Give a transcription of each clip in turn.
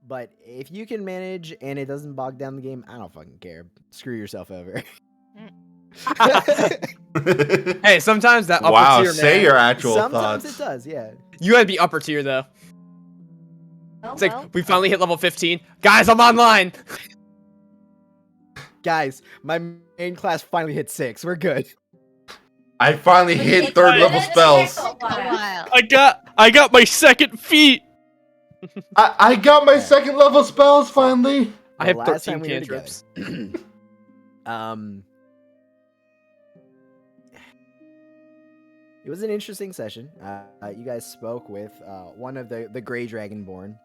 But if you can manage and it doesn't bog down the game, I don't fucking care. Screw yourself over. Hey, sometimes that upper Wow, tier, say man. your actual Sometimes thoughts. it does, yeah. You gotta be upper tier though. Oh, It's like well. we finally hit level 15. Guys, I'm online. Guys, my main class finally hit 6. We're good. I finally hit It's third been level a spells. while. I got my second feat. I got my second level spells finally. I have last 13 time we were together. cantrips. It was an interesting session. You guys spoke with one of the Grey Dragonborn,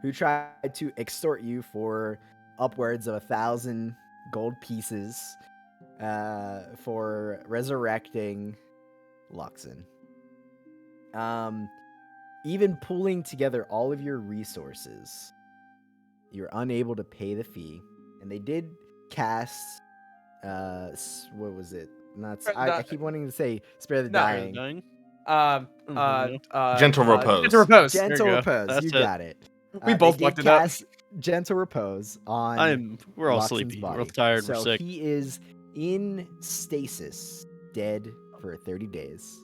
who tried to extort you for upwards of 1,000 gold pieces for resurrecting Luxon. Even pooling together all of your resources, you're unable to pay the fee, and they did cast. What was it? I keep wanting to say spare the dying. Gentle repose. Gentle repose. There you Gentle go. repose. That's You it. got it. We They both did looked it up. cast Gentle repose on. We're all Luxon's sleepy. We're all body. tired. So we're sick. he is in stasis, dead for 30 days.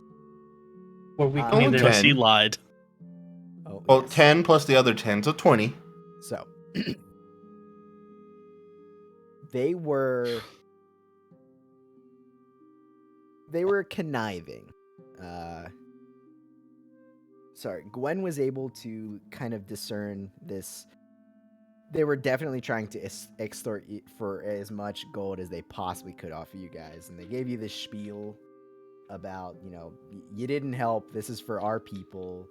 Were we Only clear? Because he 10. lied. Oh, Well, yes. 10 plus the other 10, so 20. So they were conniving. Sorry, Gwen was able to kind of discern this. They were definitely trying to extort you for as much gold as they possibly could offer you guys, and they gave you this spiel about, you didn't help. This is for our people.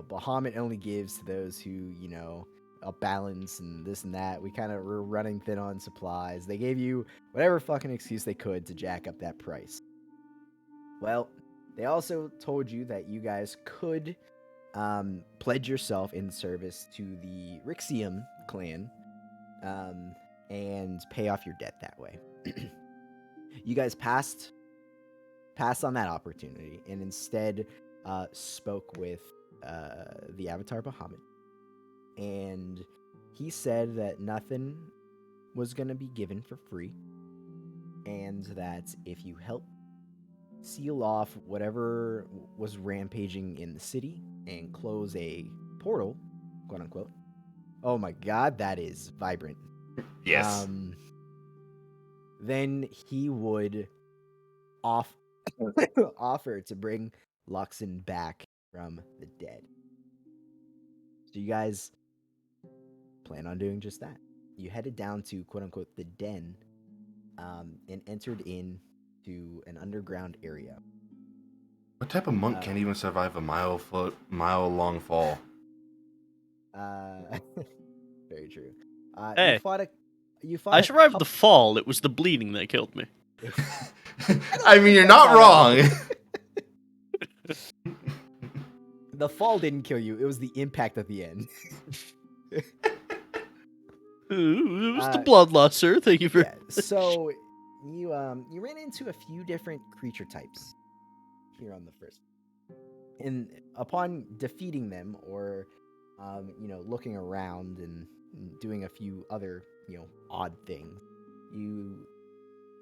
Bahamut only gives to those who, a balance and this and that. We kind of were running thin on supplies. They gave you whatever fucking excuse they could to jack up that price. Well, they also told you that you guys could pledge yourself in service to the Rixium clan and pay off your debt that way. You guys passed on that opportunity and instead spoke with the Avatar Bahamut. And he said that nothing was going to be given for free, and that if you help seal off whatever was rampaging in the city and close a portal, quote unquote. Oh my god, that is vibrant. Yes. Then he would offer to bring Luxon back from the dead. So you guys plan on doing just that. You headed down to quote unquote the den and entered into an underground area. What type of monk can't even survive a mile-long fall? Very true. Hey, you fought I a survived the couple- fall. It was the bleeding that killed me. I mean, you're not wrong. The fall didn't kill you. It was the impact at the end. It was the bloodlust, sir. Thank you for. Yeah, so you ran into a few different creature types here on the first, and upon defeating them or looking around and doing a few other odd things,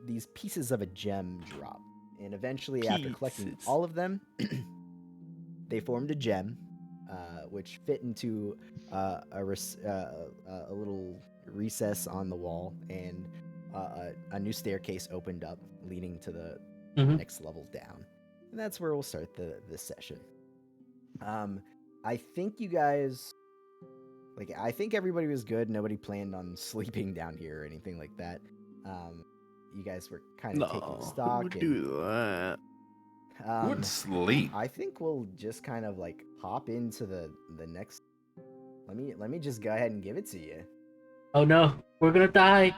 these pieces of a gem drop, and eventually after collecting all of them, they formed a gem, which fit into a little recess on the wall, and a new staircase opened up, leading to the next level down. And that's where we'll start this session. I think you guys, I think everybody was good. Nobody planned on sleeping down here or anything like that. You guys were kind of taking stock. Who would do that? Who would sleep? I think we'll just kind of hop into the next. Let me just go ahead and give it to you. Oh no, we're gonna die.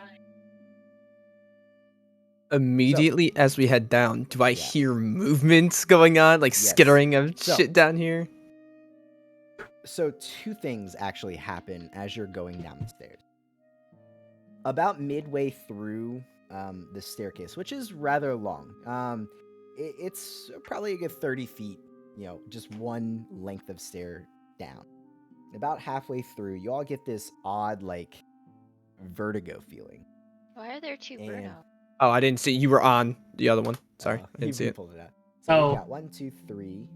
Immediately as we head down, do I hear movements going on, skittering of shit down here? So two things actually happen as you're going down the stairs. About midway through the staircase, which is rather long. It's probably a good 30 feet, just one length of stair down. about halfway through, you all get this odd, like, vertigo feeling. Why are there two And- Bruno? Oh, I didn't see you were on the other one. Sorry, I didn't see you it. pulled it out. So Oh. we've got 1, 2, 3,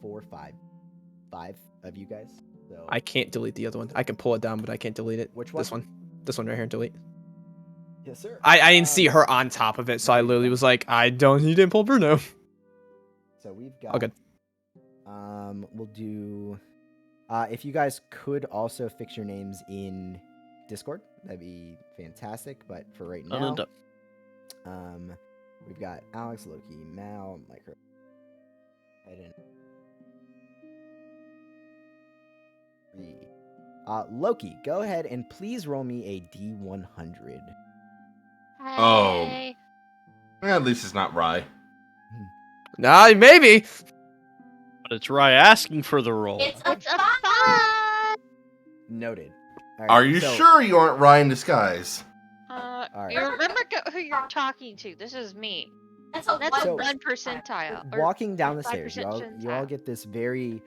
4, 5. 5 of you guys. So I can't delete the other one. I can pull it down, but I can't delete it. Which This one. This one right here. Delete. yes, sir. I didn't see her on top of it, so I literally was like, you didn't pull Bruno. So we've All got. good. We'll do. If you guys could also fix your names in Discord, that'd be fantastic. But for right Done now, and done. we've got Alex, Loki, Mal, Micro. I didn't. Loki, go ahead and please roll me a D100. Oh. Hey. At least it's not Rye. Nah, maybe. But it's Rye asking for the roll. It's a 5! Noted. All Are you so- sure you aren't Rye in disguise? You remember who you're talking to. This is me. That's a So- 1 percentile. or Walking down the 5% stairs, you all percentile. get this very,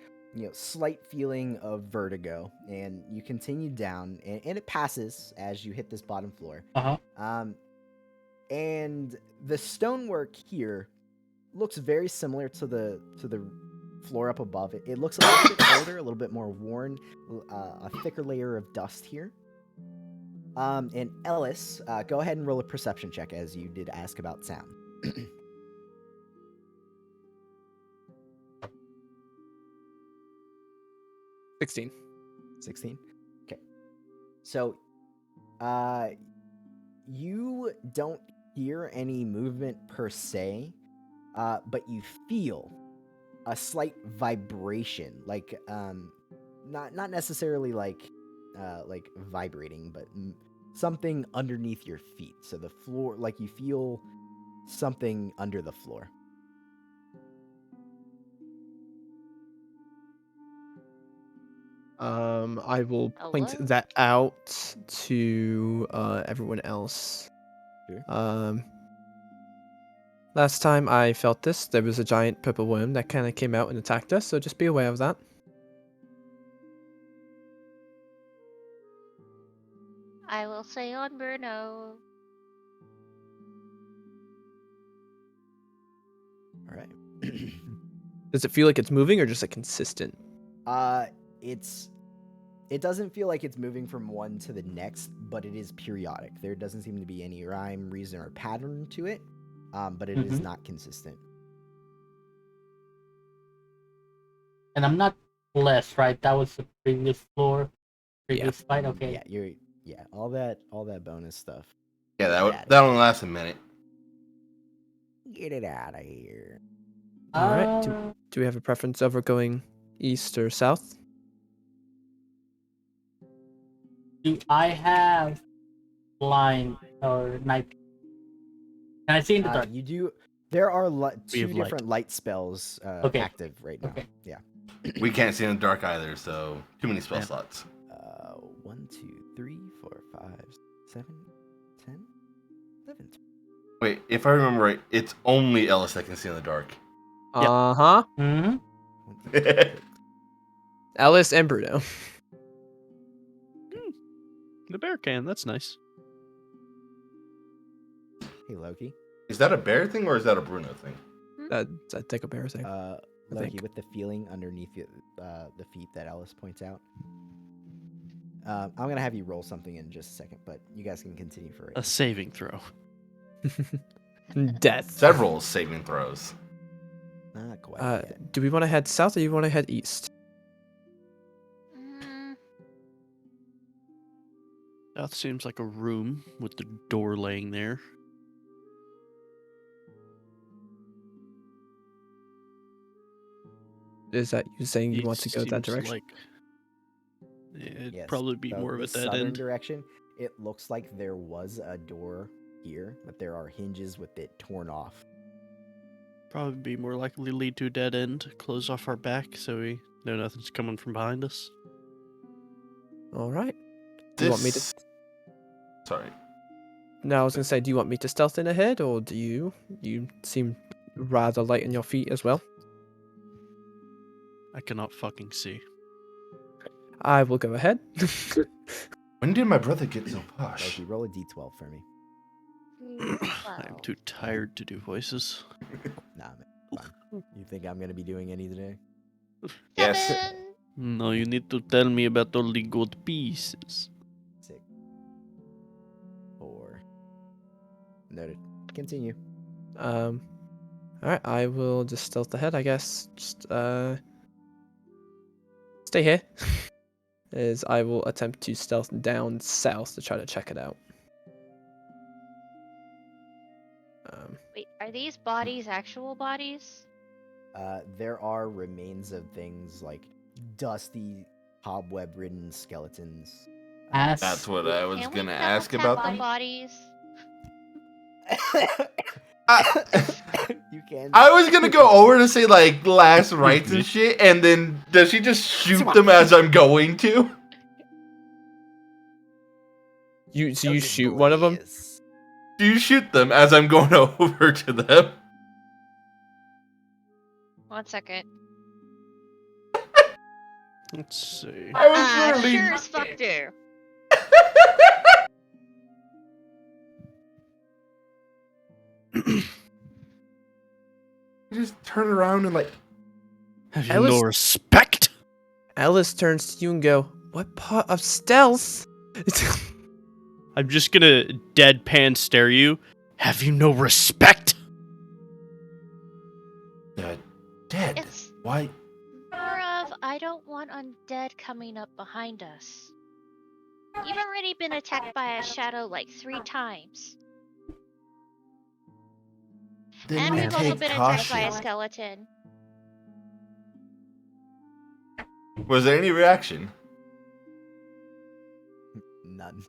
slight feeling of vertigo, and you continue down, and it passes as you hit this bottom floor. Uh-huh. And the stonework here looks very similar to the floor up above it. It looks a little bit older, a little bit more worn, a thicker layer of dust here. And Ellis, go ahead and roll a perception check as you did ask about sound. 16. 16. Okay. So, you don't hear any movement per se, but you feel a slight vibration, like not necessarily like vibrating, but something underneath your feet. So the floor, like you feel something under the floor. I will point Hello? that out to everyone else. Sure. Last time I felt this, there was a giant purple worm that kind of came out and attacked us, so just be aware of that. I will say on Bruno. All right. Does it feel like it's moving or just like consistent? It doesn't feel like it's moving from one to the next, but it is periodic. There doesn't seem to be any rhyme, reason, or pattern to it, but it is Mhm. not consistent. And I'm not blessed, right? That was the previous floor, previous fight. Okay. Yeah, all that bonus stuff. Yeah, Get outta that only lasts a minute. Get it out of here. All right. Uh, Do we have a preference over going east or south? Do I have blind or night? Can I see in the dark? You do. There are two have light. different light spells Okay. active right now. Okay. Yeah. We can't see in the dark either, so too many spell Yeah. slots. 1, 2, 3, 4, 5, 7, 10, 11. Wait, if I remember right, it's only Ellis that can see in the dark. Yep. Uh-huh. Mm-hmm. 1, 2, 3, Ellis and Bruno. The bear can. That's nice. Hey, Loki. Is that a bear thing or is that a Bruno thing? That's a take a bear thing. Loki, think. with the feeling underneath the feet that Alice points out. I'm gonna have you roll something in just a second, but you guys can continue for A it. saving throw. Death. Several saving throws. Not quite yet. Do we want to head south or do you want to head east? Mm, That seems like a room with the door laying there. Is that you saying you want to East go that seems direction? Like it'd Yes, probably be so more of a the dead southern end. direction. It looks like there was a door here, but there are hinges with it torn off. Probably be more likely to lead to a dead end. Close off our back so we know nothing's coming from behind us. All right. Do you want me to? Sorry. No, I was gonna say, do you want me to stealth in ahead, or do you? You seem rather light on your feet as well. I cannot fucking see. I will go ahead. When did my brother get so posh? Loki, roll a d12 for me. I'm too tired to do voices. Nah, man. Fine. You think I'm gonna be doing any today? Yes. Kevin! No, you need to tell me about all the good pieces. 6, 4. Noted. Continue. All right, I will just stealth ahead, I guess. Just stay here. As I will attempt to stealth down south to try to check it out. Wait, are these bodies actual bodies? There are remains of things like dusty, cobweb-ridden skeletons. Ask. That's what I was Can we gonna double ask tap about the them. bodies? You can. I was gonna go over to say like last rites and shit, and then does she just shoot them as I'm going to? So you shoot one of them? Blaze. Do you shoot them as I'm going over to them? 1 second. Let's see. I was literally Sure as fuck do. just turn around and like Have you Ellis- no respect? Ellis turns to you and go, "What part of stealth?" I'm just gonna deadpan stare you. Have you no respect? dead. It's Why? more of I don't want undead coming up behind us. You've already been attacked by a shadow like 3 times. Then And we we've also take been attacked by a caution. skeleton. Was there any reaction? None.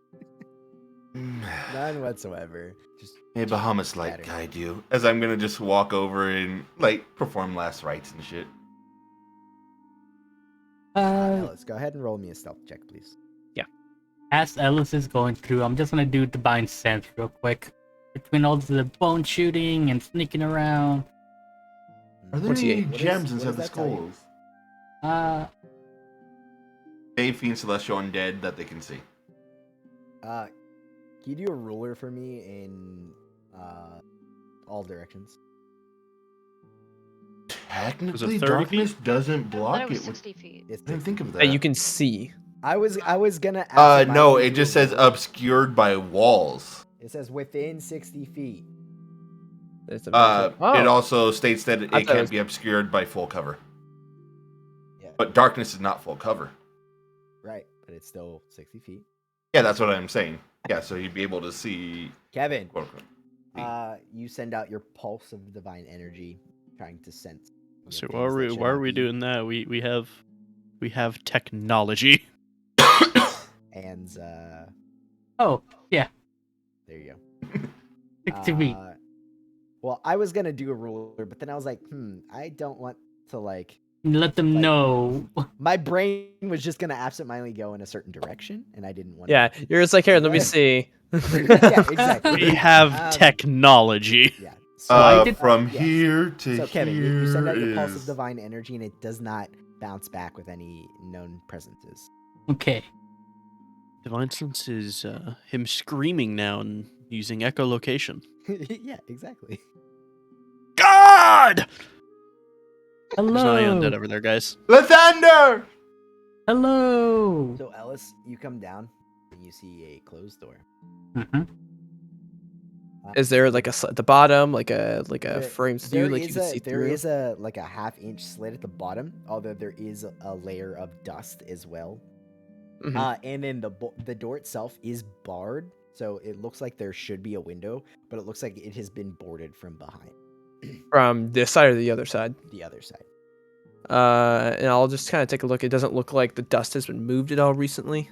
None whatsoever. Just May Bahamut's light Chatter. guide you. As I'm gonna just walk over and like perform last rites and shit. Ellis, go ahead and roll me a stealth check, please. As Ellis is going through, I'm just gonna do divine sense real quick. Between all the bone shooting and sneaking around. Are there What's he- any what is- gems what inside does the that tell you? skulls? Save fiend celestial undead that they can see. Can you do a ruler for me in all directions? Technically, 30 darkness doesn't I thought block it was it. 60 feet. It's I didn't 60. think of that. That you can see. I was gonna. No, absentmindedly it do just a says ruler. obscured by walls. It says within 60 feet. There's a It oh, also states that it I thought it can't was- be obscured by full cover. Yeah. But darkness is not full cover. Right, but it's still 60 feet. Yeah, that's what I'm saying. Yeah, so you'd be able to see. Kevin, Quote, unquote. you send out your pulse of divine energy, trying to sense. So things why are that we should why are not we be. doing that? We have technology. And Oh, yeah, there you go. 60 feet. Well, I was gonna do a ruler, but then I was like, I don't want to like. Let them like- know. My brain was just gonna absentmindedly go in a certain direction, and I didn't want. yeah. You're just like, here, let me Yeah. see. Yeah, exactly. We have Um, technology. Yeah. So I did- From yes. here to So Kevin, here you send out your pulse is- of divine energy, and it does not bounce back with any known presences. Okay. Divine sense is him screaming now and using echolocation. Yeah, exactly. God! Hello. There's an undead over there, guys. Lathander! Hello. So Ellis, you come down and you see a closed door. hmm Is there like at the bottom, like a There- frames there view, like you is can a- see There through? is a like a half-inch slit at the bottom, although there is a layer of dust as well. Mhm. And then the door itself is barred, so it looks like there should be a window, but it looks like it has been boarded from behind From this side or the other side. the other side. And I'll just kind of take a look. It doesn't look like the dust has been moved at all recently.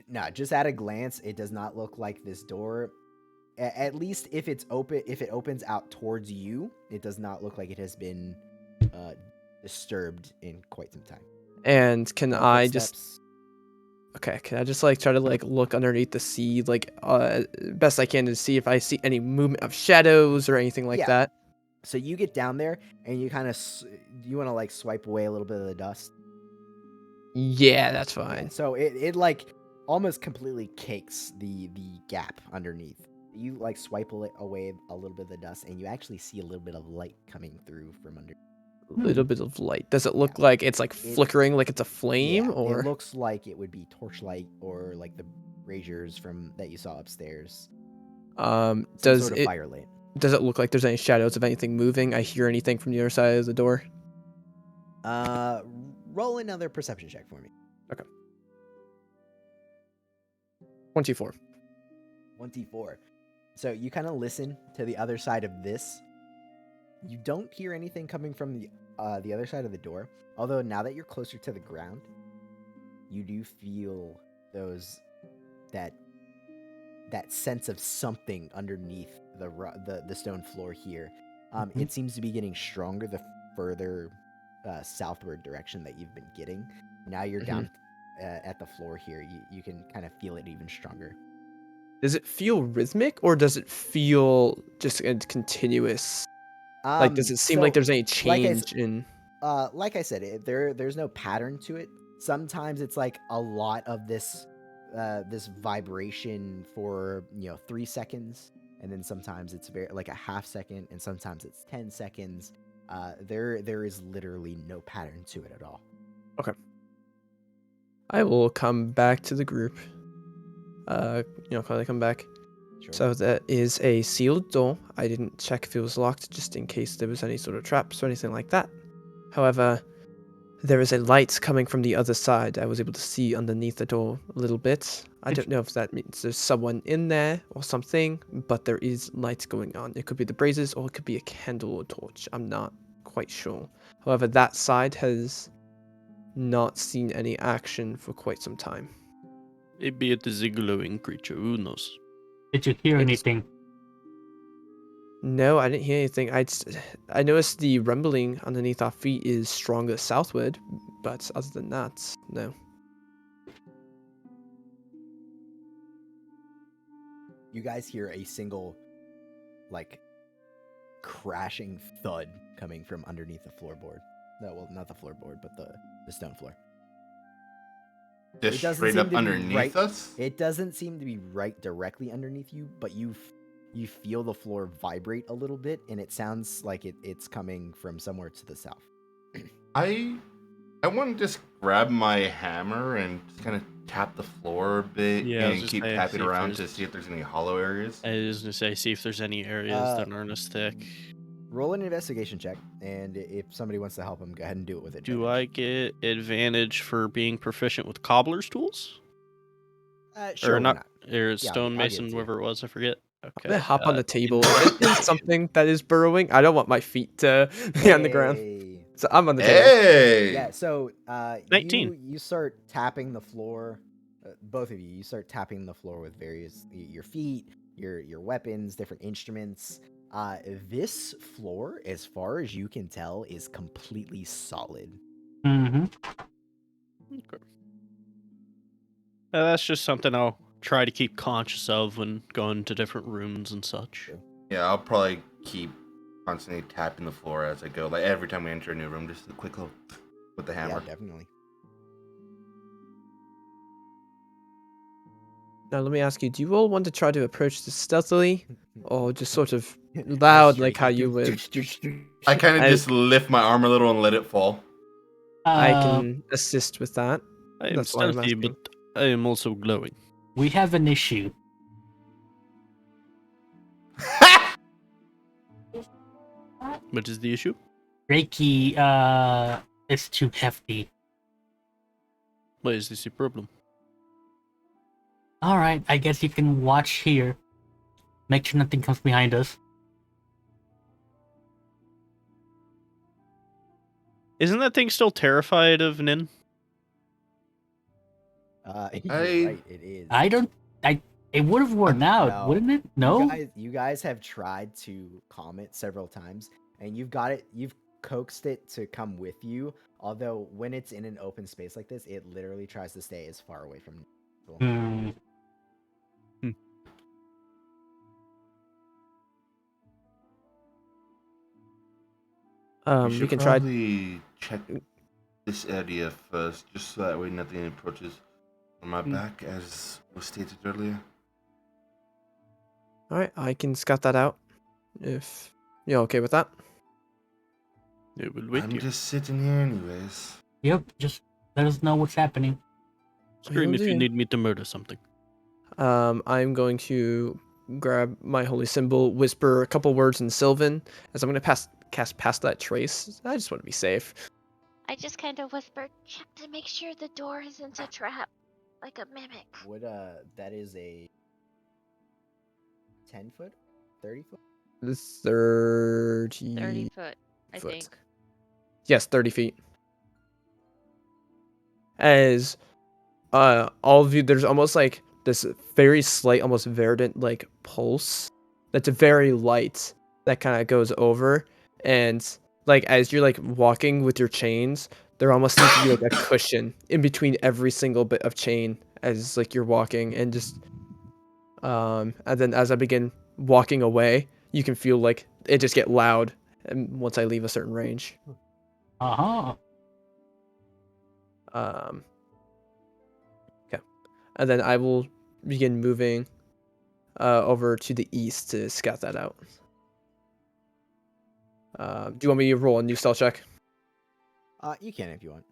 No, just at a glance, it does not look like this door. At least if it's open, if it opens out towards you, it does not look like it has been disturbed in quite some time. And can I just Footsteps. okay? Can I just like try to like look underneath the sea, like best I can to see if I see any movement of shadows or anything like Yeah. that? So you get down there and you kind of you want to like swipe away a little bit of the dust. Yeah, that's Yeah, fine. so it like almost completely cakes the gap underneath. You like swipe away a little bit of the dust, and you actually see a little bit of light coming through from under. A little bit of light. Does it look like it's like flickering, like it's a flame, Yeah, or it looks like it would be torchlight or like the braziers from that you saw upstairs. Some does sort of it firelight. does it look like there's any shadows of anything moving? I hear anything from the other side of the door. Roll another perception check for me. 24. 24. So you kind of listen to the other side of this. You don't hear anything coming from the other side of the door. Although now that you're closer to the ground, you do feel that sense of something underneath the stone floor here. It seems to be getting stronger the further southward direction that you've been getting. Now you're down at the floor here. You can kind of feel it even stronger. Does it feel rhythmic, or does it feel just continuous? Like, does it seem like there's any change in? Like I said, there's no pattern to it. Sometimes it's like a lot of this vibration for 3 seconds, and then sometimes it's very like a half second, and sometimes it's 10 seconds. There is literally no pattern to it at all. Okay. I will come back to the group. Can I come back? Sure. So that is a sealed door. I didn't check if it was locked, just in case there was any sort of traps or anything like that. However, there is a light coming from the other side. I was able to see underneath the door a little bit. I don't know if that means there's someone in there or something, but there is light going on. It could be the braziers, or it could be a candle or torch. I'm not quite sure. However, that side has not seen any action for quite some time. Maybe it is a glowing creature. Who knows? Did you hear It's- anything? No, I didn't hear anything. I noticed the rumbling underneath our feet is stronger southward, but other than that, no. You guys hear a single, like, crashing thud coming from underneath the floorboard. No, well, not the floorboard, but the stone floor. Just It doesn't straight seem up to be underneath right- us? It doesn't seem to be right directly underneath you, but you feel the floor vibrate a little bit, and it sounds like it's coming from somewhere to the south. I want to just grab my hammer and just kind of tap the floor a bit Yeah, I was and just keep saying, tapping see if around to there's- see if there's any hollow areas. I was gonna say, see if there's any areas that aren't as thick. Roll an investigation check, and if somebody wants to help him, go ahead and do it with it. Do I get advantage for being proficient with cobbler's tools? Sure, or why not? Or Yeah, I'll give it stonemason, to you. whatever it was, I forget. I'm Okay. gonna hop on the table. in- It is something that is burrowing. I don't want my feet to be on the ground. Hey. So I'm on the table. Hey! Yeah, so 19. you start tapping the floor. Both of you start tapping the floor with your feet, your weapons, different instruments. This floor, as far as you can tell, is completely solid. Mm-hmm. Okay. That's just something I'll try to keep conscious of when going to different rooms and such. Yeah, I'll probably keep constantly tapping the floor as I go. Like every time we enter a new room, just a quick little with the hammer. Yeah, definitely. Now let me ask you: do you all want to try to approach this stealthily, or just sort of loud, like how you would? I kind of I- just lift my arm a little and let it fall. I can assist with that. I am That's why I'm stealthy, asking. but I am also glowing. We have an issue. What is the issue? Reiki is too hefty. What is this a problem? Alright, I guess you can watch here. Make sure nothing comes behind us. Isn't that thing still terrified of Nin? You're I- right, it is. It would have worn out, No. wouldn't it? No? You guys have tried to calm it several times, and you've coaxed it to come with you. Although when it's in an open space like this, it literally tries to stay as far away from people. Hmm. We We should can try. probably check this area first, just so that way nothing approaches on my Hmm. back, as was stated earlier. All right, I can scout that out. If you're okay with that. It will wait I'm you. just sitting here anyways. Yep, just let us know what's happening. Scream Will if you do. need me to murder something. I'm going to grab my holy symbol, whisper a couple words in Sylvan, as I'm going to cast past that trace. I just want to be safe. I just kind of whispered, check to make sure the door isn't a trap, like a mimic. Would that is a 10 foot, 30 foot? 30 30 foot, I foot. think. Yes, 30 feet. As all of you, there's almost like this very slight, almost verdant like pulse that's very light that kind of goes over, and like as you're like walking with your chains, there almost seems to be like a cushion in between every single bit of chain as like you're walking, and just and then as I begin walking away, you can feel like it just get loud, and once I leave a certain range. Uh-huh. Okay. And then I will begin moving over to the east to scout that out. Do you want me to roll a new stealth check? You can if you want.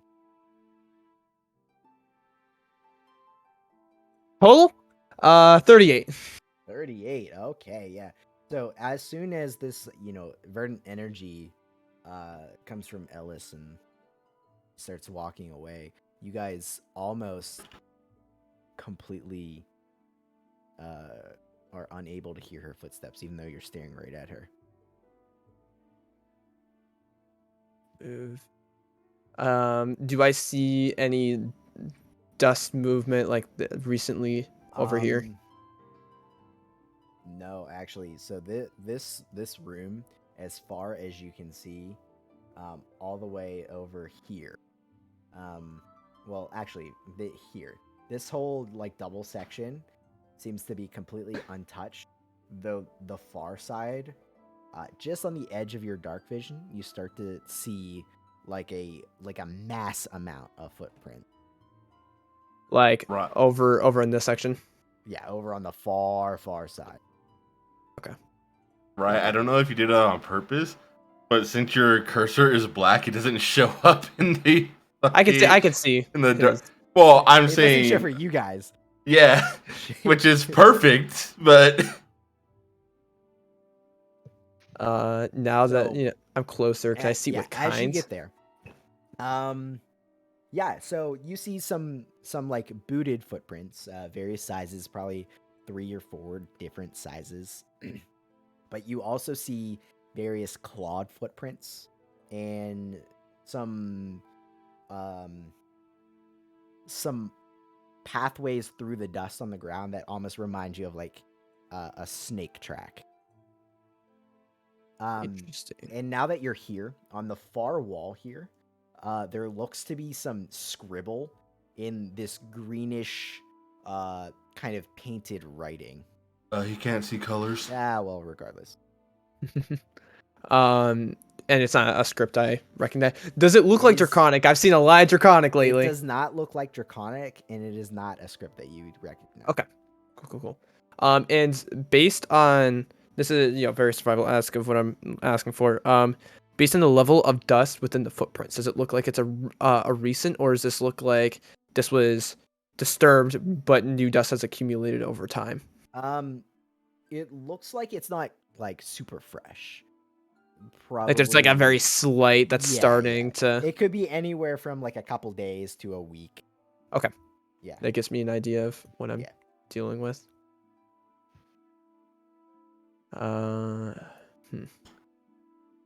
Total? 38. 38. Okay, yeah. So as soon as this, verdant energy comes from Ellis and starts walking away, you guys almost completely are unable to hear her footsteps, even though you're staring right at her. Move. Do I see any dust movement like recently over here? No, actually. So this room, as far as you can see, all the way over here. Well, actually, here. This whole like double section seems to be completely untouched. Though the far side, just on the edge of your dark vision, you start to see like a mass amount of footprint. Like Right. over in this section? Yeah, over on the far side. Right, I don't know if you did it on purpose, but since your cursor is black, it doesn't show up in the. I can see. in the. 'cause- Well, I'm It doesn't saying, show for you guys. yeah, which is perfect, but now that So- I'm closer, can I see what kinds? As you get there, yeah. So you see some like booted footprints, various sizes, probably 3 or 4 different sizes. But you also see various clawed footprints and some pathways through the dust on the ground that almost remind you of like a snake track. Interesting. And now that you're here, on the far wall here, there looks to be some scribble in this greenish, kind of painted writing. he can't see colors. Well, regardless. And it's not a script I recognize. Does it look like It is- Draconic? I've seen a lot of Draconic lately. It does not look like Draconic, and it is not a script that you would recognize. Okay. Cool. And based on this is very survival ask of what I'm asking for. Based on the level of dust within the footprints, does it look like it's a recent, or does this look like this was disturbed but new dust has accumulated over time? It looks like it's not like super fresh. Like there's like a Probably- very slight that's Yeah, starting yeah. to. It could be anywhere from like a couple days to a week. Okay. Yeah. That gives me an idea of what I'm Yeah. dealing with.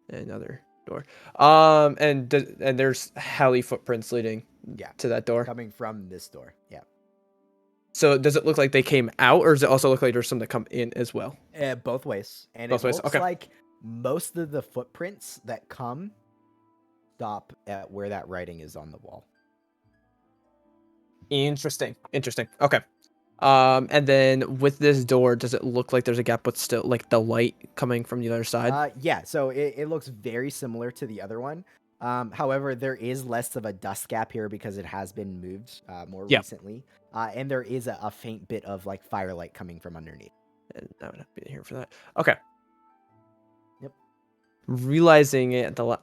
Another door. And there's Hallie footprints leading Yeah. to that door. Coming from this door. Yeah. So does it look like they came out, or does it also look like there's some that come in as well? Both ways. And Both it ways, looks okay. like most of the footprints that come stop at where that writing is on the wall. Interesting. Okay. And then with this door, does it look like there's a gap, but still like the light coming from the other side? Yeah, so it looks very similar to the other one. However, there is less of a dust gap here because it has been moved more Yep. recently, and there is a faint bit of like firelight coming from underneath. And I would have been here for that. Okay. Yep. Realizing it, what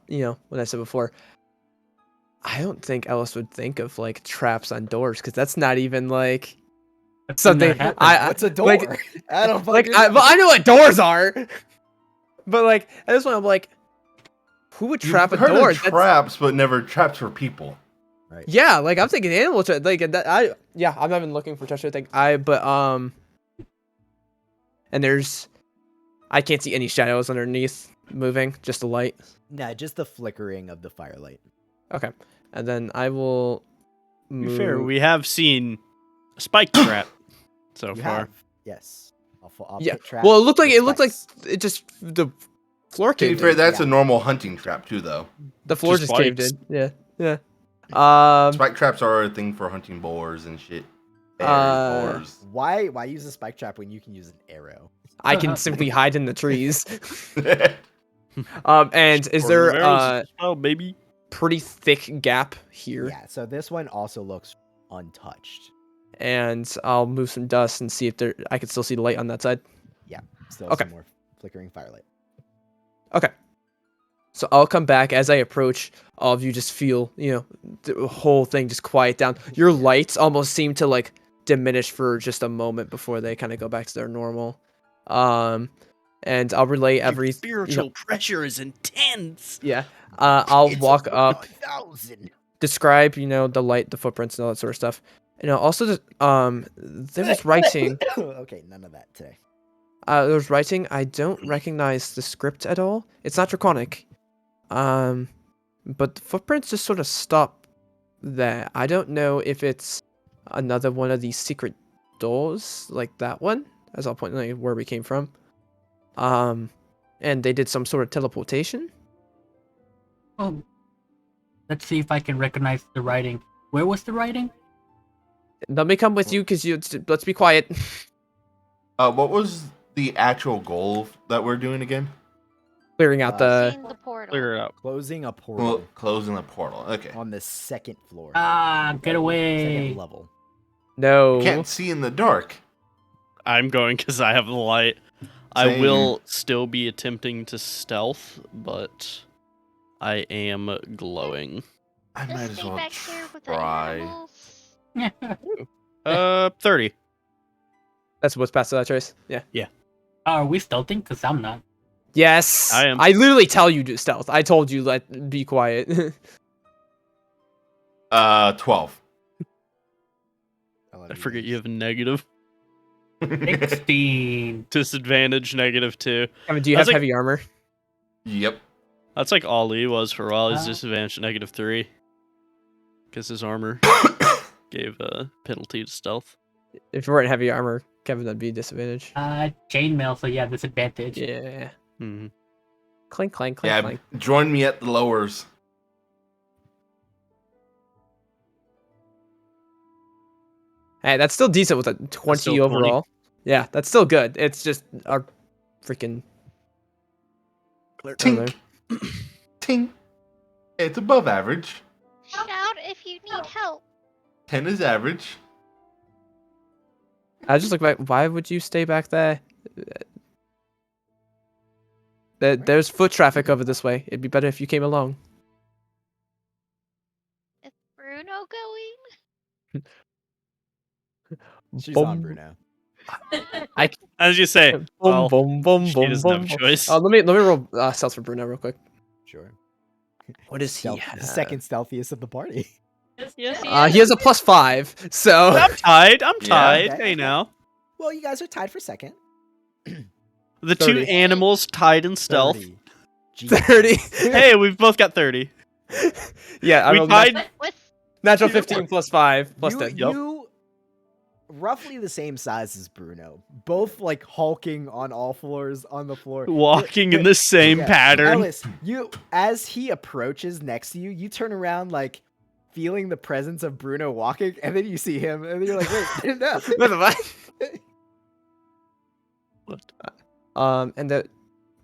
I said before, I don't think Ellis would think of like traps on doors because that's not even like That's something. not happening. What's a door? like- I don't Like fucking I know what doors are, but like at this point I'm like, who would You've trap a heard door? of traps, but never traps for people. Right. Yeah, like I'm thinking animal trap. Like that, I'm not even looking for touch. I think and I can't see any shadows underneath moving, just the light. Nah, just the flickering of the firelight. Okay, and then I will. To Move. be fair, we have seen a spike trap so You far. have, yes. I'll Yeah. pit trap Well, it looked like with spikes. it just the floor To be caved fair, in. that's yeah. a normal hunting trap too, though. The floor just just caved spikes. in. Yeah. Spike traps are a thing for hunting boars and shit. Bears, Why use a spike trap when you can use an arrow? I can simply hide in the trees. boars. And is Or there arrows a as well, baby? pretty thick gap here? Yeah, so this one also looks untouched. And I'll move some dust and see if I can still see the light on that side. Still Okay. some more flickering firelight. Okay. So I'll come back as I approach. All of you just feel, the whole thing just quiet down. Your lights almost seem to like diminish for just a moment before they kind of go back to their normal. And I'll relay every Spiritual pressure is intense. Yeah. I'll It's walk over up, 1,000. describe, the light, the footprints, and all that sort of stuff. Also, there was writing. Okay, none of that today. There was writing. I don't recognize the script at all. It's not draconic. But the footprints just sort of stop there. I don't know if it's another one of these secret doors, like that one, as I'll point out where we came from. And they did some sort of teleportation. Oh, let's see if I can recognize the writing. Where was the writing? Let me come with you, let's be quiet. What was the actual goal that we're doing again? Clearing out the. Closing the portal. Clear it out. Closing a portal Well, closing the portal. Okay. on the second floor. Ah, get away. Second level. No. Can't see in the dark. I'm going because I have the light. I Same. will still be attempting to stealth, but I am glowing. I Just might as stay well back here with the try. animals. 30. That's what's past that trace. Yeah. Are we stealthing? Because I'm not. Yes. I am. I literally tell you to stealth. I told you be quiet. 12. I forget you have a negative. 16. Disadvantage -2. Kevin, do you I was have like- heavy armor? Yep. That's like all Lee was for a while. His Ah. disadvantage -3. Because his armor gave a penalty to stealth. If you weren't heavy armor, Kevin, that'd be a disadvantage. Chainmail, so yeah, disadvantage. Yeah. Hmm. Clank, clank, clank, Yeah, clank. join me at the lowers. Hey, that's still decent with a 20 still 20. overall. Yeah, that's still good. It's just our freaking. Tink. Tink. It's above average. Shout if you need help. 10 is average. I just look back. Why would you stay back there? There's foot traffic over this way. It'd be better if you came along. Is Bruno going? She's Boom. on Bruno. As you say, Boom, well, boom, boom, she boom, doesn't boom. have a choice. Let me roll stealth for Bruno real quick. Sure. What does he Stealth, have? the second stealthiest of the party. Yes, He has a +5, so I'm tied. I'm Yeah. tied. Okay. Hey now. Well, you guys are tied for second. The two 30. animals tied in stealth. 30. Jeez. 30. Hey, we've both got 30. Yeah, I We rolled tied. With natural 15 +5 plus you, 10. you roughly the same size as Bruno, both like hulking on all floors on the floor, Walking in the same Yeah. pattern. Ellis, you as he approaches next to you, you turn around like feeling the presence of Bruno walking, and then you see him, and you're like, wait, no. What the fuck? And that,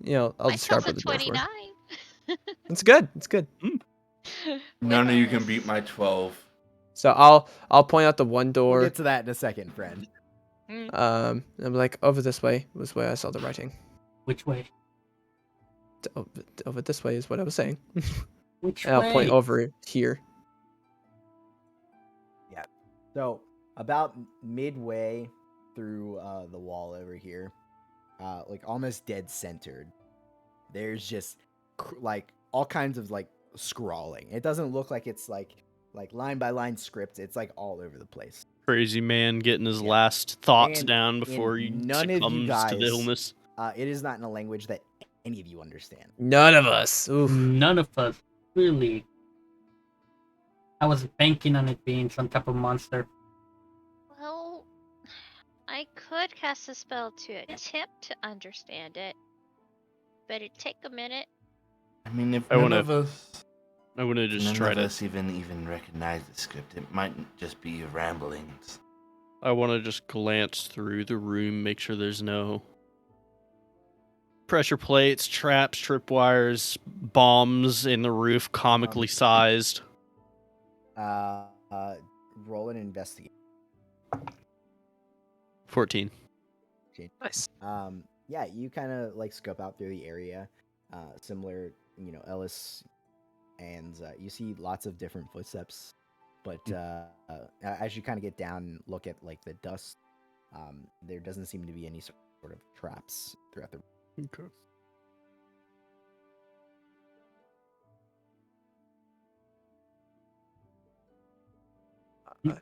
I'll myself describe a what the doors were. 29. It's good. It's good. None of you can beat my 12. So I'll point out the one We'll door. get to that in a second, friend. I'm like, over this way was where I saw the writing. Which way? Over this way is what I was saying. Which And I'll point way? over here. So about midway through the wall over here, like almost dead centered, there's just like all kinds of like scrawling. It doesn't look like it's like line by line script. It's like all over the place. Crazy man getting his Yeah. last thoughts And down before he none of you succumbs to guys- the illness. It is not in a language that any of you understand. None of us. Oof. None of us really. I was banking on it being some type of monster. Well, I could cast a spell to attempt to understand it, but it'd take a minute. I mean, if I none wanna- of us, I want to just none try of to. us even recognize the script, it might just be your ramblings. I want to just glance through the room, make sure there's no pressure plates, traps, tripwires, bombs in the roof, comically sized. Roll an investigate. 14. Nice. Yeah, you kind of like scope out through the area, similar, Ellis, and you see lots of different footsteps. But as you kind of get down and look at like the dust, there doesn't seem to be any sort of traps throughout the. Okay.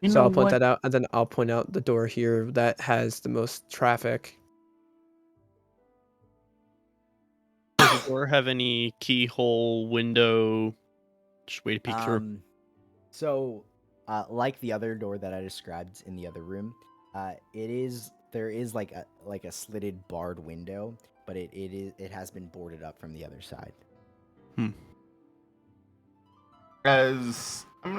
You So know I'll point what? that out, and then I'll point out the door here that has the most traffic. Does the door have any keyhole, window? Just way to peek through. So, like the other door that I described in the other room, there is like a slitted barred window, but it has been boarded up from the other side. As I'm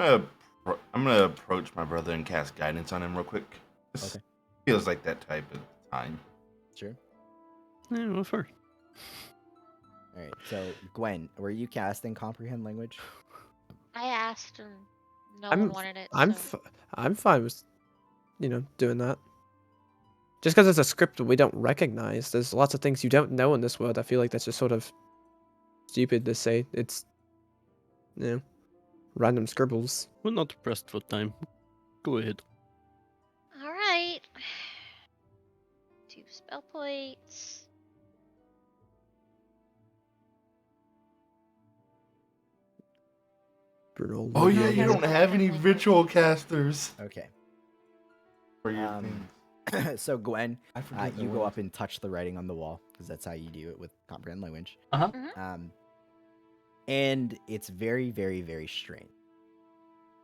gonna approach my brother and cast guidance on him real quick. This Okay. feels like that type of time. Sure. Yeah, well, first. All right. So, Gwen, were you casting comprehend language? I asked and no I'm one wanted it. I'm so. I'm fine with doing that. Just because it's a script we don't recognize, there's lots of things you don't know in this world. I feel like that's just sort of stupid to say. It's random scribbles. We're not pressed for time. Go ahead. All right. 2 spell points. Brutal. Oh yeah, you don't have any ritual casters Okay. for your Um, things. So, Gwen, I forget you go up and touch the writing on the wall because that's how you do it with comprehend language. Uh-huh. And it's very, very, very strange.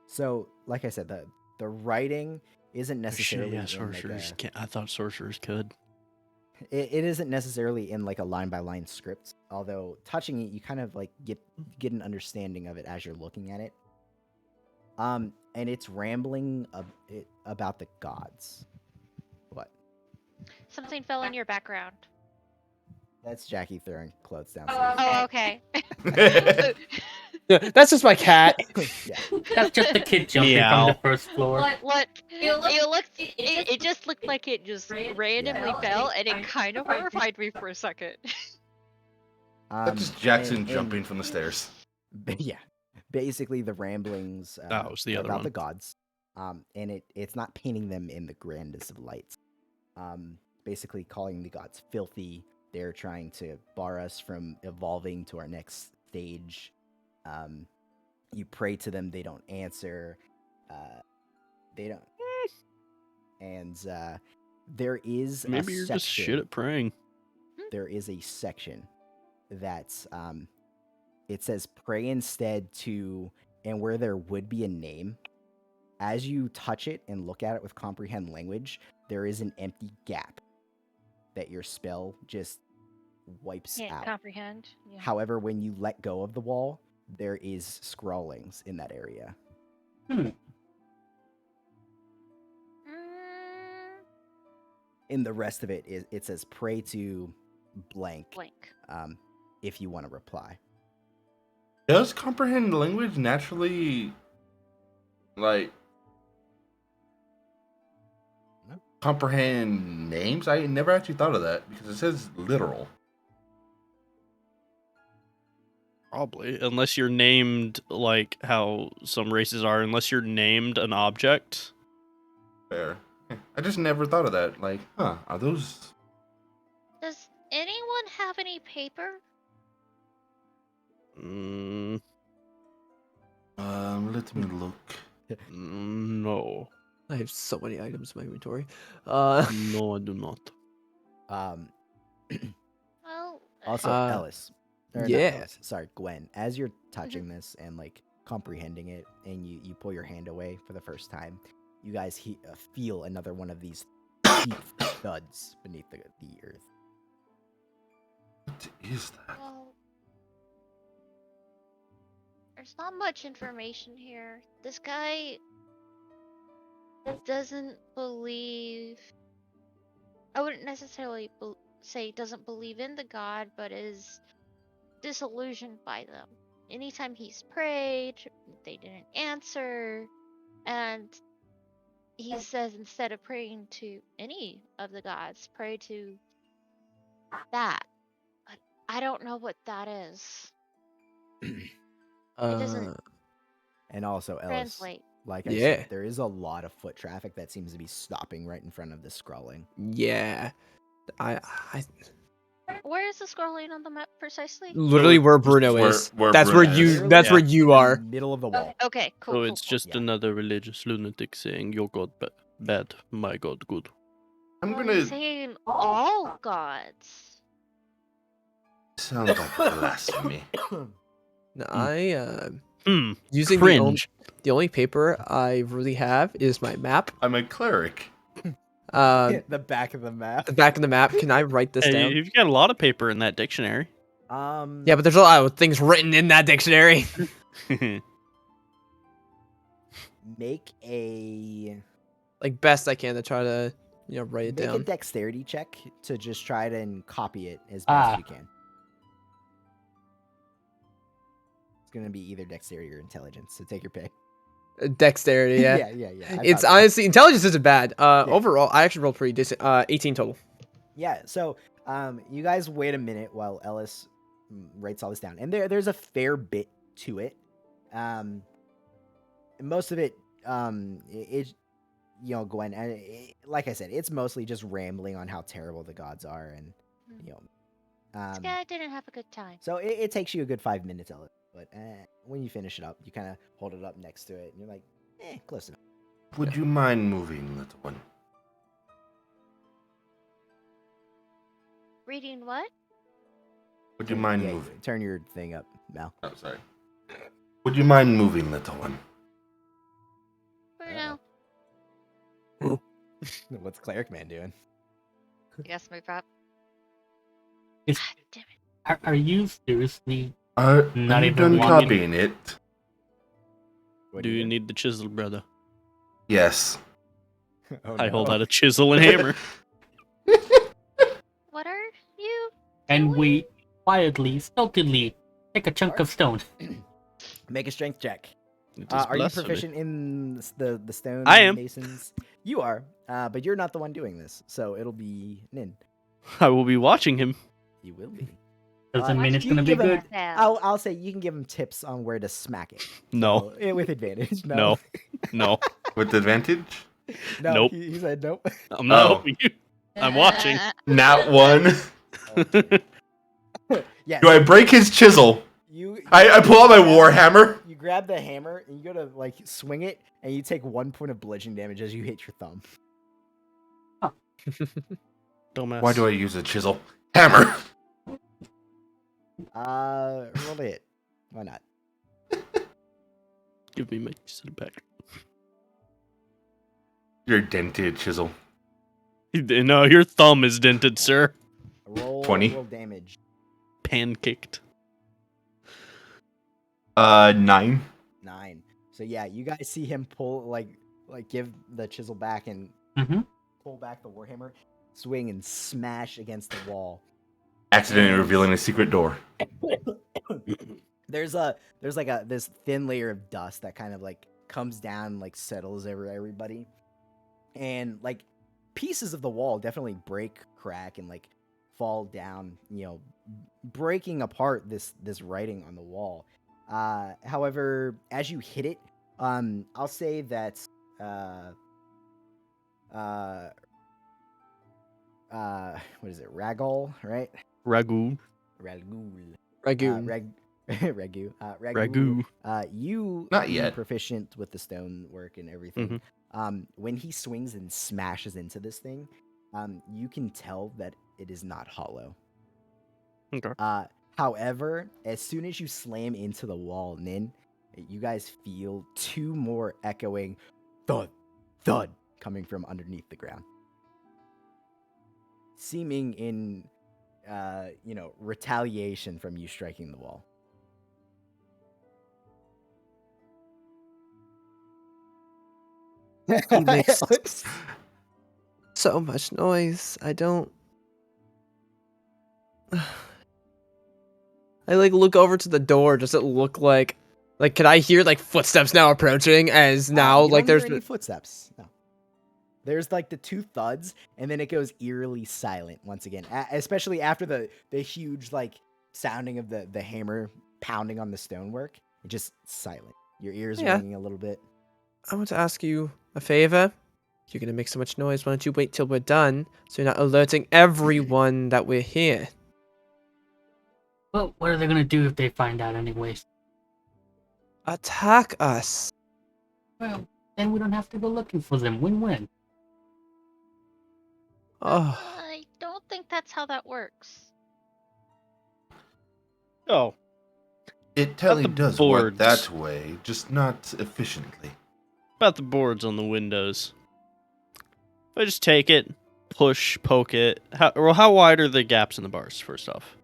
So, like I said, the writing isn't Oh, shit, necessarily yeah, in like sorcerers can't. I thought sorcerers could. it isn't necessarily in like a line by line script. Although touching it, you kind of like get an understanding of it as you're looking at it. And it's rambling about the gods. What? Something fell in your background. That's Jackie throwing clothes downstairs. Oh, okay. That's just my cat. Yeah. That's just the kid jumping Meow. from the first floor. What? It just looked like it just randomly fell, and it kind of horrified me for a second. That's just Jackson and- jumping from the stairs. Yeah, basically the ramblings That was the are other about one. the gods, and it's not painting them in the grandest of lights. Basically calling the gods filthy. They're trying to bar us from evolving to our next stage. You pray to them, they don't answer. They don't, and there is Maybe a you're section, just shit at praying. there is a section that's it says pray instead to, and where there would be a name, as you touch it and look at it with comprehend language, there is an empty gap that your spell just wipes Can't out. comprehend. Yeah. However, when you let go of the wall, there is scrawlings in that area. Mm, In the rest of it, it says pray to blank blank. if you want to reply. Does comprehend language naturally, like, No. comprehend names? I never actually thought of that because it says literal. Probably, unless you're named like how some races are, unless you're named an object. Fair. I just never thought of that. Like, are those? Does anyone have any paper? Mm, Let me look. no, I have so many items in my inventory. no, I do not. Um, Well, also, Ellis. Or not yeah. Ellis, sorry, Gwen. As you're touching this and like comprehending it, and you pull your hand away for the first time, you guys feel another one of these deep thuds beneath the earth. What is that? well, there's not much information here. This guy doesn't believe. I wouldn't necessarily say doesn't believe in the god, but is disillusioned by them. Anytime he's prayed, they didn't answer, and he says instead of praying to any of the gods, pray to that. But I don't know what that is. doesn't And also, Ellis, Translate. like I Yeah. said, there is a lot of foot traffic that seems to be stopping right in front of the scrolling. Yeah. I Where is the scrolling on the map precisely? literally where Bruno Where- is. where That's Bruno where is. you. Literally That's where Yeah. you are. Middle of the wall. Okay, cool. So cool, it's cool. just Yeah. another religious lunatic saying your god bad, my god good. I'm Well, gonna. he's saying all gods. Sounds like blasphemy. No, I Hmm. using Cringe. the only paper I really have is my map. I'm a cleric. The back of the map. The back of the map. Can I write this Hey, down? you've got a lot of paper in that dictionary. Yeah, but there's a lot of things written in that dictionary. Make a Like best I can to try to write it make a down. dexterity check to just try to and copy it as best Ah. you can. It's gonna be either dexterity or intelligence, so take your pick. Dexterity. Yeah. yeah. I It's thought so. honestly intelligence isn't bad. Overall, I actually rolled pretty decent. 18 total. Yeah, so you guys wait a minute while Ellis writes all this down, and there's a fair bit to it. Most of it, Gwen, and like I said, it's mostly just rambling on how terrible the gods are, and This guy didn't have a good time. so it takes you a good 5 minutes, Ellis. But when you finish it up, you kind of hold it up next to it, and you're like, close enough. Would you mind moving, little one? Reading what? Would you mind Yeah, moving? turn your thing up, Mal. Oh, sorry. Would you mind moving, little one? Bruno. What's Cleric Man doing? Yes, my prop. Is- God damn it. Are you seriously? Are Not you even done one copying it? What Do you doing? need the chisel, brother? Yes. Oh, I hold no. out a chisel and hammer. What are you? And doing? we quietly, stealthily take a chunk of stone. Make a strength check. It is Are you blasphemy. proficient in the stone I am. masons? You are, but you're not the one doing this, so it'll be Nin. I will be watching him. You will be. Doesn't Uh, mean it's you gonna be give him- good. I'll say you can give him tips on where to smack it. No, So, with advantage. no, No. no. With advantage? No, Nope. he said nope. I'm not Oh. helping you. I'm watching. Not one. Yeah. Do I break his chisel? You I pull out my war hammer. You grab the hammer and you go to like swing it, and you take 1 point of bludgeoning damage as you hit your thumb. Dumbass. Why do I use a chisel? Hammer. Roll to hit. Why not? Give me my chisel back. Your dented chisel. No, your thumb is dented, sir. Roll 20. Roll damage. Pancaked. 9. 9. So yeah, you guys see him pull like give the chisel back and Mm-hmm. pull back the warhammer, swing and smash against the wall. Accidentally revealing a secret door. there's like this thin layer of dust that kind of like comes down, like settles over everybody, and like pieces of the wall definitely break, crack, and like fall down, breaking apart this writing on the wall. However, as you hit it, I'll say that what is it, Ragul, right? Ragu. Ragul. Ragoon. Ragu. Ragu. You Not being yet. proficient with the stonework and everything. When he swings and smashes into this thing, you can tell that it is not hollow. Okay. However, as soon as you slam into the wall, Nin, you guys feel two more echoing thud, thud coming from underneath the ground, seeming in retaliation from you striking the wall. He makes so much noise. I don't. I like look over to the door. Does it look like can I hear like footsteps now approaching? As now You like don't hear there's any footsteps. No. There's like the two thuds, and then it goes eerily silent once again, especially after the huge like sounding of the hammer pounding on the stonework. It's just silent. Your ears Yeah. ringing a little bit. I want to ask you a favor. You're gonna make so much noise. Why don't you wait till we're done, so you're not alerting everyone that we're here? Well, what are they gonna do if they find out anyways? Attack us. Well, then we don't have to go looking for them. Win-win. Oh, I don't think that's how that works. Oh, It totally the does work boards. that way, just not efficiently. about the boards on the windows. If I just take it, push, poke it. How wide are the gaps in the bars? First off,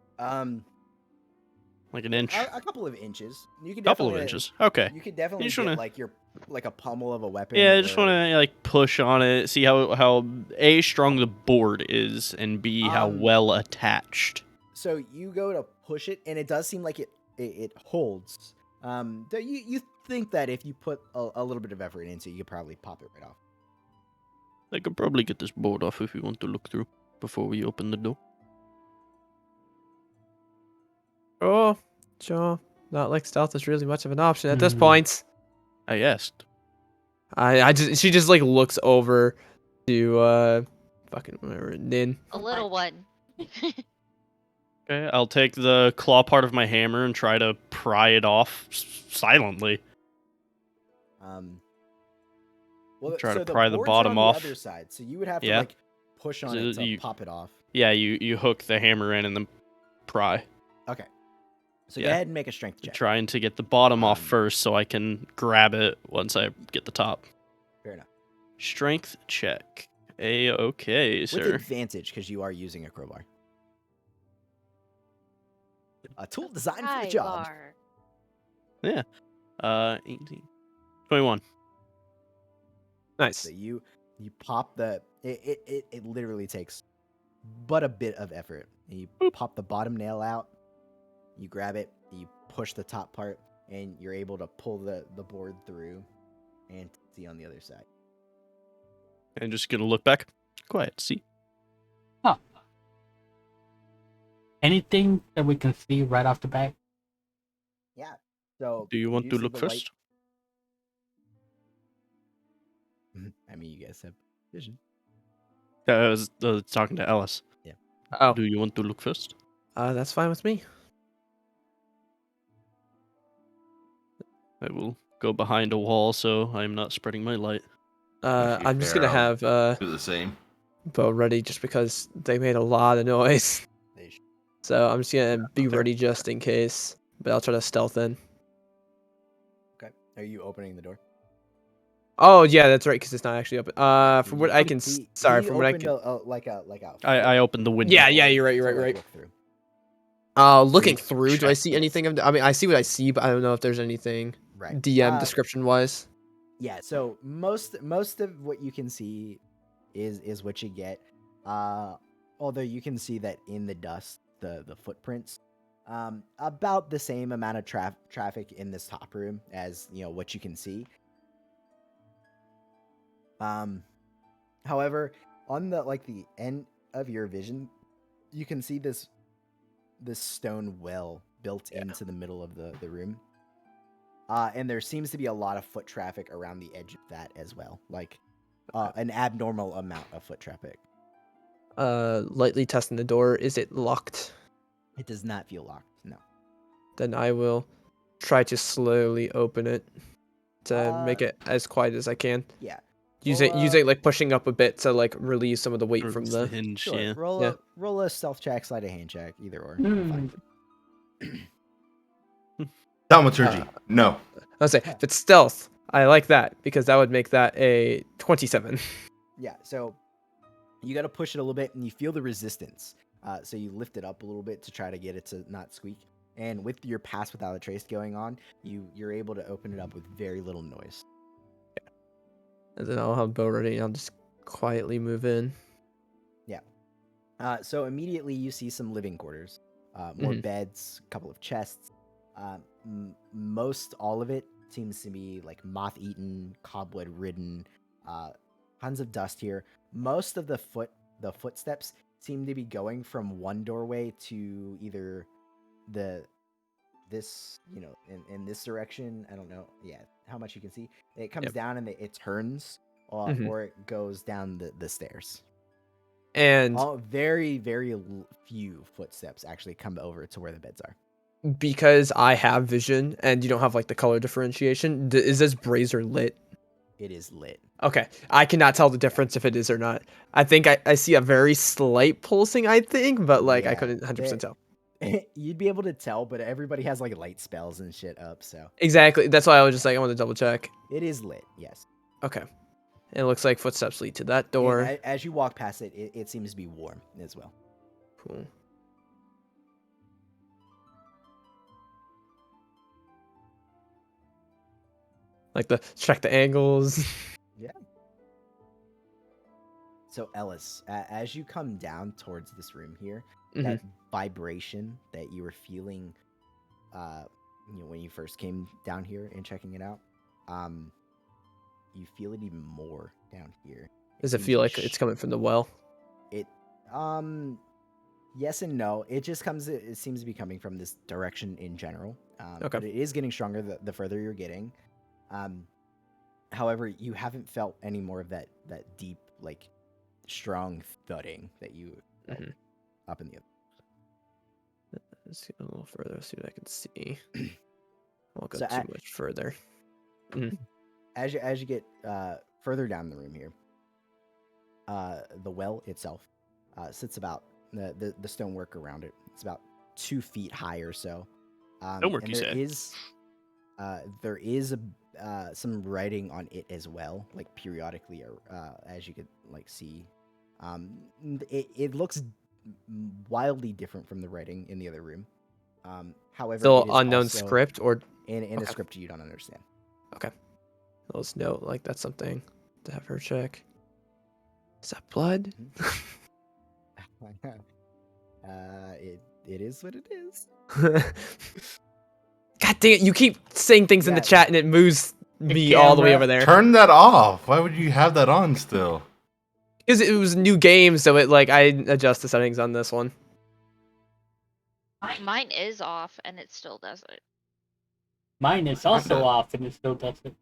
like an inch, A couple of inches. You could couple of definitely- inches. Okay. You could definitely just get wanna- like a pummel of a weapon. Yeah, I just or- want to like push on it, see how A, strong the board is, and B, how Um, well attached. So you go to push it, and it does seem like it holds. You think that if you put a little bit of effort into it, you could probably pop it right off. I could probably get this board off if you want to look through before we open the door. sure. Not like stealth is really much of an option at this Mhm. point. I asked. She just like looks over to fucking whatever, Nin. A little one. Okay, I'll take the claw part of my hammer and try to pry it off silently. Well, Try to the pry the boards are bottom on off. The other side, so you would have to Yeah. like push on So it to you- pop it off. Yeah, you hook the hammer in and then pry. Okay. So go Yeah. ahead and make a strength check. Trying to get the bottom off Um, first so I can grab it once I get the top. Fair enough. Strength check. A-okay, With sir. advantage, because you are using a crowbar. A tool designed for the High job. bar. 18. 21. Nice. So you pop the it literally takes but a bit of effort. You pop the bottom nail out, you grab it, you push the top part, and you're able to pull the board through and see on the other side. And just gonna look back. Quiet, see? Anything that we can see right off the bat? Yeah. So Do you want to see look the light- first? I mean, you guys have vision. I was talking to Ellis. Oh, Do you want to look first? that's fine with me. I will go behind a wall so I'm not spreading my light. If you're I'm just fair, gonna I'll have Do the same. bow ready just because they made a lot of noise. They sh- So I'm just gonna be there. ready just in case. But I'll try to stealth in. Okay. Are you opening the door? Oh yeah, that's right, because it's not actually open. From what I can, He sorry, from what I opened can. like a I opened the window. Yeah, you're right, to, you're like, right. look through. Looking Brief through, do I check, see yes. anything of? I mean, I see what I see, but I don't know if there's anything Right. DM description wise. Yeah, so most of what you can see is what you get. Although you can see that in the dust, the footprints About the same amount of traffic in this top room as what you can see. However, on the end of your vision, you can see this stone well built into the middle of the room. And there seems to be a lot of foot traffic around the edge of that as well, like an abnormal amount of foot traffic. Lightly testing the door. Is it locked? It does not feel locked. No. Then I will try to slowly open it to make it as quiet as I can. Yeah. Using like pushing up a bit to like relieve some of the weight from the. hinge. Sure. Yeah. Roll a stealth check, slide a hand check, either or. Hmm. Fine. Thaumaturgy. No. I'll say if it's stealth, I like that because that would make that a 27. Yeah. So you got to push it a little bit, and you feel the resistance. So you lift it up a little bit to try to get it to not squeak. And with your pass without a trace going on, you're able to open it up with very little noise. And then I'll have bow ready and I'll just quietly move in. So immediately you see some living quarters, more beds, a couple of chests. Most all of it seems to be like moth-eaten, cobweb-ridden, tons of dust here. Most of the footsteps seem to be going from one doorway to either this in this direction. I don't know how much you can see. It comes down and it turns, or it goes down the stairs. And Very, very few footsteps actually come over to where the beds are. because I have vision and you don't have like the color differentiation, is this brazier lit? It is lit. Okay, I cannot tell the difference if it is or not. I think I see a very slight pulsing, I think, but like I Yeah, couldn't 100% tell. You'd be able to tell, but everybody has like light spells and shit up, so Exactly, that's why I was just like, I want to double check. it is lit. Yes. Okay. And it looks like footsteps lead to that And door. as you walk past it, it seems to be warm as well. Cool. Like check the angles. So Ellis, as you come down towards this room here, Mhm. that vibration that you were feeling, when you first came down here and checking it out, you feel it even more down here. Does it seems feel to like it's coming from the well? Yes and no. It just comes. It seems to be coming from this direction in general. Okay. But it is getting stronger the further you're getting. However, you haven't felt any more of that deep, like, strong thudding that you felt Mhm. up in the other. Let's get a little further, see what I can see. Won't go So too much further. As you get further down the room here, the well itself sits about the stonework around it. It's about 2 feet high or so. Stonework, and you there say? there is some writing on it as well, like periodically, as you could like see. It looks wildly different from the writing in the other room. However, Still it is unknown also script or in a okay. script you don't understand. let's note like that's something to have her check. Is that blood? It is what it is. God dang it, you keep saying things in the Yeah. chat and it moves The me all the way camera. over there. Turn that off. Why would you have that on still? Because it was a new game, so it like I adjust the settings on this one. Mine is off and it still does it. Mine is also off and it still does it.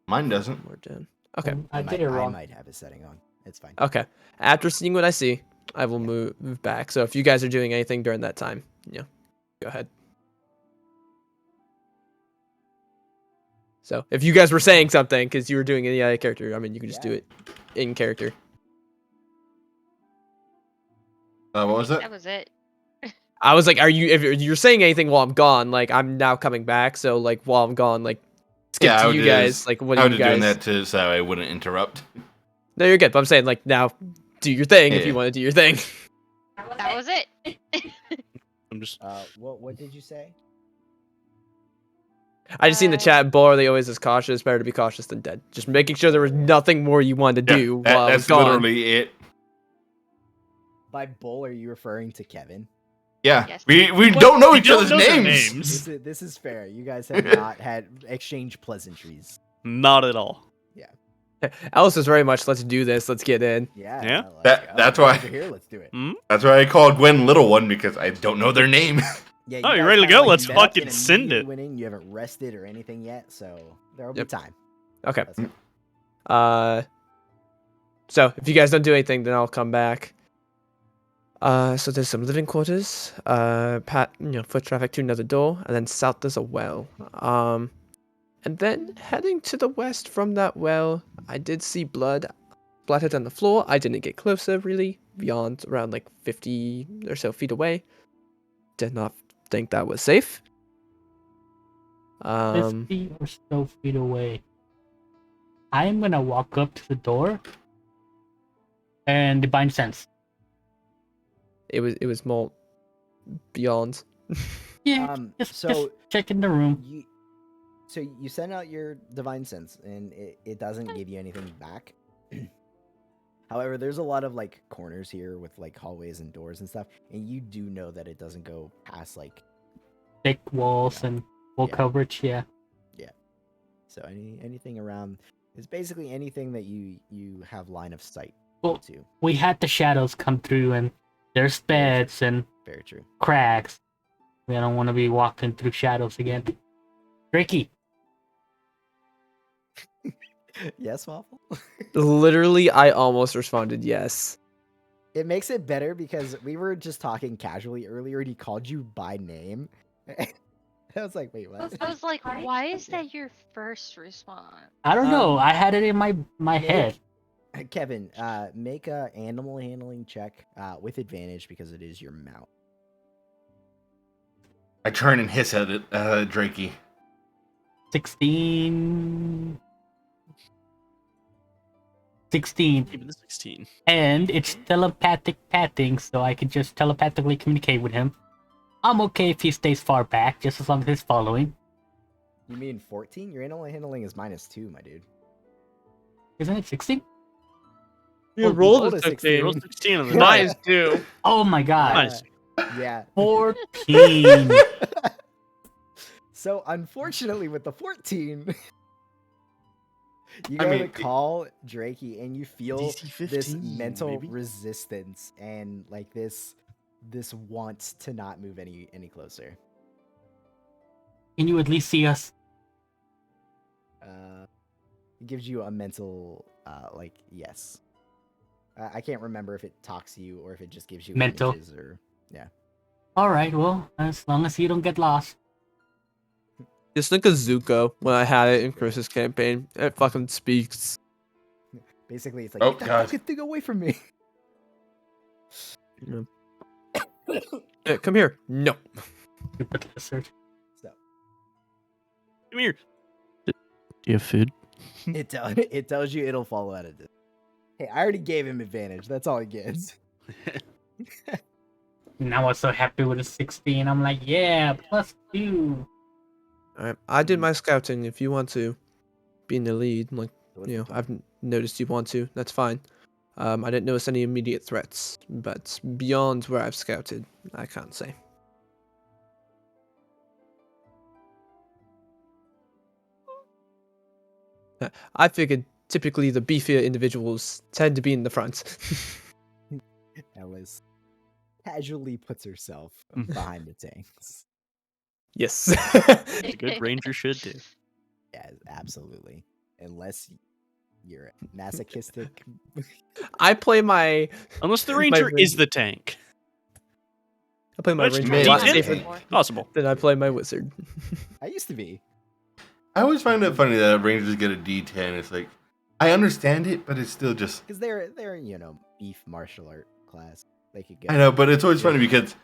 Mine doesn't. More gen. Okay. I did it I wrong. might have a setting on. It's fine. Okay. After seeing what I see, I will move back. So if you guys are doing anything during that time, go ahead. So if you guys were saying something because you were doing any other character, I mean, you can just do Yeah. it in character. What was That that? was it. I was like, if you're saying anything while I'm gone, like I'm now coming back, so like while I'm gone, like skip Yeah, I to would you just- guys. Like what I do was you doing guys? that too, so I wouldn't interrupt. No, you're good. But I'm saying like now, do your thing if you Yeah. want to do your thing. That was it. I'm just What did you say? I just seen the chat. They always is cautious. Better to be cautious than dead. Just making sure there was nothing more you wanted to do while I was that's gone. literally it. By bull, are you referring to Kevin? Yeah, Yes. we What? don't know We each don't other's know their names. This is fair. You guys have not had exchanged pleasantries. Not at all. Alice is very much, let's do this, let's get in. Yeah. Yeah? let's That- go. that's You guys why- are here. Let's do it. That's why I called Gwen Little One because I don't know their name. Yeah. Oh, you you're guys ready to kinda, go? Let's met up fucking and send immediately it. went in. You haven't rested or anything yet, so there will Yep. be time. Okay. Let's go. So if you guys don't do anything, then I'll come back. So there's some living quarters. Foot traffic to another door, and then south there's a well. And then heading to the west from that well, I did see blood splattered on the floor. I didn't get closer really, beyond around like 50 or so feet away. Did not think that was safe. 50 or so feet away. I'm gonna walk up to the door and divine sense. It was more beyond. Yeah, just check in the room. You send out your divine sense, and it doesn't give you anything back. However, there's a lot of like corners here with like hallways and doors and stuff, and you do know that it doesn't go past like Thick walls and wall Yeah. coverage, yeah. so anything around is basically anything that you have line of sight Well, to. we had the shadows come through and there's beds and Very true. cracks. We don't want to be walking through shadows again. Ricky, Yes, Waffle. Literally, I almost responded yes. It makes it better because we were just talking casually earlier, and he called you by name. I was like, wait, what? I was like, why is that your first response? I don't know. Um, I had it in my head. Kevin, make a animal handling check with advantage because it is your mount. I turn and hiss at it, Drakey. 16. 16. Even the 16. And it's telepathic patting, so I can just telepathically communicate with him. I'm okay if he stays far back, just as long as he's following. You mean 14? Your animal handling is -2, my dude. Isn't it 16? You Oh, rolled rolled a a 16. Roll 16 on the Nice, die. too. Oh my god. Nice. Yeah. 14. So unfortunately, with the 14, you I go mean, to call Drakey, and you feel DC this 15, mental baby. resistance and like this want to not move any closer. Can you at least see us? It gives you a mental like yes. I can't remember if it talks to you or if it just gives you Mental. images or Alright, well, as long as you don't get lost. Just like a Zuko when I had it in Chris's campaign. It fucking speaks. basically it's like Oh, get that God. fucking thing away from me. Come here. No. Stupid lizard. So Come here. Do you have food? it tells you it'll follow at a distance. Hey, I already gave him advantage. That's all he gets. And I was so happy with a 16. I'm like, yeah, +2. Alright. I did my scouting. If you want to be in the lead, like, What's you know, the- I've noticed you want to. That's fine. I didn't notice any immediate threats, but beyond where I've scouted, I can't say. I figured typically the beefier individuals tend to be in the front. Ellis casually puts herself behind the tanks. Yes. A good ranger should do. Yeah, absolutely. Unless you're masochistic. I play my Unless the My ranger is ranger- the tank. my Which ranger may a lot be safer tank. Possible. than I play my wizard. I used to be. I always find it funny that Rangers get a D10. It's like, I understand it, but it's still just. Because they're beef martial art class. They could go. I know, but it's always funny because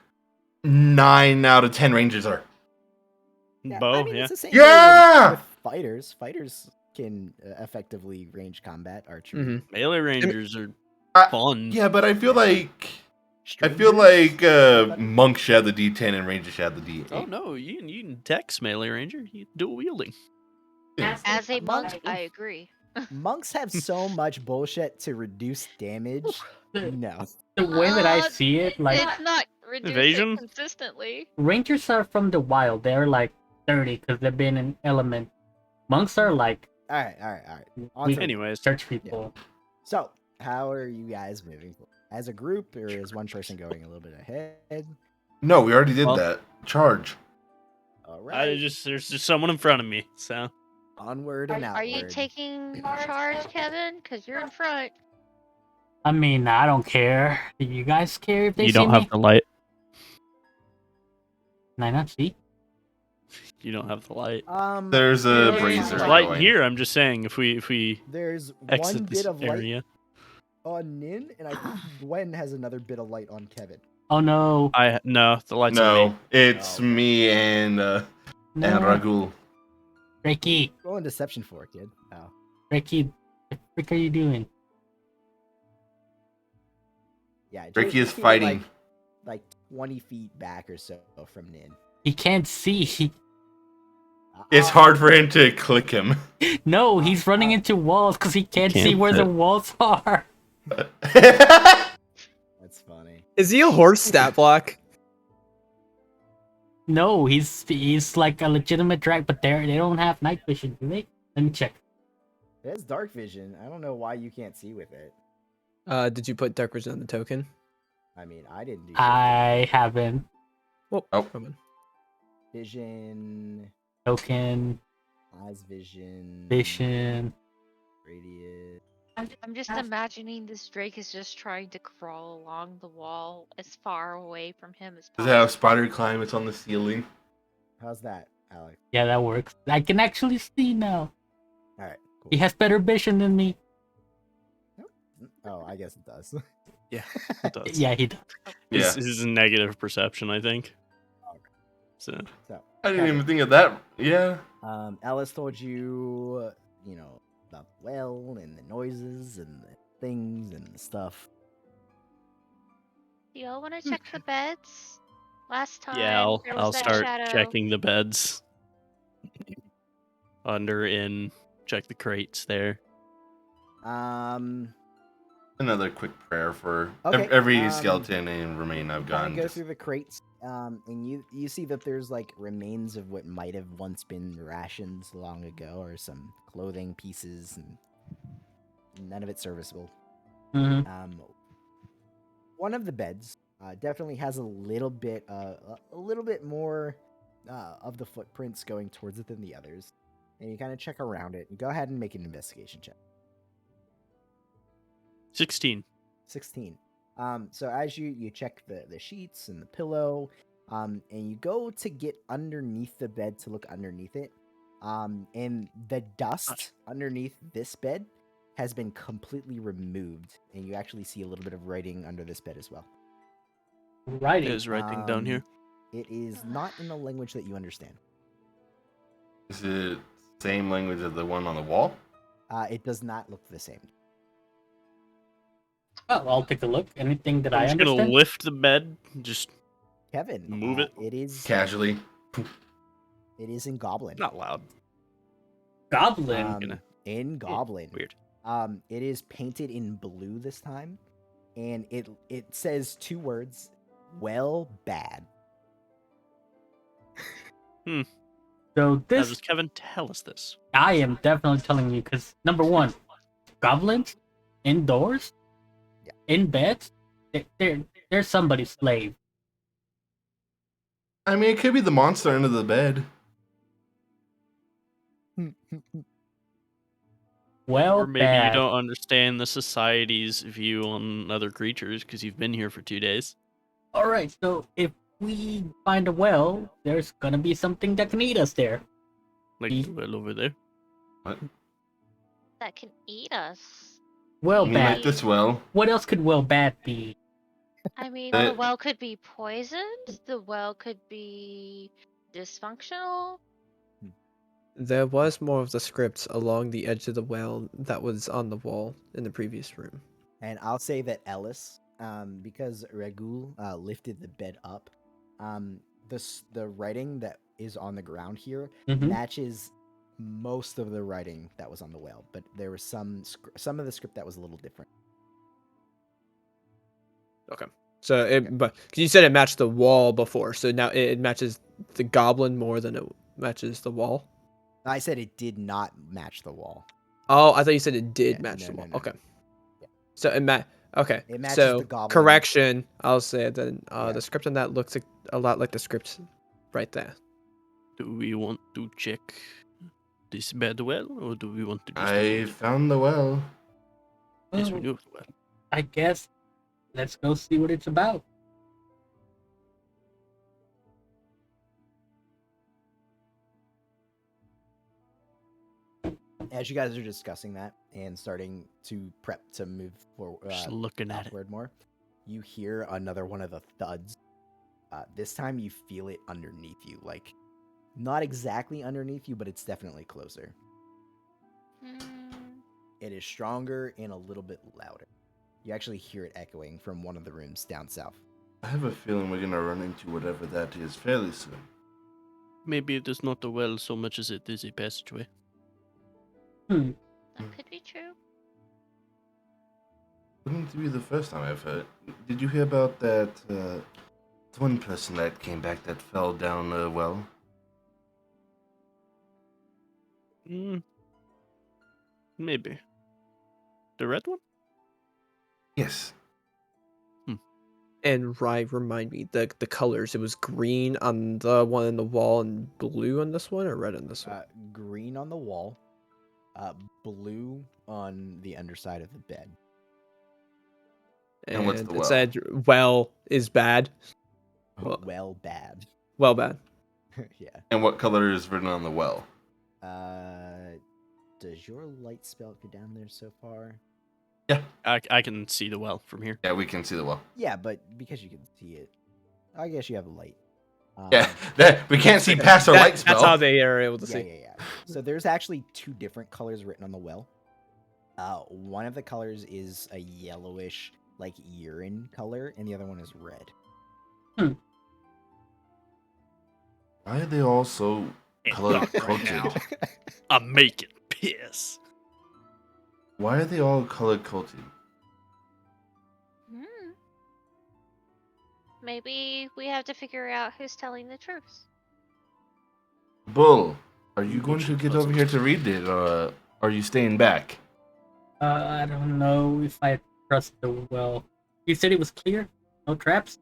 9 out of 10 Rangers are. Yeah, Bow, I mean, yeah. it's the same Yeah! with fighters. Fighters can effectively range combat archery. Mhm. Melee rangers are I- fun. Yeah, but I feel like. I feel Strangers? like monks should have the D10 and rangers should have the D8. Oh no, you can dex melee ranger. You dual wielding. As a monk, Monk- I agree. Monks have so much bullshit to reduce damage. No. The way that I Uh, see it, like, It's not reduce Evasion? it consistently. Rangers are from the wild. They're like 30 because they've been in element. Monks are like All right. On We- to the- Anyways, church people. So, how are you guys moving forward? As a group, or is one person going a little bit ahead? No, we already did Well- that. Charge. All I right. there's just someone in front of me, so Onward and outward. Are you taking charge, Kevin? Because you're in front. I mean, I don't care. Do you guys care if they you see don't me? have the light. Can I not see? You don't have the light. There's a there's brazier There's light going. here. I'm just saying, if we There's one exit this bit of light area, on Nin, and I think Gwen has another bit of light on Kevin. Oh no. no, the light's on No, me. it's Oh. me and No. Ragul. Ricky. Roll in deception for it, kid. Oh. Ricky. What the frick are you doing? Yeah. Ricky is just feel fighting. Like 20 feet back or so from Nin. He can't see. It's hard for him to click him. No, he's running into walls because he can't see Can't where the fit. walls are. That's funny. Is he a horse stat block? No, he's like a legitimate drag, but they don't have night vision, do they? Let me check. It has dark vision. I don't know why you can't see with it. Did you put dark vision on the token? I mean, I didn't do I haven't. Oh, Oh. come on. vision, Token, eyes vision, vision. radius. I'm just imagining this Drake is just trying to crawl along the wall as far away from him as Does possible. it have spider climb? It's on the ceiling. How's that, Alex? Yeah, that works. I can actually see now. All right, cool. He has better vision than me. Oh, I guess it does. It does. Yeah, he does. Yeah. This is negative perception, I think. So So, I didn't even think of that. Yeah. Alice told you, you know, about the well and the noises and the things and the stuff. Do y'all want to check the beds? Last time, yeah, there was I'll that start shadow. checking the beds. Under, in, check the crates there. Another quick prayer for Okay, every skeleton and remain I've Kind gotten. of go Just- through the crates, and you see that there's like remains of what might have once been rations long ago, or some clothing pieces, and none of it serviceable. hmm One of the beds definitely has a little bit more of the footprints going towards it than the others, and you kind of check around it. Go ahead and make an investigation check. 16. 16. So as you check the sheets and the pillow, and you go to get underneath the bed to look underneath it, and the dust underneath this bed has been completely removed, and you actually see a little bit of writing under this bed as well. Writing. Is writing down here. It is not in a language that you understand. Is it same language as the one on the wall? It does not look the same. Oh, I'll take a look. Anything that I I'm just gonna understand? lift the bed. Just Kevin, Move it. It is Casually. It is in Goblin. not loud. Goblin. gonna- In Goblin. Weird. It is painted in blue this time, and it says two words: well, bad. So How this, does Kevin tell us this? I am definitely telling you, because number one, goblins indoors, in beds, they're somebody's slave. I mean, it could be the monster under the bed. Well, Or maybe bad. you don't understand the society's view on other creatures because you've been here for 2 days. All right, so if we find a well, there's gonna be something that can eat us there. Like Ye- the well over there. That can eat us. Well, I mean, bad. like this well. What else could well bad be? I mean, Uh, the well could be poisoned. The well could be dysfunctional. There was more of the script along the edge of the well that was on the wall in the previous room. And I'll say that Ellis, because Ragul lifted the bed up, the writing that is on the ground here Mhm. matches most of the writing that was on the well, but there was some of the script that was a little different. So but 'cause you said it matched the wall before, so now it matches the goblin more than it matches the wall. I said it did not match the wall. Oh, I thought you said it did Yeah, match no, the no, wall. no. Okay. Yeah. So okay. It matches So the goblin. correction, I'll say it then. Yeah. The script on that looks a lot like the script right there. Do we want to check this bed well, or do we want to just I found the well. Yes, we Well, knew it well. I guess let's go see what it's about. As you guys are discussing that and starting to prep to move forward, Just looking at it. upward more, you hear another one of the thuds. This time you feel it underneath you, like not exactly underneath you, but it's definitely closer. Mm, It is stronger and a little bit louder. You actually hear it echoing from one of the rooms down south. I have a feeling we're gonna run into whatever that is fairly soon. Maybe it is not a well so much as it is a passageway. that could be true. Wouldn't be the first time I've heard. Did you hear about that one person that came back that fell down a well? Maybe. The red one? Yes. And remind me the colors. It was green on the one in the wall and blue on this one, or red on this one. Green on the wall, blue on the underside of the bed. And what's the it well? said well is bad. Well- Well, bad. Well, bad. Yeah. And what color is written on the well? Does your light spell go down there so far? I can see the well from here. Yeah, we can see the well. Yeah, but because you can see it, I guess you have a light. Yeah, that we can't see past our light spell. That's how they are able to Yeah, see. yeah. So there's actually two different colors written on the well. One of the colors is a yellowish, like urine color, and the other one is red. Why are they all so color coded? I'm making piss. Why are they all color coded? Hmm. Maybe we have to figure out who's telling the truth. Bull, are you going to get over here to read it, or are you staying back? I don't know if I trust the well. You said it was clear? No traps?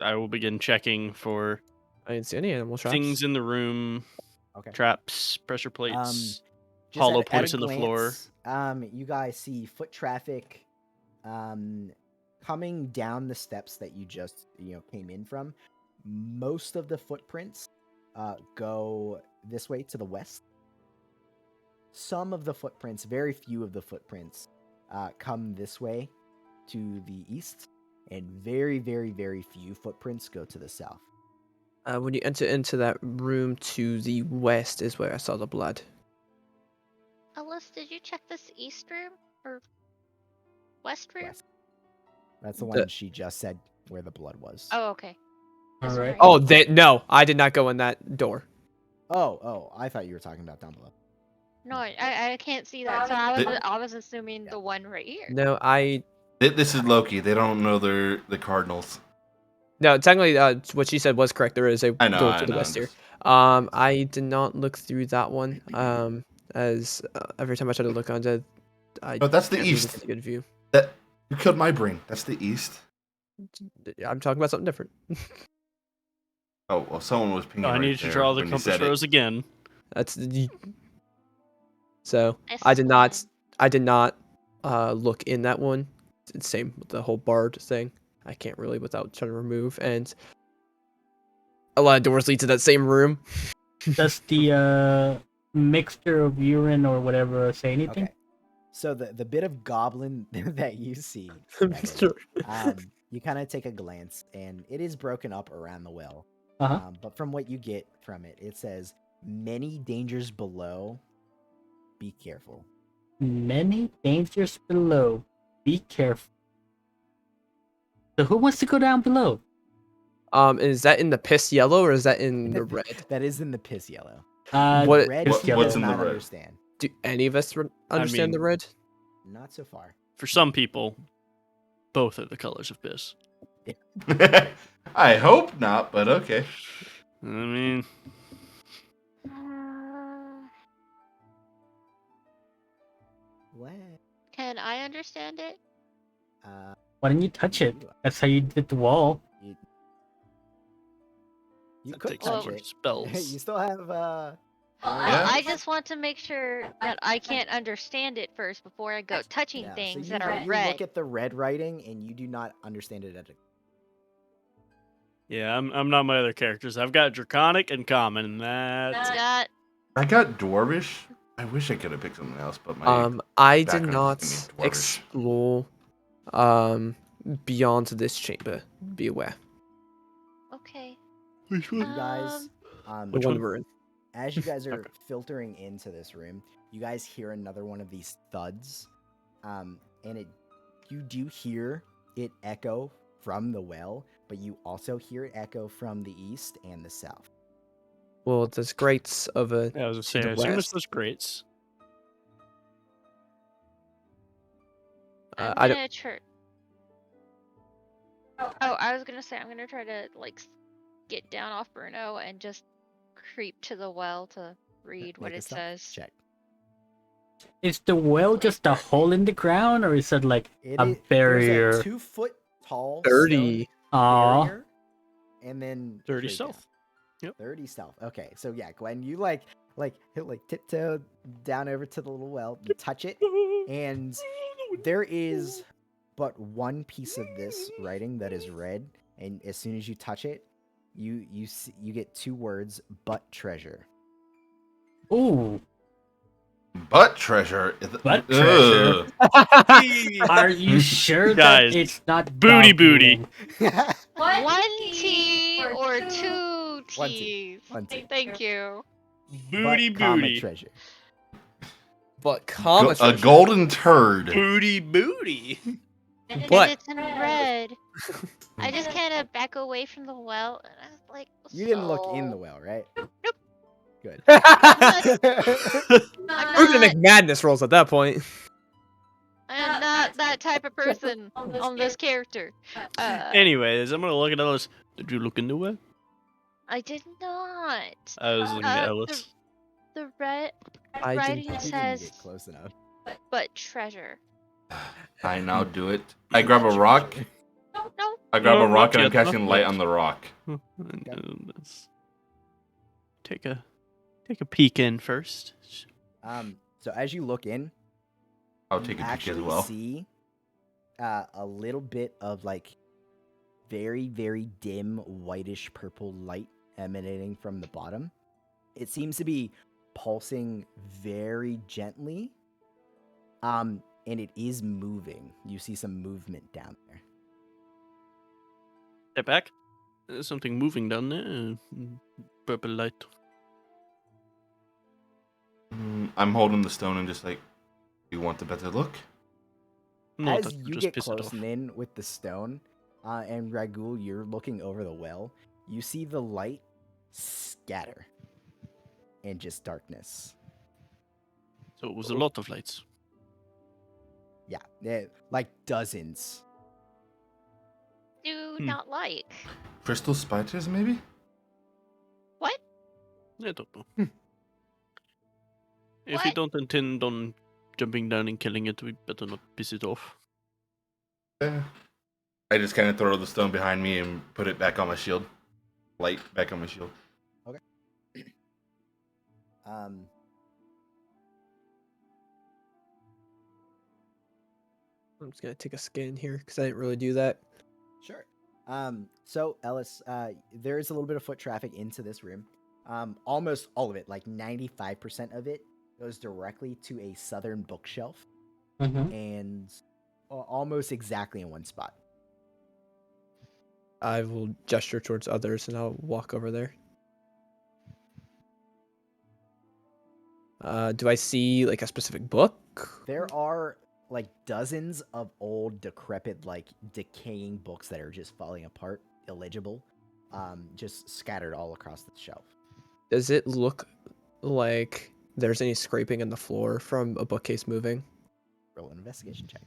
I will begin checking for I didn't see any animal traps. things in the room, Okay. traps, pressure plates. Just hollow at a points in the floor. glance, you guys see foot traffic coming down the steps that you just came in from. Most of the footprints go this way to the west. Some of the footprints, very few of the footprints, come this way to the east, and very, very, very few footprints go to the south. When you enter into that room to the west is where I saw the blood. Alice, did you check this east room or west room? West. That's the The- one she just said where the blood was. Oh, okay. Just Alright. wondering. Oh, no, I did not go in that door. Oh, I thought you were talking about down below. No, I can't see that. So I was assuming the one right here. No, This is Loki. They don't know they're the Cardinals. no. Technically, what she said was correct. There is a I know. door I to the know. west here. I did not look through that one. As every time I try to look onto it, I No, that's the can't really east. get a good view. That you killed my brain. That's the east. I'm talking about something different. Oh well, someone was pinging. I right need to there draw the when you compass said it. rose again. So I did not look in that one. It's the same with the whole bard thing. I can't really without trying to remove, and a lot of doors lead to that same room. Does the mixture of urine or whatever say anything? Okay. So the bit of goblin that you see, Mr. you kind of take a glance, and it is broken up around the well. Uh-huh. But from what you get from it, it says, "Many dangers below. Be careful." Many dangers below. Be careful. So who wants to go down below? Is that in the piss yellow or is that in the red? That is in the piss yellow. What- Red, What's you what's do in the not red? understand. Do any of us understand the mean- red? Not so far. For some people, both are the colors of piss. I hope not, but okay. I mean, What? Can I understand it? Why didn't you touch it? That's how you did the wall. You that could takes touch more it. spells. You still have Well, Yeah. I just want to make sure that I can't understand it first before I go touching Yeah, things so that are you red. look at the red writing and you do not understand it at all. Yeah, I'm not my other characters. I've got Draconic and Common, and that's it. Got I got Dwarvish. I wish I could have picked something else, but my I did background not is gonna be Dwarvish. explore beyond this chamber. Be aware. okay. Which You guys, The Which one one? we're in. as you guys are Okay. filtering into this room, you guys hear another one of these thuds, and you do hear it echo from the well, but you also hear it echo from the east and the south. Well, there's grates over Yeah, I was gonna to say, the I assume it's west. those grates. I'm I don't. gonna try. Oh, I was gonna say I'm gonna try to like get down off Bruno and just creep to the well to read what Make a it stealth says. check. Is the well just a hole in the ground, or is it like a There's barrier? a 2-foot tall 30. stone Aw. barrier, and then Dirty straight down. stealth. Yep. 30 stealth. Okay, so yeah, Gwen, you like tiptoe down over to the little well, you touch it, and there is but one piece of this writing that is red, and as soon as you touch it, you get 2 words, but treasure. Ooh. butt treasure. Butt treasure? Ugh. Are you sure Guys, that it's not booty booty. goblin? One T or 2 One T. T's. One T. Thank you. Booty but, comma, booty. treasure. But comma A treasure. golden turd. Booty booty. And But it's in red. I just kind of back away from the well, and I was like, You didn't look in "So, the well, right? Nope. Good. Organic madness rolls at that point. I'm not that type of person on this character. Anyways, I'm gonna look at Ellis. Did you look into it? I did not. I was looking at Ellis. The red I writing didn't. You didn't says, get close enough. but treasure. I now do it. I grab a rock. No. I grab No, a rock not and I'm yet, casting not light yet. on the rock. Let's take a peek in first. So as you look in, I'll you take a peek as actually well. see a little bit of like very, very dim whitish purple light emanating from the bottom. It seems to be pulsing very gently. And it is moving. You see some movement down there. Step back. There's something moving down there. Purple light. I'm holding the stone and just like, you want a better look? No, As that- you just get piss it close off. in with the stone, and Ragul, you're looking over the well, you see the light scatter and just darkness. So it was a lot of lights. Yeah, like dozens. Do not like. Crystal spiders, maybe? What? I don't know. If you What? don't intend on jumping down and killing it, we better not piss it off. Yeah. I just kind of throw the stone behind me and put it back on my shield. Light back on my shield. I'm just gonna take a scan here because I didn't really do that. Sure. So Ellis, there is a little bit of foot traffic into this room. Almost all of it, like 95% of it, goes directly to a southern bookshelf, Mhm. and almost exactly in one spot. I will gesture towards others and I'll walk over there. Do I see like a specific book? There are like dozens of old, decrepit, like decaying books that are just falling apart, illegible, just scattered all across the shelf. Does it look like there's any scraping in the floor from a bookcase moving? Roll an investigation check.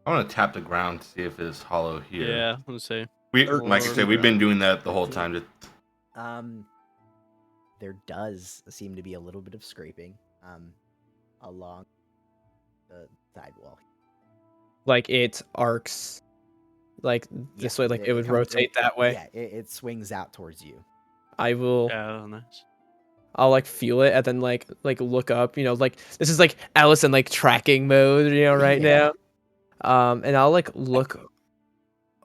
I want to tap the ground to see if it's hollow here. Yeah, let's say. We, Or- like I said, we've been doing that the whole time. There does seem to be a little bit of scraping along the sidewall. Like it arcs, like this way, like it would rotate that way. Yeah, it swings out towards you. I will. Yeah, nice. I'll like feel it and then like look up. You know, like this is like Alice in like tracking mode. You know, right Yeah. now. And I'll like look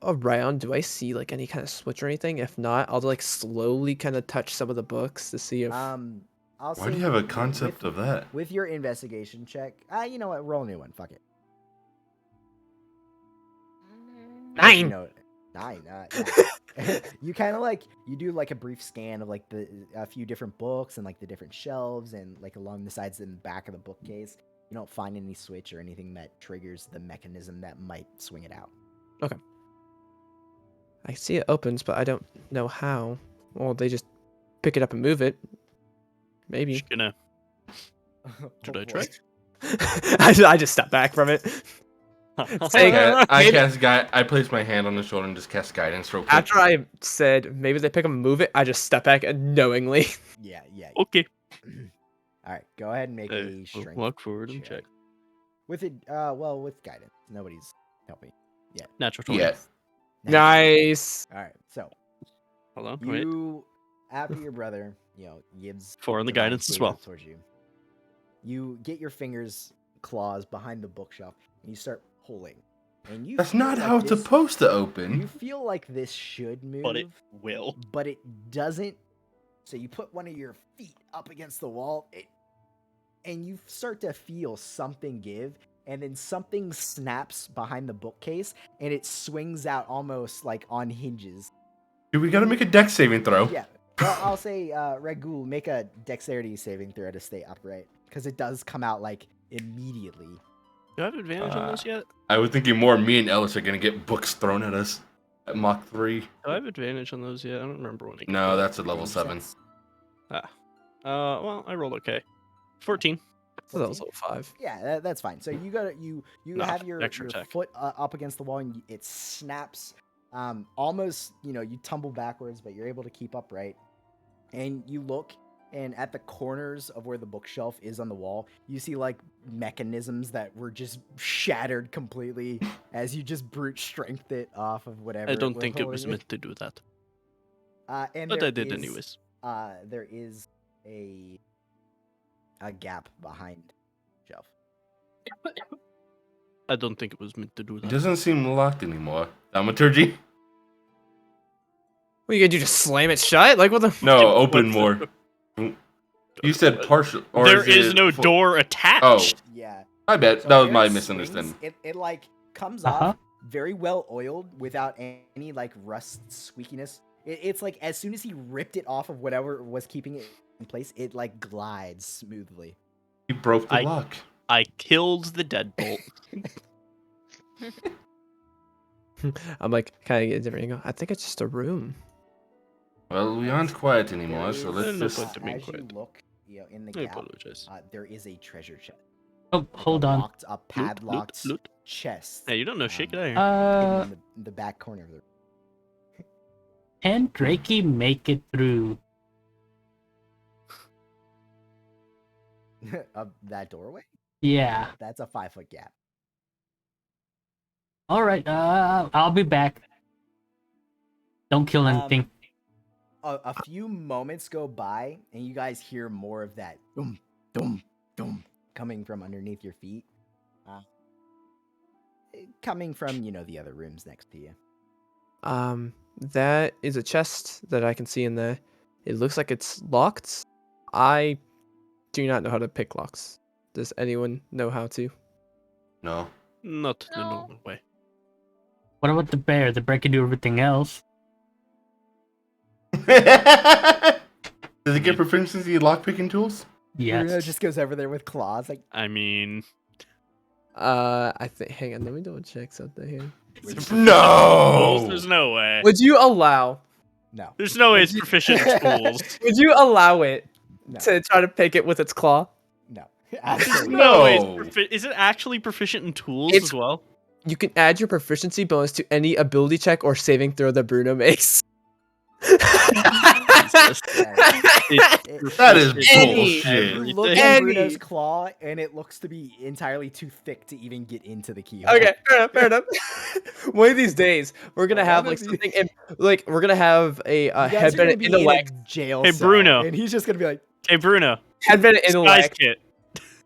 around. Do I see like any kind of switch or anything? If not, I'll like slowly kind of touch some of the books to see if. I'll Why do say you have a with- concept of that? with your investigation check? You know what? Roll a new one. Fuck it. Nine. You know, 9. Yeah. You kind of like you do like a brief scan of like a few different books and like the different shelves and like along the sides and back of the bookcase. You don't find any switch or anything that triggers the mechanism that might swing it out. I see it opens, but I don't know how. Well, they just pick it up and move it. Maybe. Just gonna. Should I try? I just step back from it. Say- I place my hand on the shoulder and just cast guidance real quick. After I said maybe they pick up and move it, I just step back knowingly. Yeah. Okay. All right. Go ahead and make a strength. Walk forward and check. With it. Well, with guidance. Nobody's helping. Natural 20. Yeah. Nice. All right. So Hold on. Wait. you, after your brother, gives 4 on the divine guidance as favor well. towards you. You get your claws behind the bookshelf and you start pulling. And you That's feel not like how it's this- supposed to You open. feel like this should move, But it will. but it doesn't. So you put one of your feet up against the wall, and you start to feel something give, and then something snaps behind the bookcase, and it swings out almost like on hinges. Dude, we gotta make a dex saving throw. Yeah. Well, I'll say, Regul, make a dexterity saving throw to stay upright, because it does come out like immediately. Do I have advantage on this yet? I was thinking more me and Ellis are gonna get books thrown at us at Mach 3. Do I have advantage on those yet? I don't remember when. No, that's a level 7. Well, I rolled okay. 14. So that was level 5. Yeah, that's fine. So you got you No, have your extra check. foot up against the wall and it snaps. Almost, you tumble backwards, but you're able to keep upright. And you look, and at the corners of where the bookshelf is on the wall, you see like mechanisms that were just shattered completely as you just brute strength it off of whatever. I don't think it was holding meant to do that. And But there I did is, anyways. There is a gap behind the shelf. I don't think it was meant to do It that. doesn't seem locked anymore. Thaumaturgy? What are you gonna do? Just slam it shut? Like what the? No, open more. You said partial. Or There is it no full- door attached. Yeah. I bet. So That was where my it misunderstanding. swings, It like comes Uh-huh. off very well oiled without any like rust squeakiness. It's like as soon as he ripped it off of whatever was keeping it in place, it like glides smoothly. He broke the I- lock. I killed the deadbolt. I'm like kind of getting different angle. I think it's just a room. Well, we aren't quiet anymore, There so is, let's No just. point to being as you quiet. look, in the I gap, apologize. there is a treasure chest. Oh, Like hold a on. a padlocked loot. chest. Hey, you don't know shit. Get out of here. hidden in the back corner of the Can Drakey make it through? of that doorway. Yeah. That's a 5-foot gap. All right. I'll be back. Don't kill anything. A few moments go by, and you guys hear more of that dum dum dum coming from underneath your feet. Coming from the other rooms next to you. That is a chest that I can see in there. It looks like it's locked. I do not know how to pick locks. Does anyone know how to? No. Not the No. normal way. What about the bear? The bear can do everything else. Does it get proficiency in lockpicking tools? Yes. Bruno just goes over there with claws. Like, I mean, I think. Hang on, let me double check something here. No! there's no way. Would you allow? no, There's no way it's proficient in tools. Would you allow it no, to try to pick it with its claw? no. There's Absolutely. no way No. it's is it actually proficient in tools It's- as well? You can add your proficiency bonus to any ability check or saving throw that Bruno makes. That is Any- bullshit. You look Everything. at Bruno's Any- claw, and it looks to be entirely too thick to even get into the keyhole. Okay, fair enough. One of these days, we're gonna have One like of something, like we're gonna have a You guys are headband gonna be in intellect, a jail Hey, cell, Bruno. and he's just gonna be like, Hey Bruno, headband disguise intellect, kit.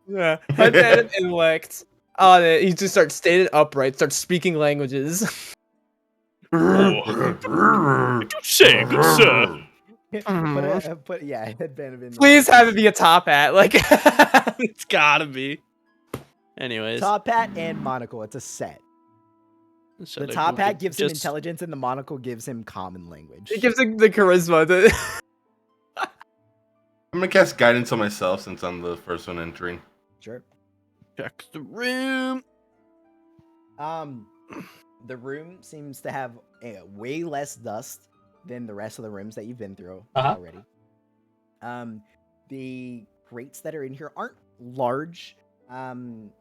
yeah, headband intellect. He just starts standing upright, starts speaking languages. Good say, good sir. Put yeah, headband of in. Please have it be a top hat, like. It's gotta be. Anyways, Top hat and monocle. It's a set. so The they top will hat gives him just- intelligence, and the monocle gives him common language. It gives him the charisma. I'm gonna cast guidance on myself since I'm the first one entering. Sure. check the room. The room seems to have way less dust than the rest of the rooms that you've been through Uh-huh. already. The crates that are in here aren't large, but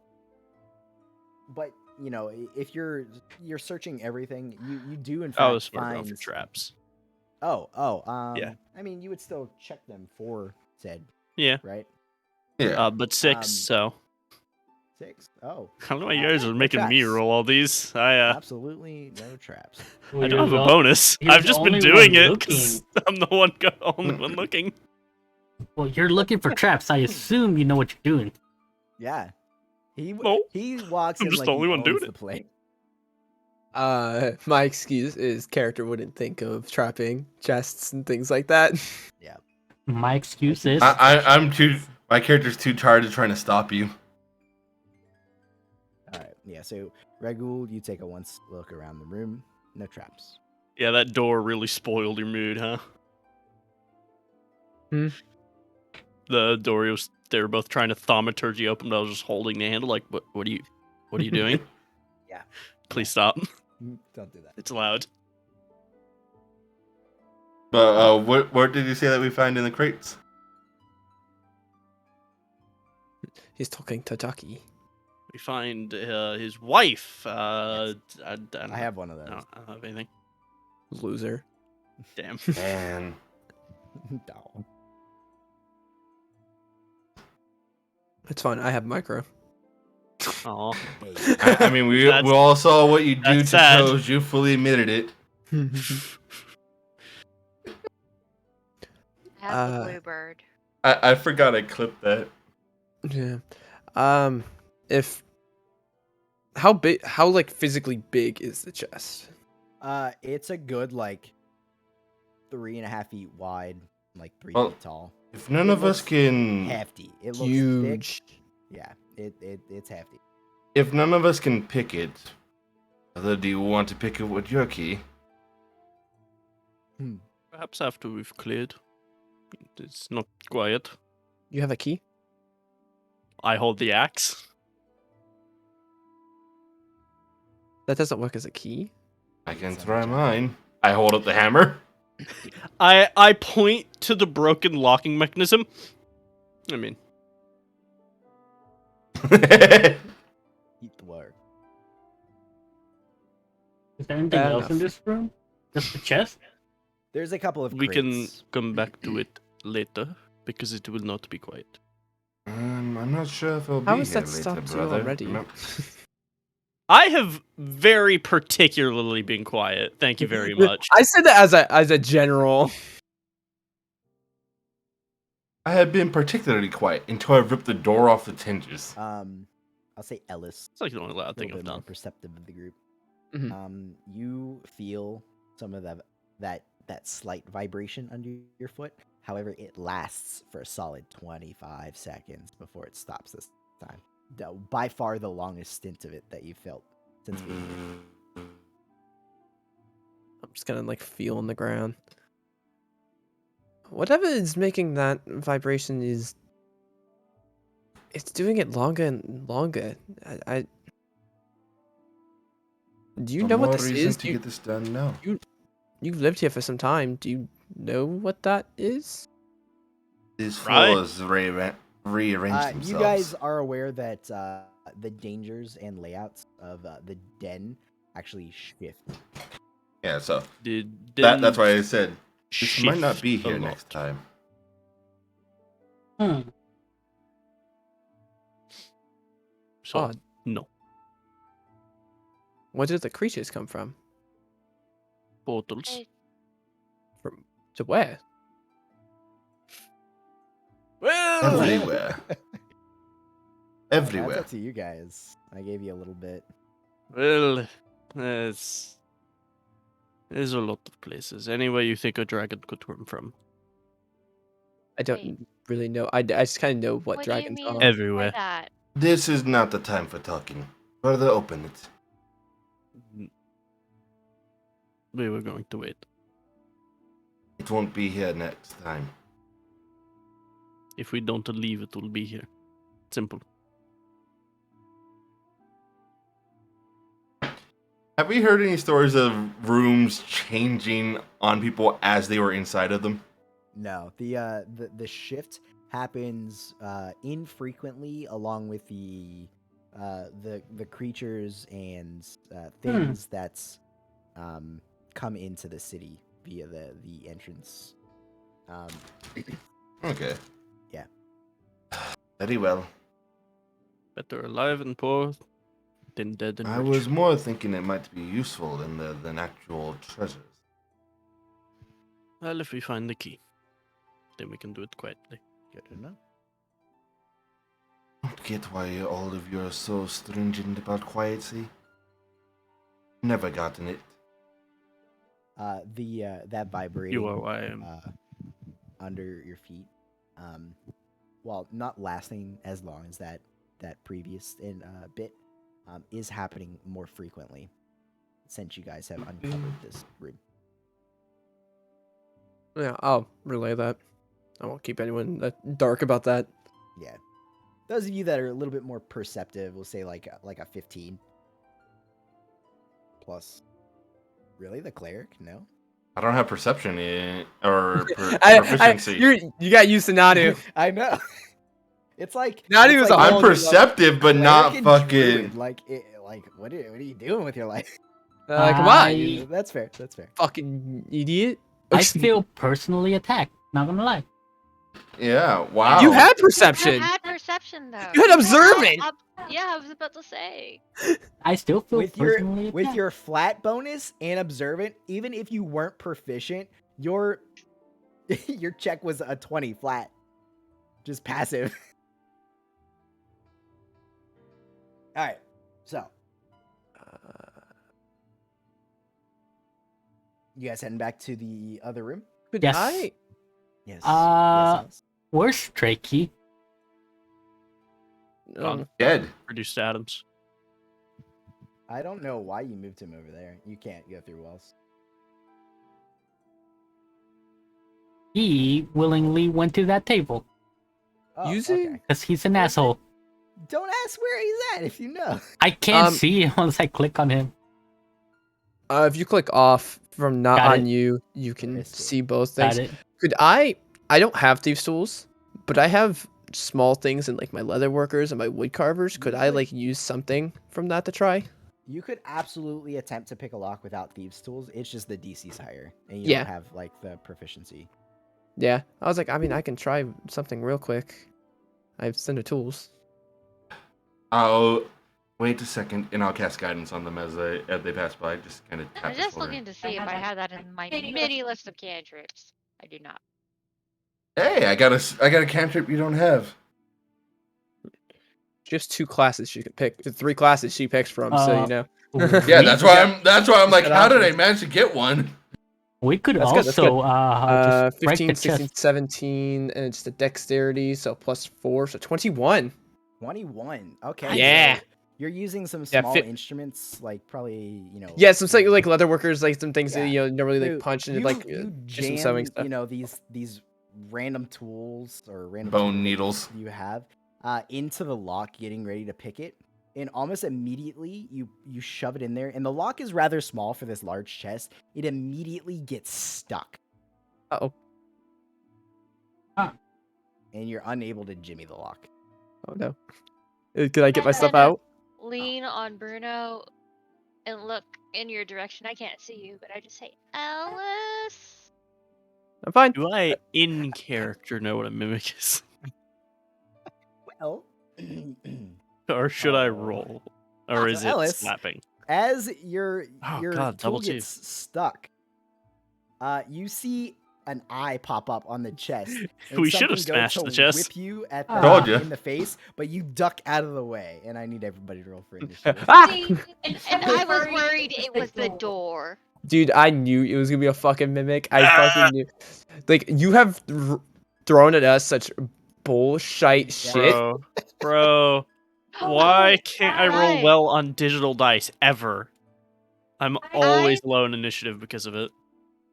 you know, if you're searching everything, you do in fact I was smart find going for traps. Yeah. I mean, you would still check them for said, Yeah, right? Yeah. but 6. So 6. Oh, I don't know why you guys are no making me traps. roll all these. I Absolutely no traps. I don't have a bonus. you're I've the just been only doing one it looking. because I'm the only one looking. Well, you're looking for traps. I assume you know what you're doing. Yeah. He No, walks I'm in just like the only he one doing owns it. the place. My excuse is character wouldn't think of trapping chests and things like that. My excuse is I'm too. My character's too tired of trying to stop you. All right. Yeah. So Regul, you take a once look around the room. No traps. Yeah, that door really spoiled your mood, huh? Hmm? The door they were both trying to thaumaturgy open, but I was just holding the handle like, what are you doing? Yeah. Please stop. Don't do that. It's loud. But what did you say that we find in the crates? He's talking to Ducky. We find his wife. I don't I have one of those. I don't have anything. Loser. Damn. And No. It's fine. I have micro. Aw. Hey. I mean, we That's- all saw what you do to that's sad. Toes. You fully admitted it. Have the Uh, bluebird. I forgot I clipped that. Yeah. If how like physically big is the chest? It's a good like 3.5 feet wide, like 3 Well, feet tall. If none of us looks can, Hefty. It looks thick. Huge. Yeah. It's hefty. if none of us can pick it, whether do you want to pick it with your key? Perhaps after we've cleared. It's not quiet. You have a key? I hold the axe. That doesn't work as a key. I can Sounds try like- mine. I hold up the hammer. I point to the broken locking mechanism. I mean, Eat the word. is there anything Fair else in enough. this room? Just the chest? There's a couple of we can crates. come back to it later because it will not be quiet. I'm not sure if I'll be How here is that later, stopped you brother. already? No. I have very particularly been quiet. Thank you very much. I said that as a general. I have been particularly quiet until I ripped the door off the hinges. I'll say Ellis. It's like the only loud A thing little I've bit more done. perceptive of the group. Mhm. You feel some of that slight vibration under your foot. However, it lasts for a solid 25 seconds before it stops this time. By far the longest stint of it that you felt since being here. I'm just gonna like feel on the ground. Whatever is making that vibration is, it's doing it longer and longer. I do you For know what more this reason is? to get this done now. You've lived here for some time. Do you know what that is? This Right. floor is rearrange themselves. You guys are aware that the dangers and layouts of the den actually shift. Yeah, so Did that's why I said this might not shift be a here lot. next time. Hmm. So Odd. no Where did the creatures come from? portals. I- From to where? Well, Everywhere. That's Everywhere. up to you guys. I gave you a little bit. well, there's a lot of places. Anywhere you think a dragon could come from. I don't Wait. really know. I just kind of know what What do you dragons mean are. by Everywhere. that? This is not the time for talking. Further open it. We were going to wait. It won't be here next time. If we don't leave, it will be here. Simple. Have we heard any stories of rooms changing on people as they were inside of them? No, the shift happens infrequently, along with the creatures and things that's come into the city via the entrance. Okay. Yeah. Very well. Better alive and poor than dead and I rich. was more thinking it might be useful than actual treasures. Well, if we find the key, then we can do it quietly. Good to know. I don't get why all of you are so stringent about quietcy. Never gotten it. That vibrating You are why I am. under your feet, while not lasting as long as that previous bit, is happening more frequently since you guys have uncovered this room. Yeah, I'll relay that. I won't keep anyone dark about that. Yeah, those of you that are a little bit more perceptive will say like a 15 plus. Really, the cleric? No. I don't have perception or proficiency. You got used to Nadu. I know. It's like Nadu it's was like a I'm whole perceptive, but not cleric and fucking. druid, like what are you doing with your life? Come I- on, That's fair. That's fair. fucking idiot. I feel personally attacked. Not gonna lie. Yeah. Wow. You had I perception. had perception though. You had had observant. Yeah, I was about to say. I still feel with your personally attacked. flat bonus and observant, even if you weren't proficient, your your check was a 20 flat, just passive. All right, so you guys heading back to the other room? Could Yes. I? Yes. Yes. Where's Stray Key? Um, Dead. Produced Adams. I don't know why you moved him over there. You can't go through walls. He willingly went to that table Oh, Using- okay. because he's an asshole. Don't ask where he's at if you know. I can't Um, see him once I click on him. if you click off from not Got on it. you, you can Missed it. see both Got things. it. Could I don't have thieves tools, but I have small things in like my leather workers and my wood carvers. Could I Would- like use something from that to try? You could absolutely attempt to pick a lock without thieves' tools. It's just the DC's higher, and you Yeah. don't have like the proficiency. Yeah, I was like, I mean, I can try something real quick. I have Cinder tools. I'll wait a second and I'll cast guidance on them as they pass by. Just kind of tap I'm the just shoulder. looking to see if I have that in my mini list of cantrips. I do not. Hey, I got a cantrip you don't have. Just 2 classes she could pick, 3 classes she picks from, so you know. Yeah, that's why I'm like, got how did I options. manage to get one? We could That's good, that's also just break 15, the 16, chest. 17, and it's the dexterity, so plus 4, so 21. 21. Okay. Yeah. so you're using some Yeah, small fit- instruments, like probably Yeah, some like leather workers, like some things that Yeah. normally So like punch and you, like you just some jam, sewing stuff. these random tools or random Bone tools needles. you have into the lock, getting ready to pick it, and almost immediately you shove it in there, and the lock is rather small for this large chest. It immediately gets stuck. Uh-oh. and you're unable to jimmy the lock. Oh no. Can I get my stuff Kinda out? Lean on Bruno and look in your direction. I can't see you, but I just say, Alice. I'm fine. Do I, in character, know what a mimic is? Well, Or should I Oh. roll? Or is So it Ellis- slapping? as your Oh, your God, tool double two. gets stuck, you see an eye pop up on the chest. and We should have something goes smashed to the chest. Whip you at Told ya. in the face, but you duck out of the way, and I need everybody to roll for initiative. Ah! See, and I was worried it was the door. Dude, I knew it was gonna be a fucking mimic. I fucking knew. Like, you have thrown at us such bullshit shit. Bro, why can't I roll Right. well on digital dice ever? I'm always low in initiative because of it.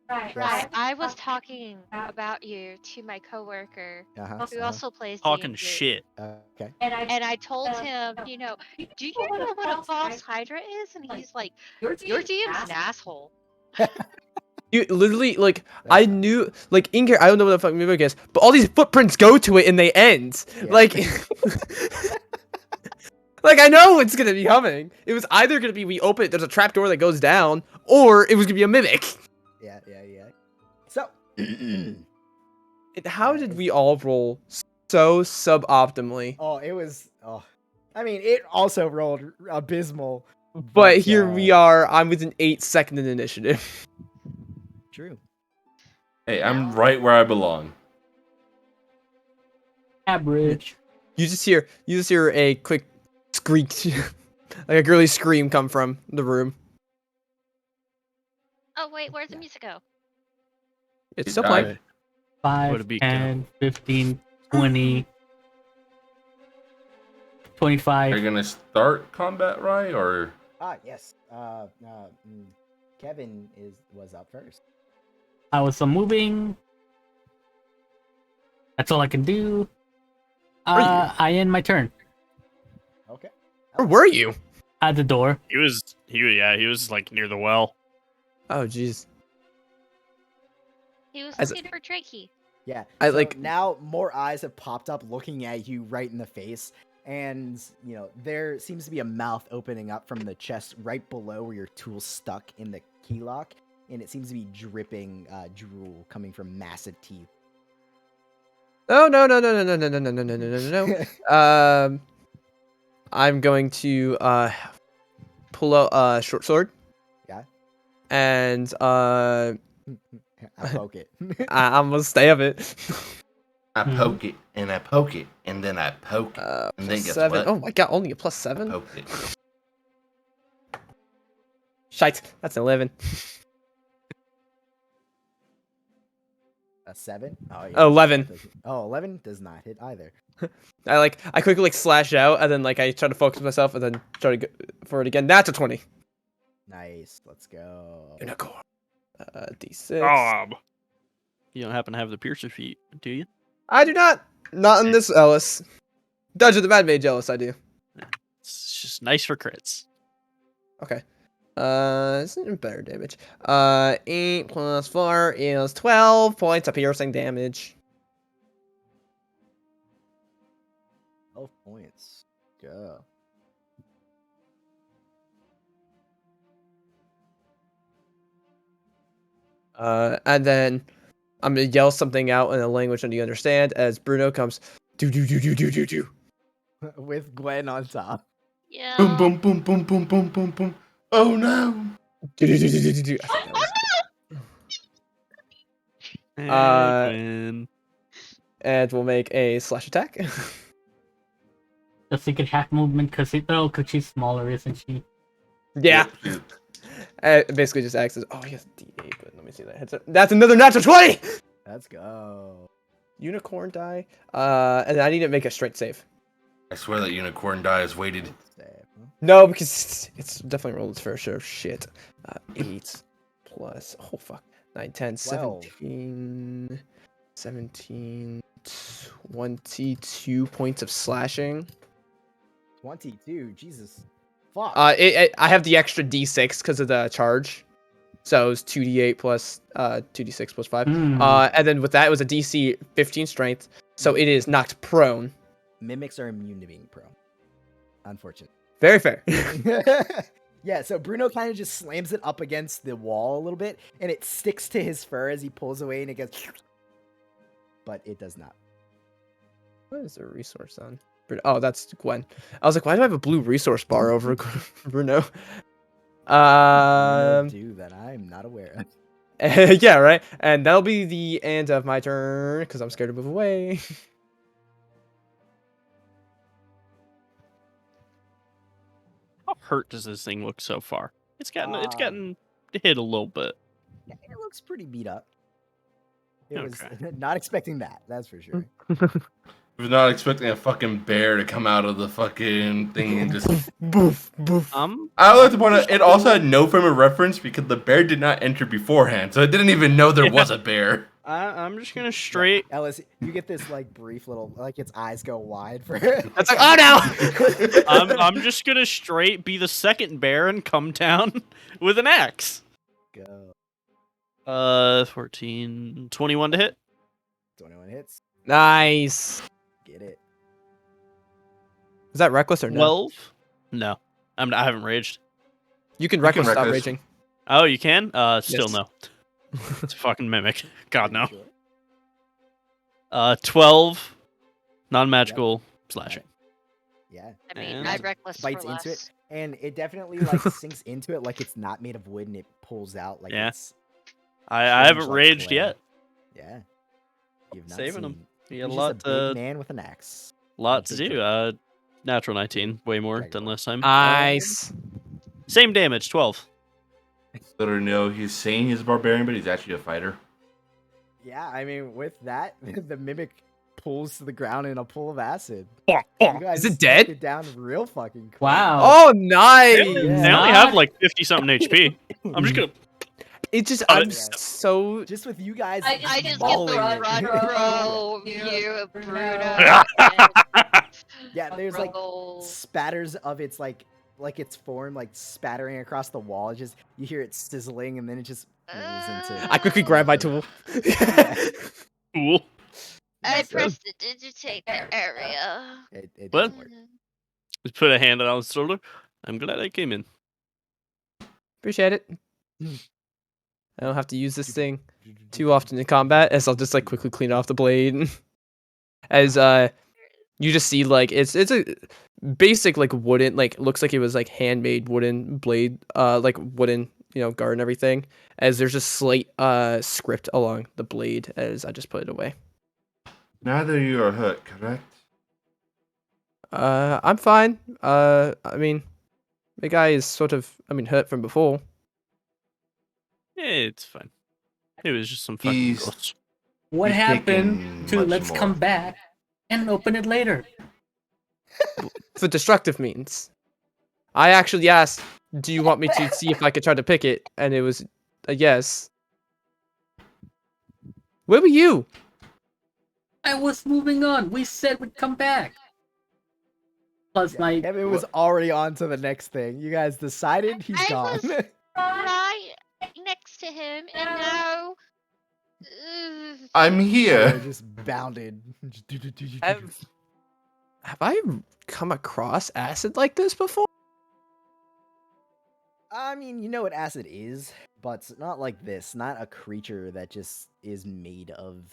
Right. I was talking about you to my coworker Uh-huh. who also plays Talking D&D. shit. Okay. And I told him, do you know what a false hydra is? And he's like, your DM's an asshole. You literally, like, I knew, like, in here, I don't know what the fuck mimic is, but all these footprints go to it and they end. Yeah. Like, like, I know it's gonna be coming. It was either gonna be we open it, there's a trap door that goes down, or it was gonna be a mimic. Yeah. So, And how did we all roll so suboptimally? it was. Oh, I mean, it also rolled abysmal. But here we are, I'm within 8 seconds in initiative. True. Hey, I'm right where I belong. Average. You just hear a quick squeak, like a girly scream come from the room. Oh, wait, where'd the music go? It's He still died. playing. 5, Would it be 10, 15, 20, 25. Are you gonna start combat, right? Or Yes. Kevin was up first. I was moving. That's all I can do. I end my turn Okay. Where were you? at the door. He was like near the well. Oh, jeez. He was As- looking for Drakey. Yeah. I so like- now more eyes have popped up looking at you right in the face. And, there seems to be a mouth opening up from the chest right below where your tool's stuck in the key lock. And it seems to be dripping drool coming from massive teeth. Oh no. I'm going to pull out a short sword. Yeah. And I poke it. I'm gonna stab it. I poke it and I poke it and then I poke it. And then Plus guess 7. what? Oh my god, only a plus I 7? poked it. Shite, that's 11. A 7? Oh, yeah. 11. Oh, 11 does not hit either. I quickly slash out and then I try to focus myself and then try to go for it again. That's a 20. Nice. Let's go. Unicorn. D6. You don't happen to have the piercer feat, do you? I do not. Not in this Ellis. Dungeon the Mad Mage Ellis, I do. It's just nice for crits. Okay. It's even better damage. 8 plus 4 is 12 points of piercing damage. 12 points. Go. And then I'm gonna yell something out in a language that you understand as Bruno comes. Do. With Gwen on top. Yeah. Boom, boom, boom, boom, boom, boom, boom, boom. Oh no! Do. Edwin. And we'll make a slash attack. Just so you could half movement because she's smaller, isn't she? Yeah. Shoot. It basically just acts as yes, D8, but let me see that. That's another natural 20! Let's go. Unicorn die. And I need to make a straight save. I swear that unicorn die is weighted. No, because it's definitely rolled its fair share of shit. 8 plus, 9, 10, 12. 17, 22 points of slashing. 22. Jesus. Fuck. I have the extra d6 because of the charge. So it was 2d8 plus 2d6 plus 5. Hmm. And then with that, it was a DC 15 strength, So it is knocked prone. Mimics are immune to being prone. Unfortunate. Very fair. Yeah, so Bruno kind of just slams it up against the wall a little bit, and it sticks to his fur as he pulls away, and it goes. But it does not. What is the resource on? Oh, that's Gwen. I was like, why do I have a blue resource bar over Bruno? Do that I'm not aware of. Yeah, right. And that'll be the end of my turn because I'm scared to move away. How hurt does this thing look so far? It's gotten hit a little bit. Yeah, it looks pretty beat up. It was Okay. not expecting that. That's for sure. I was not expecting a fucking bear to come out of the fucking thing and just. Boof, boof. I would like to point out it also had no frame of reference because the bear did not enter beforehand, so it didn't even know there was a bear. I'm just gonna straight. Ellis, you get this like brief little like its eyes go wide for That's like, oh no! I'm just gonna straight be the second bear and come down with an axe. Go. 14, 21 to hit. 21 hits. Nice. Get it. Is that reckless or no? 12. No, I haven't raged. You can reckless stop reckless. raging. Oh, you can? Still Yes. no. It's a fucking mimic. God no. Sure. 12, non-magical slashing. Yeah. I mean, And I'd reckless Bites for into less. it, and it definitely like sinks into it like it's not made of wood, and it pulls out like Yeah. it's. I Strange haven't like raged clay. yet. Yeah. You've not Saving 'em. seen- Yeah, a he's lot just a big to man with an axe. to big do. Natural 19, way more Dragon than Ball. last time. Nice. Same damage, 12. Literally, no, he's saying he's a barbarian, but he's actually a fighter. Yeah, I mean, with that, the mimic pulls to the ground in a pool of acid. Bonk, You bonk. guys Is it sucked dead? It down real fucking quick. Wow. Oh, nice. They only Yeah. have like 50 something HP. I'm just gonna. It just, Oh, I'm yeah. so. Just with you guys. I just get the mauling front it. row view of Bruno. Yeah, there's like Roll. spatters of its like its form like spattering across the wall. It's just you hear it sizzling, and then it just moves into. I quickly grab my tool. Cool. I So- pressed to digitate the area. It What? doesn't work. Just put a hand on his shoulder. I'm glad I came in. Appreciate it. I don't have to use this thing too often in combat, as I'll just like quickly clean off the blade. As you just see like it's a basic like wooden, like looks like it was like handmade wooden blade, like wooden, guard and everything. As there's a slight script along the blade as I just put it away. Neither of you are hurt, correct? I'm fine. I mean, the guy is sort of, hurt from before. Yeah, it's fine. It was just some fucking He's- ghosts. What He's happened taking to much let's more. come back and open it later? For destructive means. I actually asked, do you want me to see if I could try to pick it? And it was a yes. Where were you? I was moving on. We said we'd come back. Plus my Evan was already on to the next thing. You guys decided he's I gone. was- right next to him, and now. I'm They here. just bounded. Have I come across acid like this before? I mean, you know what acid is, but not like this. Not a creature that just is made of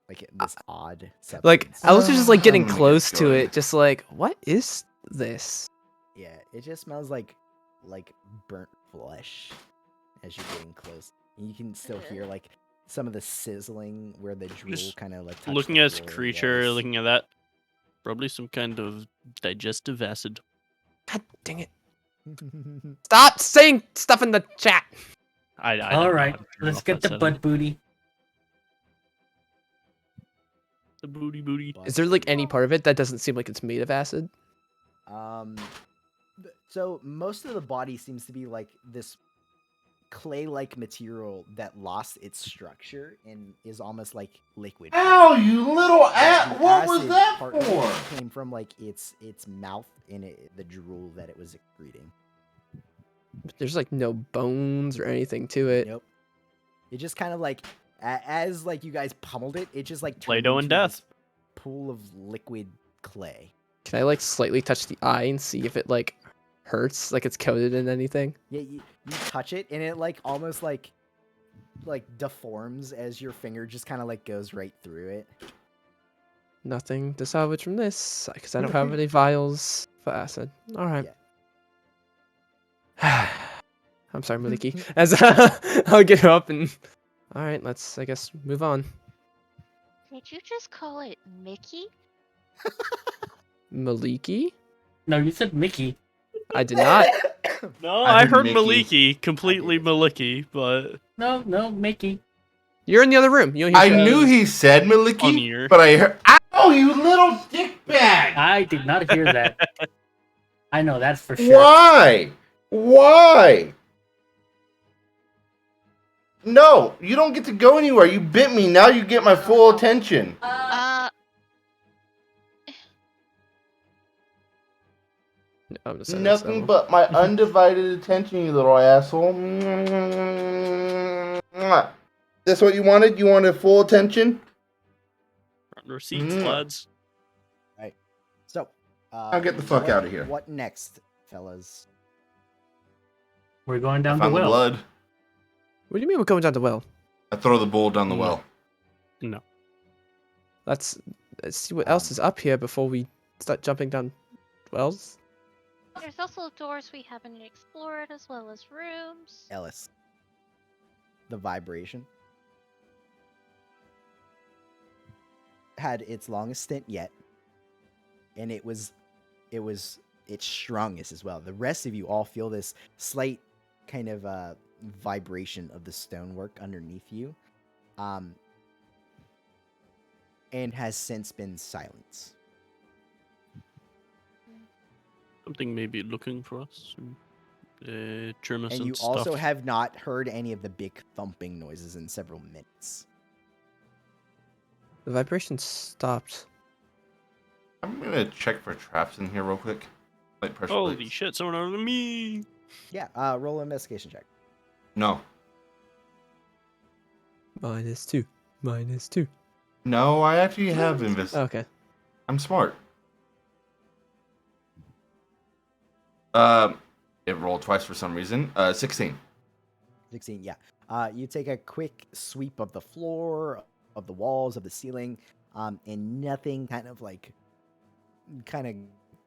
like this odd substance. Like, I was just like getting I'm gonna get close to going. it, just like, what is this? Yeah, it just smells like burnt flesh as you're getting close. And you can still hear like some of the sizzling where the drool Just kind of like touch Looking the at its floor, creature, yes. looking at that. Probably some kind of digestive acid. God dang it. Stop saying stuff in the chat. I don't all know right, how to turn let's off get that the setting. butt booty. The booty. Is there like any part of it that doesn't seem like it's made of acid? So most of the body seems to be like this clay-like material that lost its structure and is almost like liquid. Ow, you little The What was acid that part of it for? Came from like its mouth and the drool that it was excreting. There's like no bones or anything to it. Yep. It just kind of like as like you guys pummeled it, it just like turned Play-Doh and into death. pool of liquid clay. Can I like slightly touch the eye and see if it like hurts, like it's coated in anything? Yeah, you touch it and it like almost like deforms as your finger just kind of like goes right through it. Nothing to salvage from this because I don't have any vials for acid. All right. I'm sorry, Maliki. As I'll get her up and all right, let's I guess move on. Did you just call it Mickey? Maliki? No, you said Mickey. I did not. No, I I heard heard Mickey. Maliki, completely Maliki, but No, Mickey. You're in the other room. You don't hear I shit. knew he said Maliki, Funnier. but I heard. Ow, you little dickbag! I did not hear that. I know that's for sure. Why? Why? No, you don't get to go anywhere. You bit me. Now you get my full attention. I'm just saying Nothing so. but my undivided attention, you little asshole. That's what you wanted? You wanted full attention? front receipts, Mm. lads. So, I'll get the fuck what- outta here. What next, fellas? We're going I down the found the well. blood. What do you mean we're going down the well? I throw the bowl down the Mm. well. No. Let's see what else is up here before we start jumping down wells. There's also doors we haven't explored, as well as rooms. Ellis. The vibration had its longest stint yet, and it was its strongest as well. The rest of you all feel this slight kind of vibration of the stonework underneath you, and has since been silenced. Something may be looking for us. Germis And you stuff. also have not heard any of the big thumping noises in several minutes. The vibration stopped. I'm gonna check for traps in here real quick. Light pressure Holy plates. shit, someone other than me! Yeah, roll an investigation check. No. -2. -2. No, I actually have Okay. I'm smart. It rolled twice for some reason. 16. 16, yeah. You take a quick sweep of the floor, of the walls, of the ceiling, and nothing kind of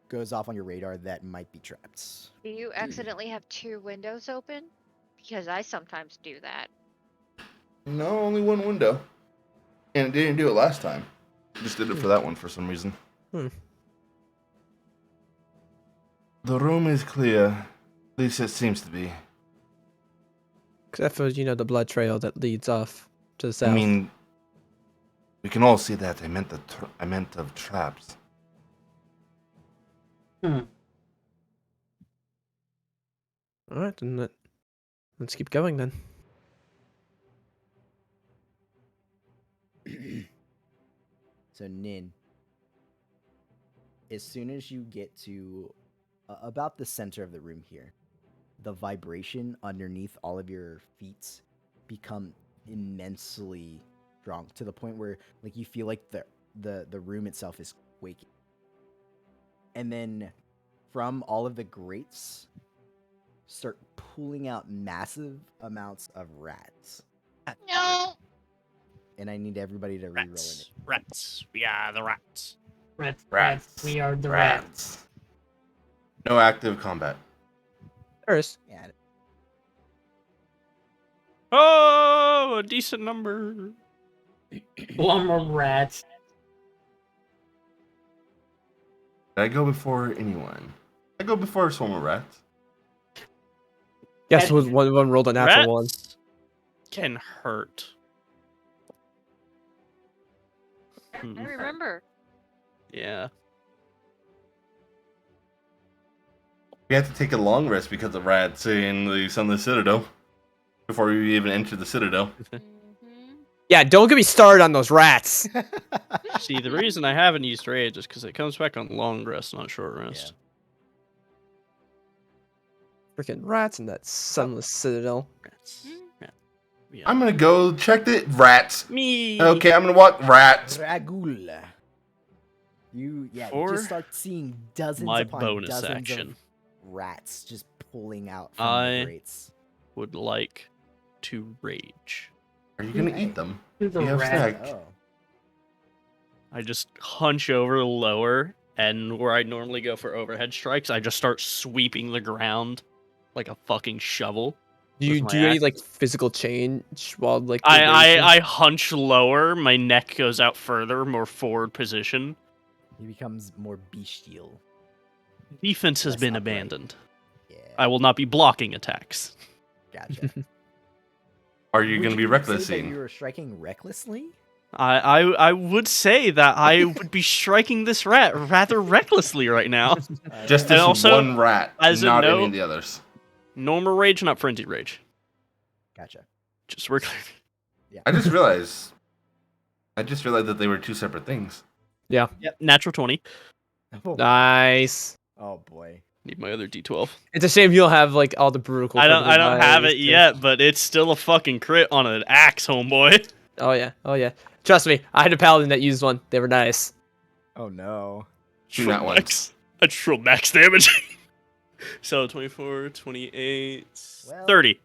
goes off on your radar that might be traps. Do you accidentally have 2 windows open? Because I sometimes do that. No, only one window. And it didn't do it last time. Just did it for that one for some reason. Hmm. The room is clear. At least it seems to be. Except for, the blood trail that leads off to the south. I mean, we can all see that. I meant of traps. Alright, then let's keep going then. So, Nin, as soon as you get to about the center of the room here, the vibration underneath all of your feet become immensely strong to the point where you feel like the room itself is quaking. And then from all of the grates start pulling out massive amounts of rats. No! And I need everybody to re-roll it. Rats. We are the rats. Rats. We are the rats. No active combat. First, Yeah, Oh, a decent number. One more rats. Did I go before anyone? I go before a swarm of rats. yes, one rolled a natural one. Rats can hurt. I remember. Yeah. We have to take a long rest because of rats in the Sunless Citadel. Before we even enter the Citadel. Mm-hmm. Yeah, don't get me started on those rats. See, the reason I haven't used rage is because it comes back on long rest, not short rest. Freaking rats in that sunless citadel. Rats. I'm gonna go check the rats. Me. Okay, I'm gonna walk rats. Ragul. You For just start seeing dozens my upon bonus dozens action, of rats just pulling out from I- the grates. would like to rage. Are you gonna eat them? To the You have rat. snack. Oh. I just hunch over lower, and where I normally go for overhead strikes, I just start sweeping the ground like a fucking shovel. Do you With my do any axe. like physical change while like you're I raging? I hunch lower, my neck goes out further, more forward position. He becomes more bestial. Defense has Less been upright. abandoned. Yeah. I will not be blocking attacks. Gotcha. Are you Would gonna be say reckless that scene? you were striking recklessly? I would say that I would be striking this rat rather recklessly right now. Just And this also, one rat, as a not any note- of the others. Normal rage, not frenzied rage. Gotcha. Just we're clear. I just realized that they were two separate things. Yep, natural 20. Oh, Nice. oh boy. Need my other D12. It's a shame you don't have like all the brutal. I don't have it too. yet, but it's still a fucking crit on an axe, homeboy. Oh yeah. Trust me, I had a paladin that used one. They were nice. Oh no. Not once. Max. I just rolled max damage. So 24, 28, Well, 30.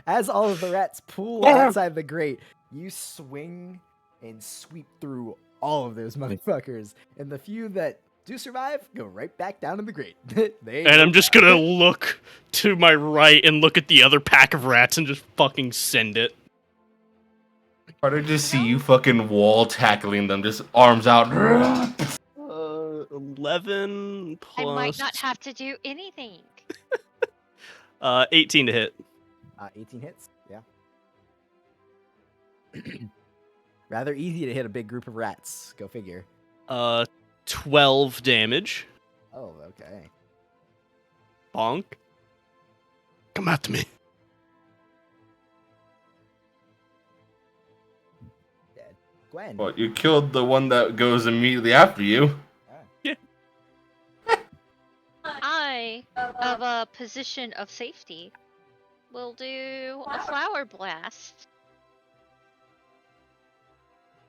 As all of the rats pool outside the grate, you swing and sweep through all of those motherfuckers, and the few that do survive go right back down in the grate. They ain't And I'm going just back. gonna look to my right and look at the other pack of rats and just fucking send it. Or to just see you fucking wall tackling them, just arms out. 11 I plus might not have to do anything. 18 to hit. 18 hits. Yeah. Rather easy to hit a big group of rats. Go figure. 12 damage. Oh, okay. Bonk. Come out to me. Gwen. Well, you killed the one that goes immediately after you. I, of a position of safety, will do a flower blast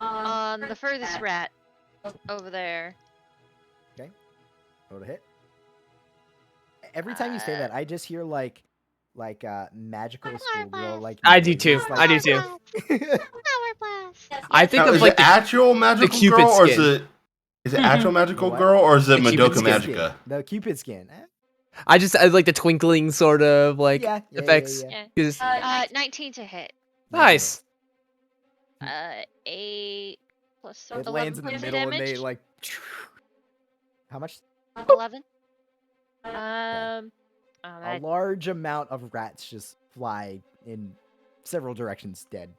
on the furthest rat over there. Roll to hit. Every time you say that, I just hear like magical Flower schoolgirl blast. like. I do too. noises, I do too. Flower blast. I think Now, of is like it actual magical Cupid girl or is skin. it actual magical What? girl or is it The Cupid Madoka skin. Magica? The Cupid skin. I like the twinkling sort of like yeah, effects. Yeah. 'Cause- 19 to hit. nice. 8 plus It 11 lands in the points of middle and damage. they like. How much? 11. Oh, A that, large amount of rats just fly in several directions, dead.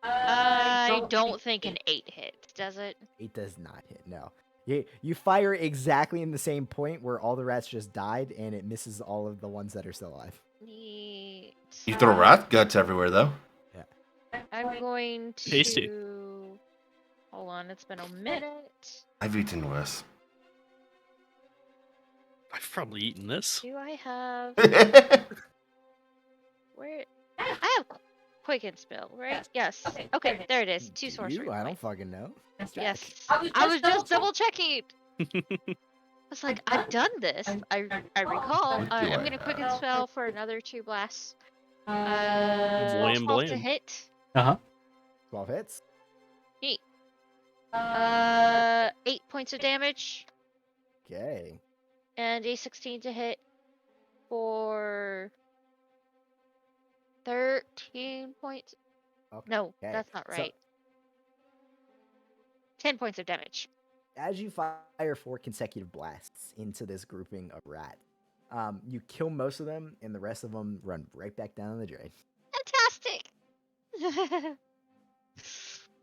I don't think an 8 hits, does it? It does not hit. No. You fire exactly in the same point where all the rats just died, and it misses all of the ones that are still alive. Neat. You throw rat guts everywhere though. I'm going to. Tasty. Hold on, it's been a minute. I've eaten worse. I've probably eaten this. Do I have. Where. I have Quicken Spell, right? Yes. Okay, there it is. 2 Do sorcery. you? I don't points. fucking know. Yes. I was just double checking. It's like, I've done this. I recall. What do I'm I gonna Quicken have? Spell for another 2 blasts. Blam, 12 to blam. hit. 12 hits. 8 points of damage. Okay. And a 16 to hit for 13 points. Okay. No, that's not So- right. 10 points of damage. As you fire 4 consecutive blasts into this grouping of rats, you kill most of them, and the rest of them run right back down the drain. Fantastic!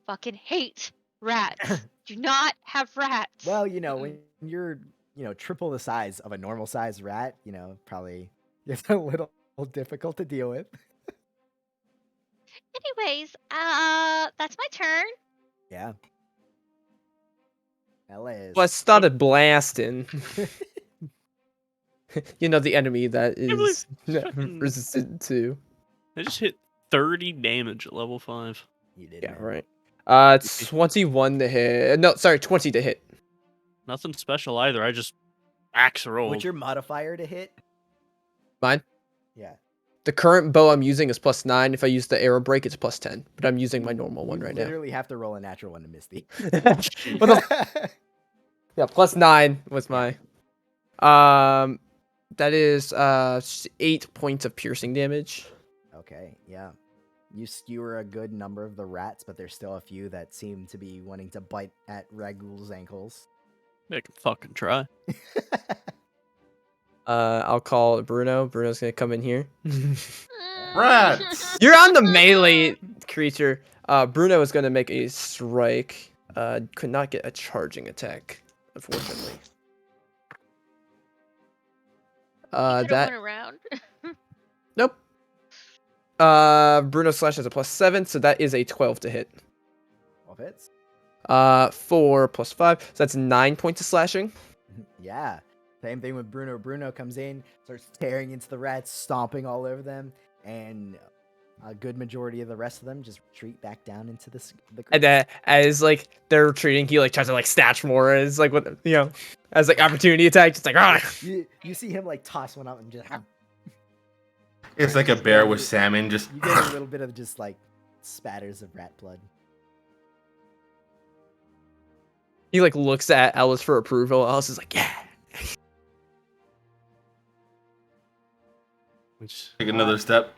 Fucking hate rats. Do not have rats. Well, when you're, triple the size of a normal sized rat, probably it's a little difficult to deal with. Anyways, that's my turn. Yeah. LA Well, I started blasting. The enemy that can't believe is fucking- resistant to. I just hit 30 damage at level 5. You did. Yeah, man. right. 21 to hit. No, sorry, 20 to hit. Nothing special either. I just axe rolled. What's your modifier to hit? Mine. Yeah. The current bow I'm using is +9. If I use the arrow break, it's +10. But I'm using my normal one You right now. literally have to roll a natural one to miss the. What the Yeah, +9 was my. That is 8 points of piercing damage. Okay, yeah. You skewer a good number of the rats, but there's still a few that seem to be wanting to bite at Ragul's ankles. They can fucking try. I'll call Bruno. Bruno's gonna come in here. Rats! You're on the melee creature. Bruno is gonna make a strike. Could not get a charging attack, unfortunately. That That went around. nope. Bruno slash has a +7, so that is a 12 to hit. 12 hits? 4 + 5, so that's 9 points of slashing. Yeah. Same thing with Bruno. Bruno comes in, starts tearing into the rats, stomping all over them, and a good majority of the rest of them just retreat back down into the And then as like they're retreating, he like tries to like snatch more as like what as like opportunity attack, just like you see him like toss one up and just It's like a bear with salmon, just. you get a little bit of just like spatters of rat blood. he like looks at Ellis for approval. Ellis is like, yeah. Which Take another step.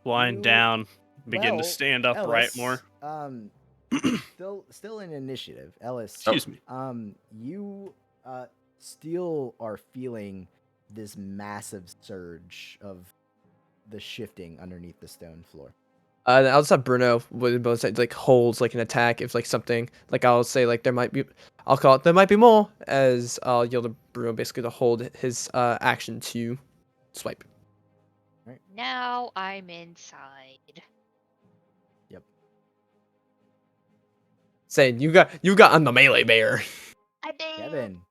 wind You- down, begin well, to stand upright more. Still in initiative, Ellis. Excuse me. You still are feeling this massive surge of the shifting underneath the stone floor. I'll just have Bruno with both sides like holds like an attack if like something like I'll say like I'll call it there might be more as I'll yell to Bruno basically to hold his action to swipe. Now I'm inside. Saying you got on the melee bear. I did. Kevin,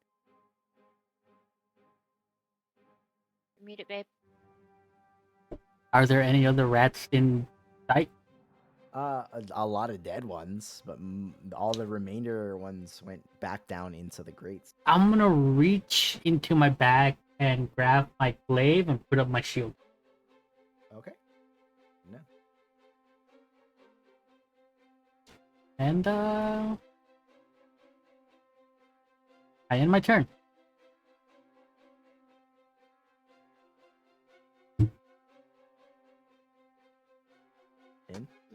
Mute it, babe. Are there any other rats in sight? a lot of dead ones, but all the remainder ones went back down into the grates. I'm gonna reach into my bag and grab my glaive and put up my shield. Okay. No. And I end my turn.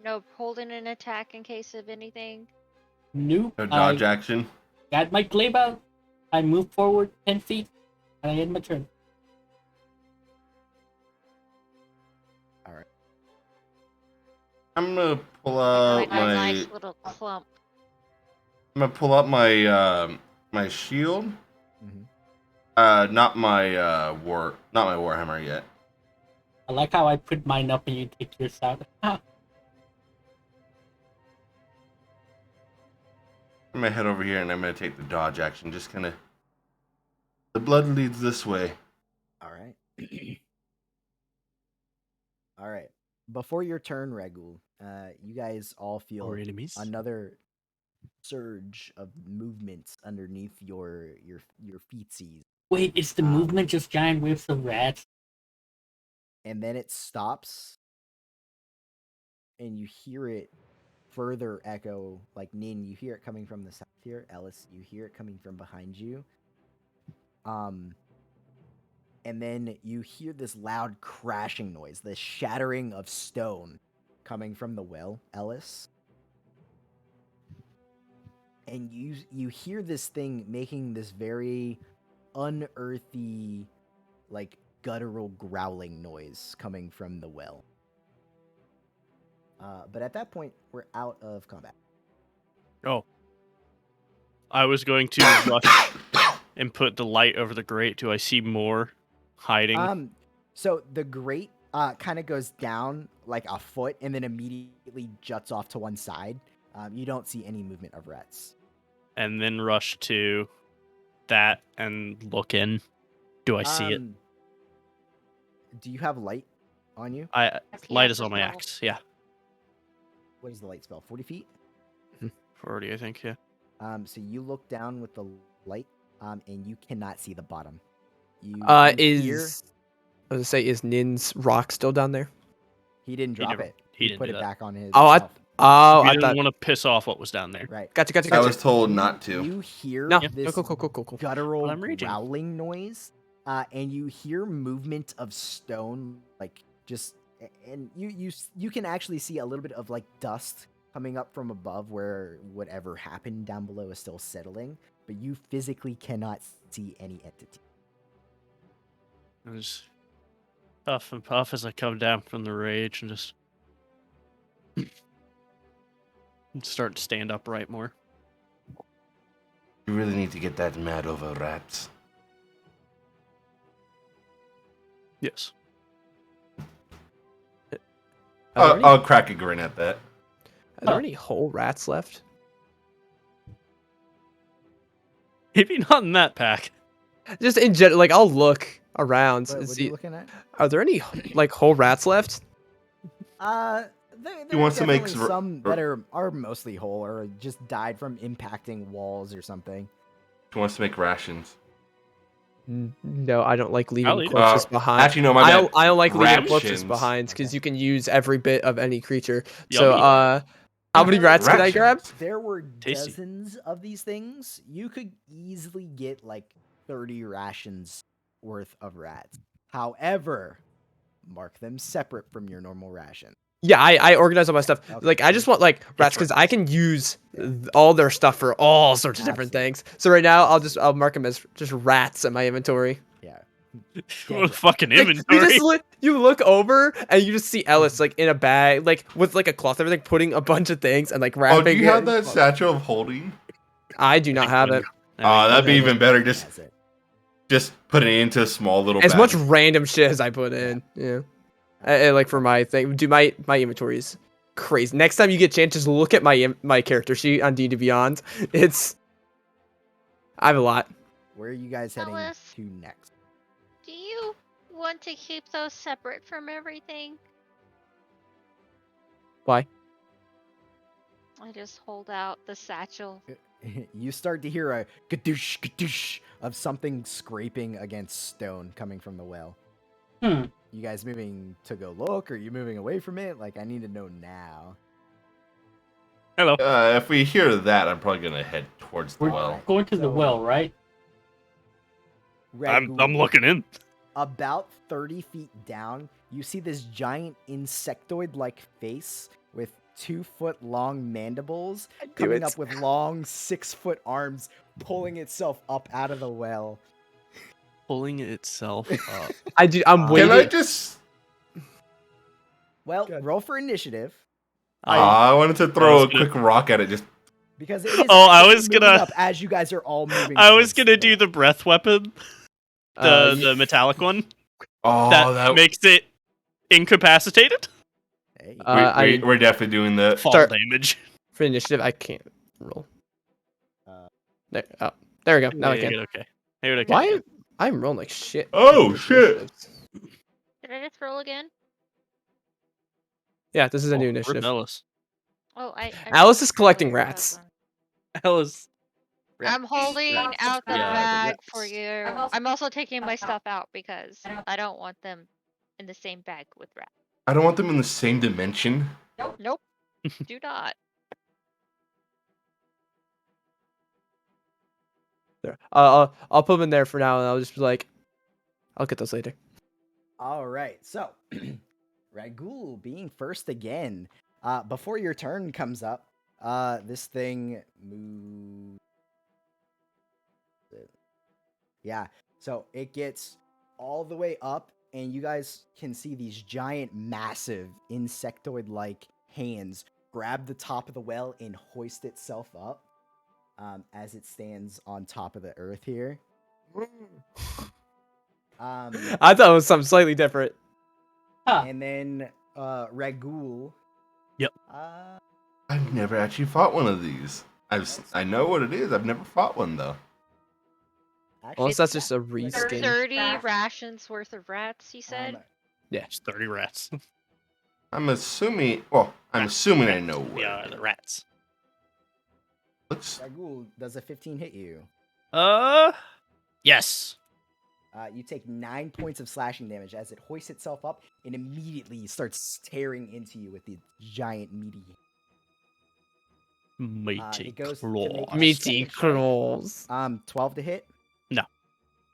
No holding an attack in case of anything. Nope. No dodge action. Got my glaive out. I move forward 10 feet and I end my turn. I'm gonna pull Like out a my. nice little clump. I'm gonna pull out my my shield. Mhm. Not my warhammer yet. I like how I put mine up and you take yours out. I'm gonna head over here and I'm gonna take the dodge action. Just kind of. The blood leads this way. All right. All right. Before your turn, Regul, you guys all feel Or enemies. another surge of movement underneath your feetsies, Wait, is the movement just giant waves of rats? and then it stops, and you hear it further echo. Like Nin, you hear it coming from the south here. Ellis, you hear it coming from behind you. And then you hear this loud crashing noise, this shattering of stone coming from the well, Ellis. And you hear this thing making this very unearthly, like guttural growling noise coming from the well. But at that point, we're out of combat. Oh. I was going to rush and put the light over the grate. Do I see more hiding? So the grate kind of goes down like a foot and then immediately juts off to one side. You don't see any movement of rats. And then rush to that and look in. Do I see it? Do you have light on you? Light Yes, is on my spell. axe. Yeah. What is the light spell? 40 feet? 40, I think, yeah. So you look down with the light and you cannot see the bottom. You hear- I was gonna say, is Nin's rock still down there? he didn't drop never- it. he didn't put do it that. back on his. Oh, I Oh, we I didn't thought. want to piss off what was down there. right. Gotcha. I was told You- not to. You hear No. this Cool. guttural But I'm raging. growling noise, and you hear movement of stone, like just, and you can actually see a little bit of like dust coming up from above where whatever happened down below is still settling, but you physically cannot see any entity. I just puff and puff as I come down from the rage and just start to stand upright more. You really need to get that mad over rats. Yes. Are there, I'll crack a grin at that. are there any whole rats left? Maybe not in that pack. Just in general, like I'll look around What and are see. you looking at? Are there any like whole rats left? There wants are to make definitely some that are mostly whole or just died from impacting walls or something. She wants to make rations. No, I don't like leaving I'll eat it. corpses behind. Actually, no, my I bad. don't like leaving corpses Rations. behind because you can use every bit of any creature. Yummy. So, how many rats can I grab? Rations. There were Tasty. dozens of these things. You could easily get like 30 rations worth of rats. However, mark them separate from your normal ration. Yeah, I organize all my stuff. Okay. Like, I just want like rats because I can use all their stuff for all sorts of different things. So right now, I'll mark them as just rats in my inventory. Yeah. What a fucking Like, inventory. you look over and you just see Ellis like in a bag, like with like a cloth, and everything, putting a bunch of things and like Oh, wrapping do you it. have that satchel of holding? I do not have it. That'd be Okay. even better. Just That's it. put it into a small little As bag. much random shit as I put in. Yeah. Like for my thing, my inventory is crazy. Next time you get a chance, just look at my character sheet on D&D Beyond. I have a lot. Where are you guys heading Ellis. to next? Do you want to keep those separate from everything? Why? I just hold out the satchel. You start to hear a gadoosh gadoosh of something scraping against stone coming from the well. Hmm. You guys moving to go look, or are you moving away from it? Like, I need to know now. Hello. If we hear that, I'm probably gonna head towards the We're well. going to the well, right? I'm Ragul, looking in. About 30 feet down, you see this giant insectoid-like face with 2-foot-long mandibles coming up with long 6-foot arms, pulling itself up out of the well. Pulling itself up. I'm Can waiting. Can I just? Well, Good. roll for initiative, I wanted to throw was a gonna- quick rock at it. Just because it is Oh, I actually was moving gonna- up as you guys are all moving. I was towards gonna do the well. breath weapon, the metallic one that makes it incapacitated. Hey, we're definitely doing that. Fall Start- damage. For initiative, I can't roll. uh, There we go. Now I Yeah, can. you're okay. You're okay. Why? I'm rolling like shit. Oh, shit. Initiatives. Did I just roll again? Yeah, this is a new Where's initiative. Ellis? Oh, I Alice is collecting forgot rats. that. Ellis. I'm holding out the Yeah, the bag for rats. you. I'm also taking my stuff out because I don't want them in the same bag with rats. I don't want them in the same dimension. Nope. Do not. There. I'll put them in there for now, and I'll just be like, I'll get those later. all right, so Ragul being first again. Before your turn comes up, this thing moves. Yeah, so it gets all the way up, and you guys can see these giant, massive, insectoid-like hands grab the top of the well and hoist itself up as it stands on top of the earth here. I thought it was something slightly different. Huh. And then Ragul. Yep. I've never actually fought one of these. I know what it is. I've never fought one though. Actually, Unless that's just a reskin. 30 rations worth of rats, you said? Just 30 rats. I'm assuming. Well, I'm assuming I know what. Yeah, it the is. rats. Looks. Ragul, does a 15 hit you? Yes. You take 9 points of slashing damage as it hoists itself up and immediately starts tearing into you with the giant meaty. Mighty it goes to claws. make a Meaty second strike. claws. 12 to hit. No.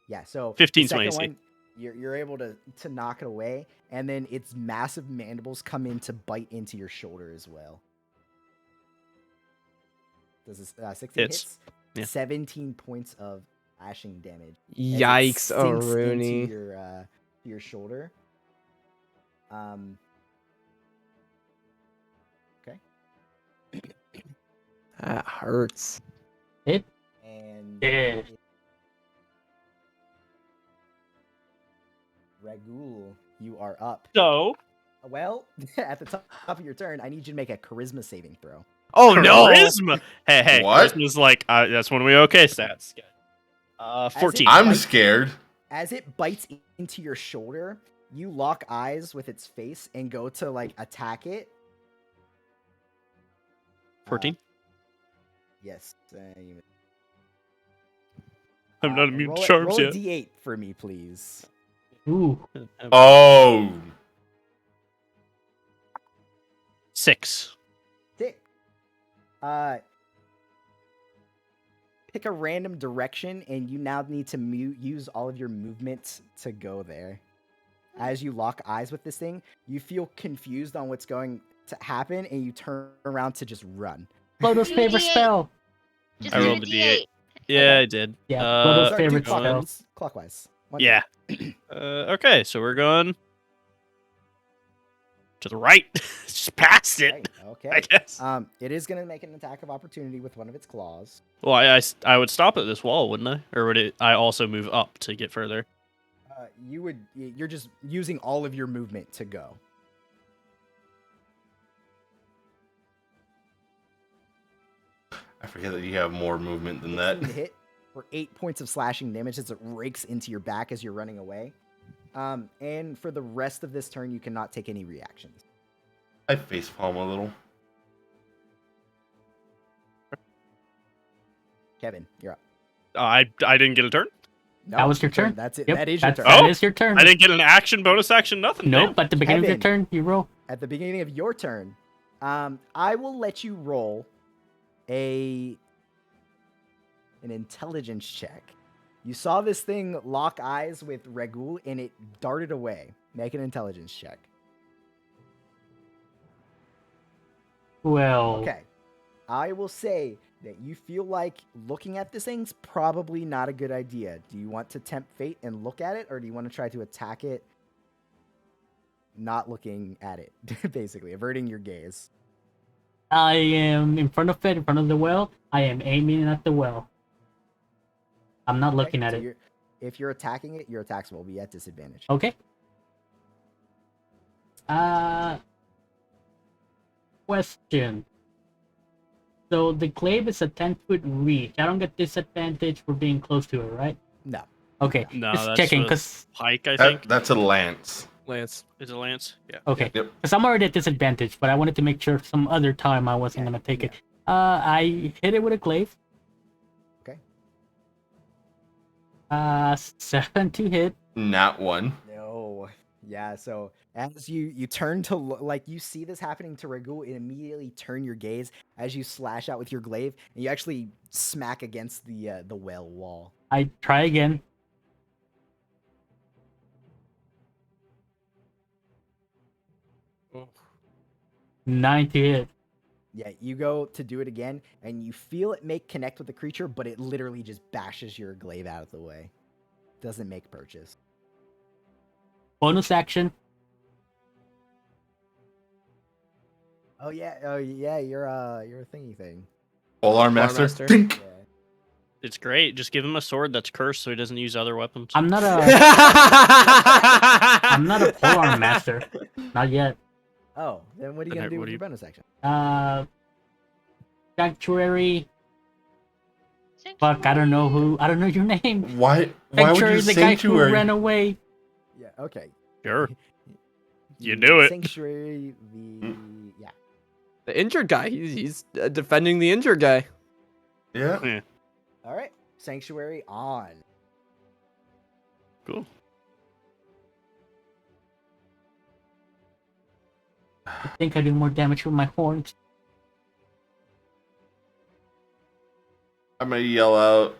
Yeah, so 15 the second AC. one, you're able to knock it away, and then its massive mandibles come in to bite into your shoulder as well. Does this 16 Hits. hits? Yeah. 17 points of slashing damage. as it Yikes, sinks Rooney. into your shoulder. Okay. That hurts. Hit. And Yeah. Ragul, you are up. So. Well, at the top of your turn, I need you to make a charisma saving throw. Oh no! Charisma. Hey, What? Charisma's like that's one of my okay stats. 14. I'm scared. As it bites into your shoulder, you lock eyes with its face and go to like attack it. 14. Yes. I'm not immune to roll charms roll yet. a d8 for me, please. Ooh. Oh. 6. Dick. Pick a random direction, and you now need to use all of your movements to go there. As you lock eyes with this thing, you feel confused on what's going to happen, and you turn around to just run. Flodo's favorite D8. spell. Just I do rolled a a D8. D8. Yeah, Okay. I did. Yeah, Flodo's Sorry, do favorite spell. clockwise. One Yeah. Okay, so we're going to the right. Just past it, Okay. I guess. It is going to make an attack of opportunity with one of its claws. Well, I would stop at this wall, wouldn't I? Or would I also move up to get further? You're just using all of your movement to go. I forget that you have more movement than 18 that. to hit for 8 points of slashing damage as it rakes into your back as you're running away. And for the rest of this turn, you cannot take any reactions. I facepalm a little. Kevin, you're up. I didn't get a turn. No, That was your turn. That's it. Yep, That is your turn. Oh! That is your turn. I didn't get an action, bonus action, nothing. Nope, at the beginning of your Kevin. turn, you roll. At the beginning of your turn, I will let you roll an intelligence check. You saw this thing lock eyes with Ragul, and it darted away. Make an intelligence check. Well, Okay. I will say that you feel like looking at this thing's probably not a good idea. Do you want to tempt fate and look at it, or do you want to try to attack it not looking at it, basically, averting your gaze? I am in front of it, in front of the well. I am aiming at the well. I'm not looking at it. If you're attacking it, your attacks will be at disadvantage. Okay. Question. So the glaive is a 10-foot reach. I don't get disadvantage for being close to it, right? No. Okay. No, just that's checking, a because Pike, I think. That's a lance. Lance. Is it Lance? Yeah. okay, Yep. because I'm already at disadvantage, but I wanted to make sure some other time I wasn't Yeah, gonna take it. yeah. I hit it with a glaive. Okay. 7 to hit. Not one. No. Yeah, so as you turn to like you see this happening to Ragul, and immediately turn your gaze as you slash out with your glaive, and you actually smack against the well wall. I try again. Oh. 9 to hit. Yeah, you go to do it again, and you feel it make connect with the creature, but it literally just bashes your glaive out of the way. Doesn't make purchase. Bonus action. Oh yeah, you're a thingy thing. Polearm Master. Master. Think. Yeah. It's great. Just give him a sword that's cursed so he doesn't use other weapons. I'm not a I'm not a polearm master. Not yet. Oh, then what are you Then gonna do what with do your you- bonus action? Sanctuary. Fuck, I don't know who. I don't know your name. Why would Sanctuary you is the guy who sanctuary? ran away. Yeah, okay. Sure. You The knew it. Sanctuary, yeah. the injured guy. He's defending the injured guy. Yeah. All right. Sanctuary on. Cool. I think I do more damage with my horns. I'm gonna yell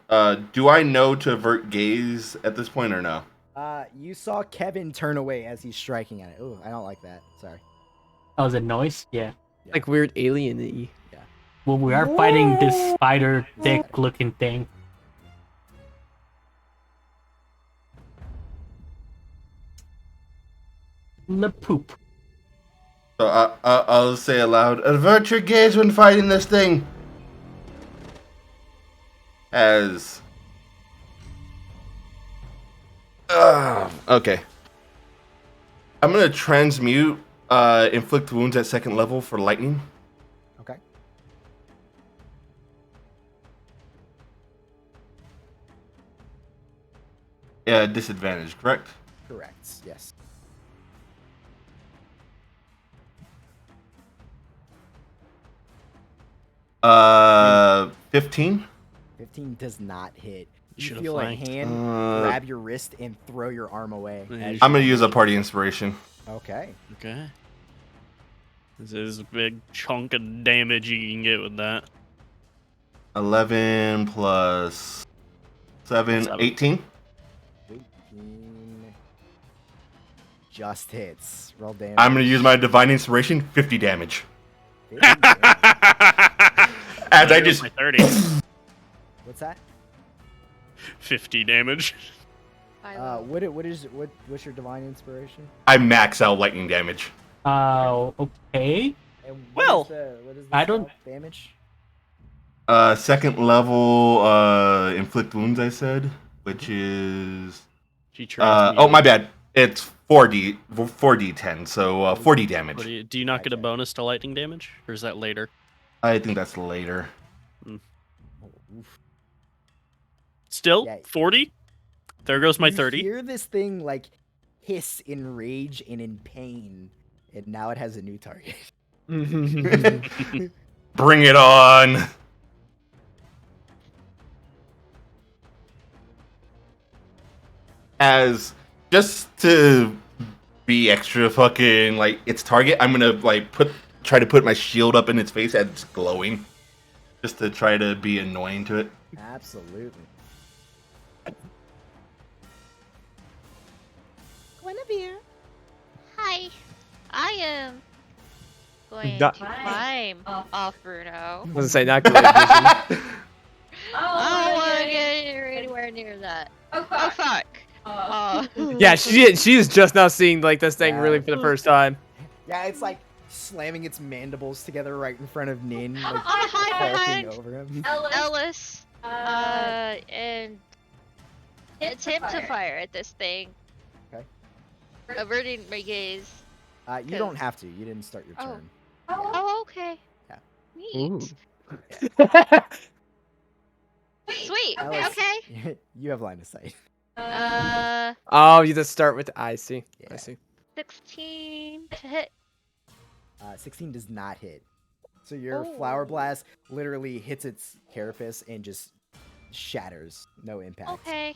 out, do I know to avert gaze at this point or no? You saw Kevin turn away as he's striking at it. Ooh, I don't like that. Sorry. Oh, the noise? Yeah. Like weird alien-y. Well, we are fighting this spider dick looking thing. Le poop. So I'll say aloud, avert your gaze when fighting this thing. As... okay. I'm gonna transmute inflict wounds at second level for lightning. Okay. Yeah, disadvantage, correct? Correct. Yes. Uh, 15. 15 does not hit. You Should've feel a flanked. hand grab your wrist and throw your arm away. Yeah, as you I'm you- gonna use a party inspiration. Okay. Okay. This is a big chunk of damage you can get with that. 11 plus 7, Seven. 18. 18 just hits. Roll damage. I'm gonna use my divine inspiration, 50 damage. 50 damage. As I There goes just my 30. What's that? 50 damage. What's your divine inspiration? I max out lightning damage. Okay. And Well, what is the I don't- spell damage. Second level inflict wounds, I said, which is She oh my bad. It's 4d10, so 40 damage. Do you not get a Okay. bonus to lightning damage? Or is that later? I think that's later. Oh, oof. Still? Yeah. 40? There goes my You 30. hear this thing like hiss in rage and in pain, and now it has a new target. Bring it on. As just to be extra fucking like its target, I'm gonna like try to put my shield up in its face as it's glowing, just to try to be annoying to it. Absolutely. Guinevere. Hi. I am going Not- to climb off Bruno. I was gonna say not good vision. I don't want to get anywhere near that. Oh fuck. Yeah, she's just now seeing like this thing really for the first time. Yeah, it's like slamming its mandibles together right in front of Nin, like I'm hiding hulking behind over him. Ellis. And attempt to fire at this thing. Okay. Averting my gaze. You don't have to. You didn't start your Oh. turn. Oh, okay. Yeah. Neat. Sweet. Ellis, Okay. You have line of sight. Oh, you just start with I see. Yeah. I see. 16 to hit. 16 does not hit. So your flower blast literally hits its carapace and just shatters. No impact. Okay.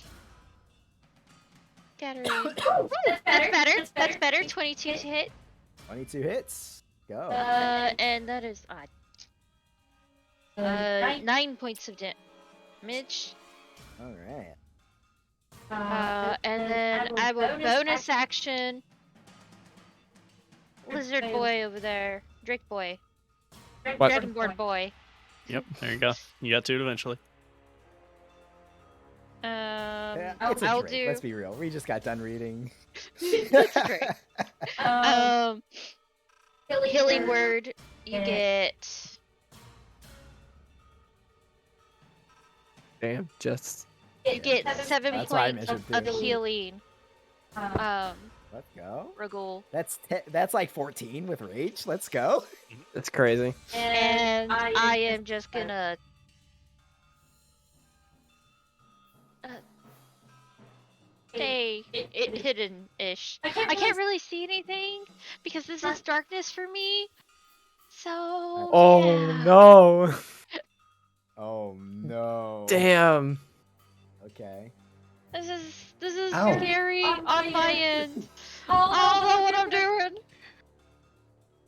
Scattering. That's better. 22 to hit. 22 hits. Go. And that is odd. 9 points of damage. All right. And then I will bonus action. Lizard boy over there. Drake boy. What? Dragonborn boy. Yep, there you go. You got to it eventually. Yeah, it's a I'll Drake, do. let's be real. We just got done reading. That's great. Healing word. You get. Damn, just You get 7 That's why I points measured of too. healing. Let's go. Ragul. That's like 14 with rage. Let's go. that's crazy. And I am just gonna. Stay hidden-ish. I can't really see anything because this is darkness for me. So. Oh yeah. no! Oh no. Damn. Okay. This is Ow. scary On on my my end. end. I don't know what I'm doing.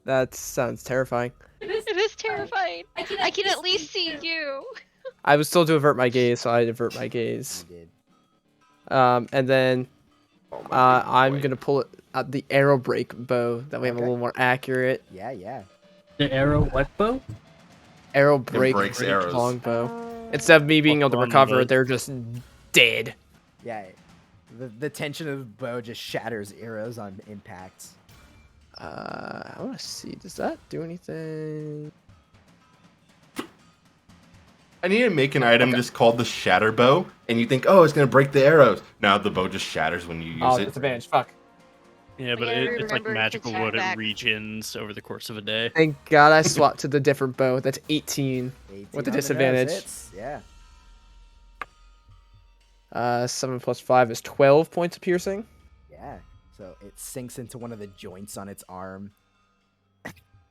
That sounds terrifying. It is terrifying. I can at least see you. I was told to avert my gaze, so I avert my gaze. You did. And then Oh, my baby I'm boy. gonna pull out the arrow break bow. That way I'm a Okay. little more accurate. Yeah, yeah. The arrow what bow? Arrow break breaks arrows. longbow. Instead of me being able to Fuck on recover, with it. they're just dead. Yeah. The tension of the bow just shatters arrows on impact. I want to see. Does that do anything? I need to make an item just called the Shatter Bow, and you think, oh, it's gonna break the arrows. Now the bow just shatters when you use Oh, it. disadvantage. Fuck. Yeah, but gotta it's like remember to magical check what it back. regens over the course of a day. Thank God I swapped to the different bow. That's 18. 18 With the on nose disadvantage. hits, Yeah. 7 plus 5 is 12 points of piercing. Yeah. So it sinks into one of the joints on its arm.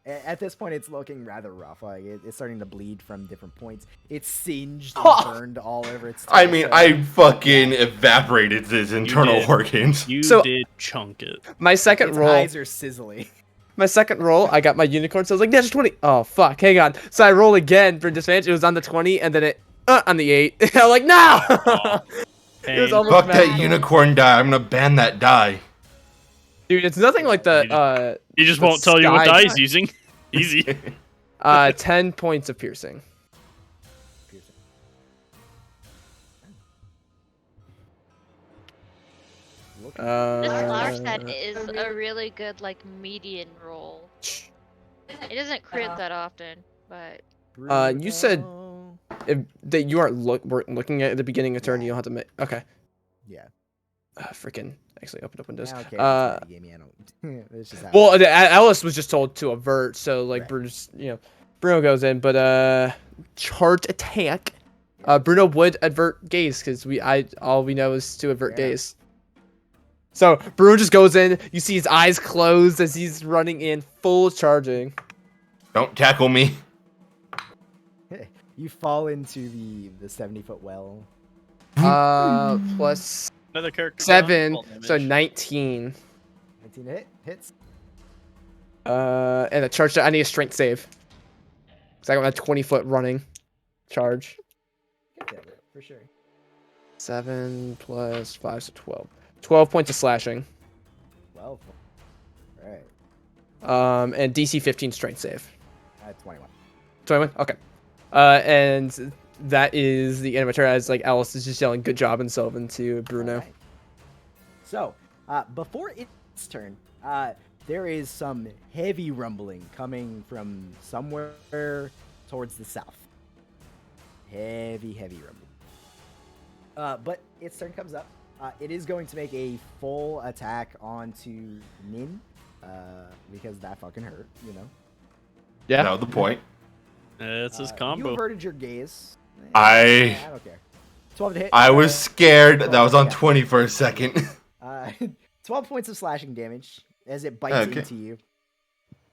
At this point, it's looking rather rough. Like it's starting to bleed from different points. It's singed and burned all over its. I mean, torso. I fucking evaporated his internal did. organs. You So- did chunk it. My second Its roll. eyes are sizzling. My second roll, I got my unicorn, so I was like, that's 20. Oh, fuck, hang on. So I roll again for disadvantage. It was on the 20, and then it, on the 8. I'm like, no! It was Pain. almost Fuck that magical. unicorn die. I'm gonna ban that die. Dude, it's nothing like the, He just the won't tell you what sky- die he's using. Easy. 10 points of piercing. This Uh, flower set is a really good like median roll. It doesn't crit that often, but You said- Bruno. that you aren't weren't looking at the beginning of turn, you don't have to make, okay. Yeah. Freaking, actually opened up Windows. I don't care. It's already gave me, I don't. It's just how it Well, Alice was just told to avert, so like Right. Bruce, Bruno goes in, but charge attack. Bruno would avert gaze because all we know is to avert Fair enough. gaze. So Bruno just goes in. You see his eyes closed as he's running in, full charging. Don't tackle me. You fall into the 70-foot well. Plus Another character. 7, Fall so damage. 19. 19 hits. And a charge. I need a strength save. Cause I got my 20-foot running charge. Get that for sure. 7 plus 5, so 12. 12 points of slashing. 12. Right. And DC 15 strength save. 21. 21? Okay. And that is the end of my turn, as like Alice is just yelling good job and Sylvan to Bruno. Alright. So, before its turn, there is some heavy rumbling coming from somewhere towards the south. Heavy rumbling. But its turn comes up. It is going to make a full attack onto Nin, because that fucking hurt, you know. Yeah. No, the point. It's his You combo. averted your gaze. I don't care. 12 to hit. I was scared that I was on Yeah. 20 for a second. 12 points of slashing damage as it bites Okay. into you.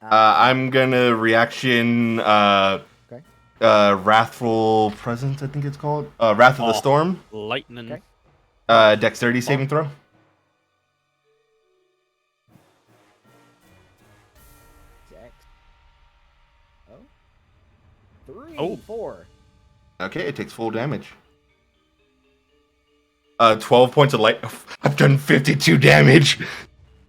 I'm gonna reaction Okay. Wrathful Presence, I think it's called. Wrath of the Oh. Storm. Lightning. Okay. Dexterity saving throw. Dex. Oh. 3, Oh. 4. Okay, it takes full damage. 12 points of light. I've done 52 damage.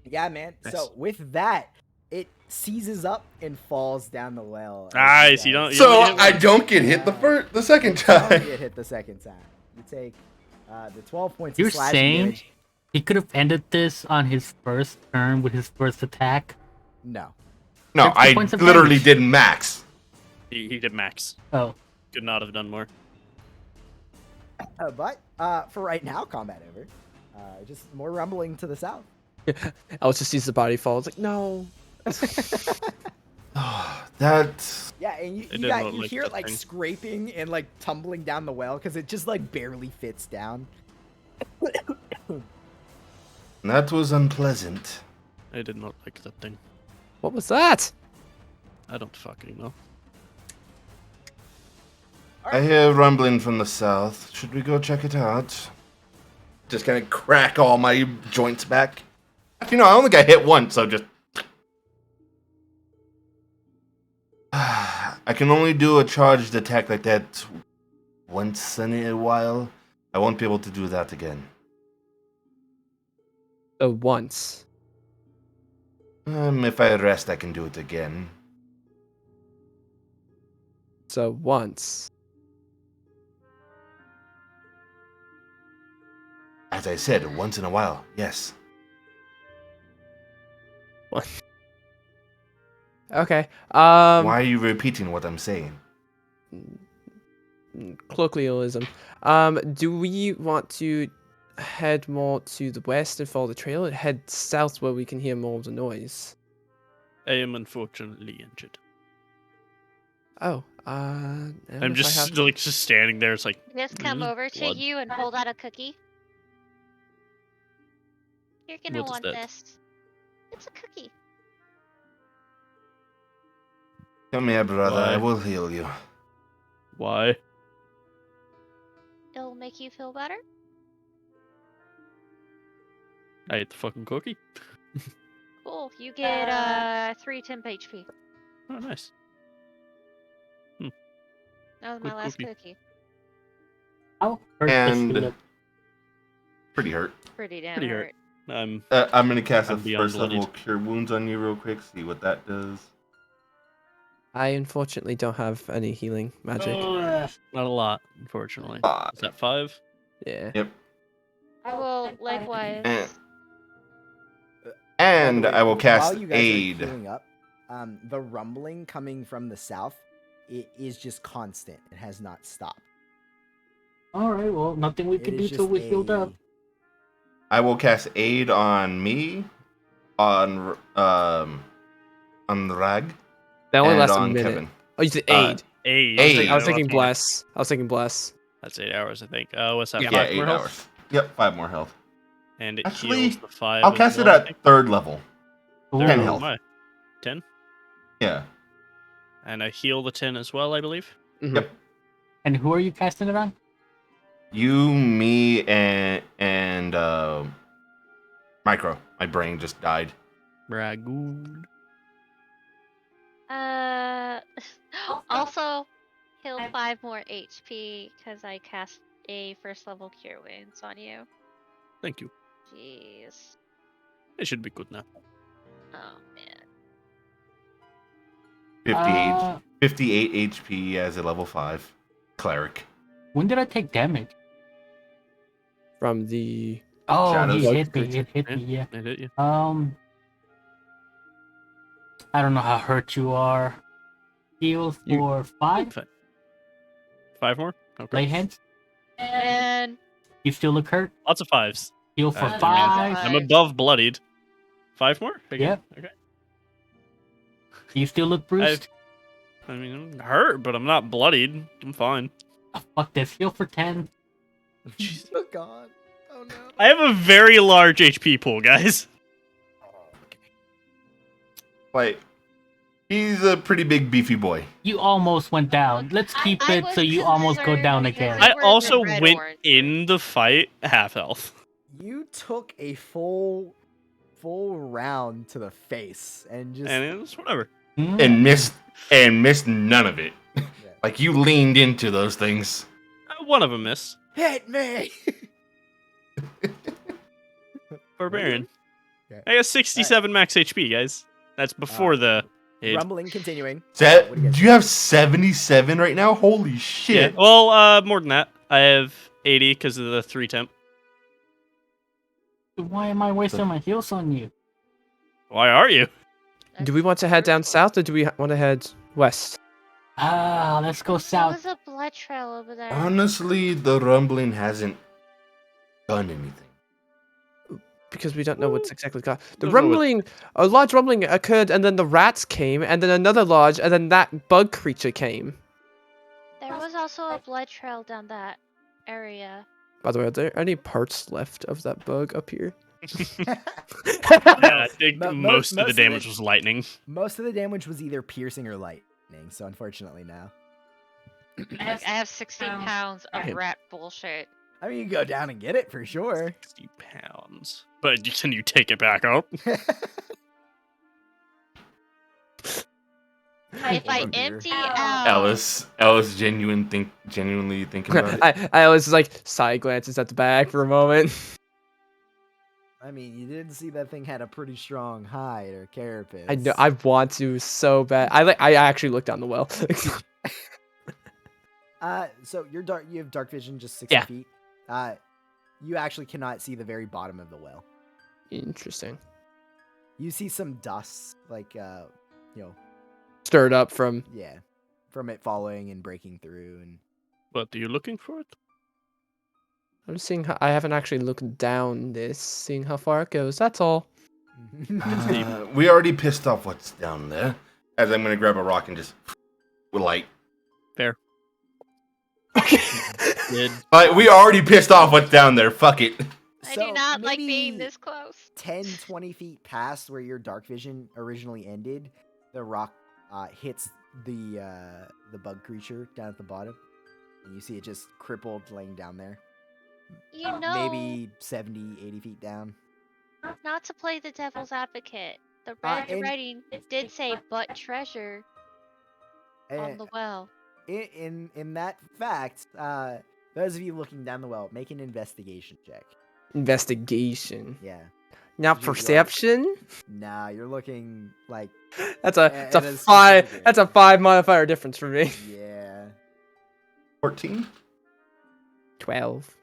Yeah, man. Nice. So with that, it seizes up and falls down the well. as Nice, you guys- don't- So only hit I once. don't get hit the second You don't time. get hit the second time. You take the 12 points You're of slashing saying damage. he could have ended this on his first turn with his first attack? No. No, 50 I points of literally damage. did max. He did max. Oh, Could not have done more. But for right now, combat over. Just more rumbling to the south. Alice just sees the body fall. It's like, no. That's Yeah, and you didn't look you like hear it that like thing. scraping and like tumbling down the well because it just like barely fits down. that was unpleasant. I did not like that thing. What was that? I don't fucking know. I hear rumbling from the south. Should we go check it out? just kind of crack all my joints back. Actually, no, I only got hit once, so just. I can only do a charged attack like that once in a while. I won't be able to do that again. So once. If I rest, I can do it again. So once. As I said, once in a while, yes. Okay. Why are you repeating what I'm saying? Colloquialism. Do we want to head more to the west and follow the trail, or head south where we can hear more of the noise? I am unfortunately injured. Oh, I'm if I just have- like just standing there. It's like Just come "There's over to blood." you and hold out a cookie. You're gonna What is want that? this. It's a cookie. Come here, brother. I Why? will heal you. Why? It'll make you feel better. I ate the fucking cookie. Cool. You get 3 temp HP. Oh, nice. That was my Good last cookie. cookie. How hurt does she And look? pretty hurt. Pretty damn Pretty hurt. hurt. I'm I'm gonna cast a I'm beyond first level bloodied. cure wounds on you real quick. See what that does. I unfortunately don't have any healing magic. Ugh. not a lot, unfortunately. Ah. Is that 5? Yeah. Yep. Well, likewise. And, By and the way, I will while cast you guys are aid. healing up, the rumbling coming from the south, it is just constant. It has not stopped. All right, well, nothing we It can is do till just we healed up. I will cast aid on me, on Rag, That only and lasts a on minute. Kevin. Oh, you said Uh, aid. Aid. Aid. I was Oh, thinking that's more- bless. I was thinking bless. That's 8 hours, I think. What's that? Yeah. 5 Yeah, more 8 health? hours. Yep, 5 more health. And it Actually, heals the 5. I'll as cast it well, I at think. 3rd level. Ooh. 10 Oh, health. my. 10? Yeah. And I heal the 10 as well, I believe. Mhm. Yep. And who are you casting it on? You, me, and Micro. My brain just died. Ragoon. Also, heal 5 more HP because I cast a first level cure wounds on you. Thank you. Jeez. It should be good now. Oh man. 58, Uh, 58 HP as a level 5 cleric. when did I take damage? From the Oh, Shadows. he hit me. It hit Yeah. me. Yeah. It hit you. I don't know how hurt you are. Heal You- for 5 Fi- 5 more? Okay. lay heads. And You still look hurt. Lots of 5s. Heal for I mean, 5. I'm above bloodied. 5 more? Okay. Yep. Okay. You still look bruised. I mean, I'm hurt, but I'm not bloodied. I'm fine. Oh, fuck this. Heal for 10. Jeez. Oh god. Oh no. I have a very large HP pool, guys. Like, he's a pretty big, beefy boy. You almost went down. Let's keep I it was so you almost go concerned down because again. I were the also red went orange. in the fight half health. You took a full round to the face and just And it was whatever. Hmm? And missed none of it. Like, you leaned into those things. One of them missed. hit me. Barbarian. Okay. I got 67 max HP, guys. That's before the aid. Rumbling continuing. That, What do you guys do you have 77 right now? Holy Yeah. shit. Well, more than that. I have 80 because of the 3 temp. Why am I wasting my heals on you? Why are you? Do we want to head down south or do we want to head west? Ah, let's go There south. was a blood trail over there. Honestly, the rumbling hasn't done anything. Because we don't know what's exactly got. The Don't know what- rumbling, a large rumbling occurred, and then the rats came, and then another large, and then that bug creature came. There was also a blood trail down that area. By the way, are there any parts left of that bug up here? Yeah, I think Mo- most of most the of damage it- was lightning. Most of the damage was either piercing or lightning, so unfortunately no. I have 16 pounds of Okay. rat bullshit. I mean, you can go down and get it for sure. 60 pounds. But can you take it back up? If I Oh, dear. empty out, Ellis genuinely thinking about it. I was like side glances at the bag for a moment. I mean, you didn't see that thing had a pretty strong hide or carapace. I know I want to so bad. I actually looked down the well. So you're dark. You have dark vision, just 60 Yeah. feet. You actually cannot see the very bottom of the well. Interesting. You see some dust, like Stirred up from. yeah, from it falling and breaking through, and What are you looking for? It? I'm seeing how I haven't actually looked down this, seeing how far it goes. That's all. We already pissed off what's down there. As I'm gonna grab a rock and just light. Fair. Did But we already pissed off what's down there. Fuck it. I do not like being maybe this close. 10, 20 feet past where your dark vision originally ended, the rock hits the bug creature down at the bottom, and you see it just crippled, laying down there. You know, Maybe 70, 80 feet down. not to play the devil's advocate. The and- writing did say "but treasure" on And the well. in that fact, those of you looking down the well, make an investigation check. Investigation. Yeah. Not Did you roll? perception. Nah, you're looking like That's It a is 5. specific That's a area. 5 modifier difference for me. yeah. 14. 12.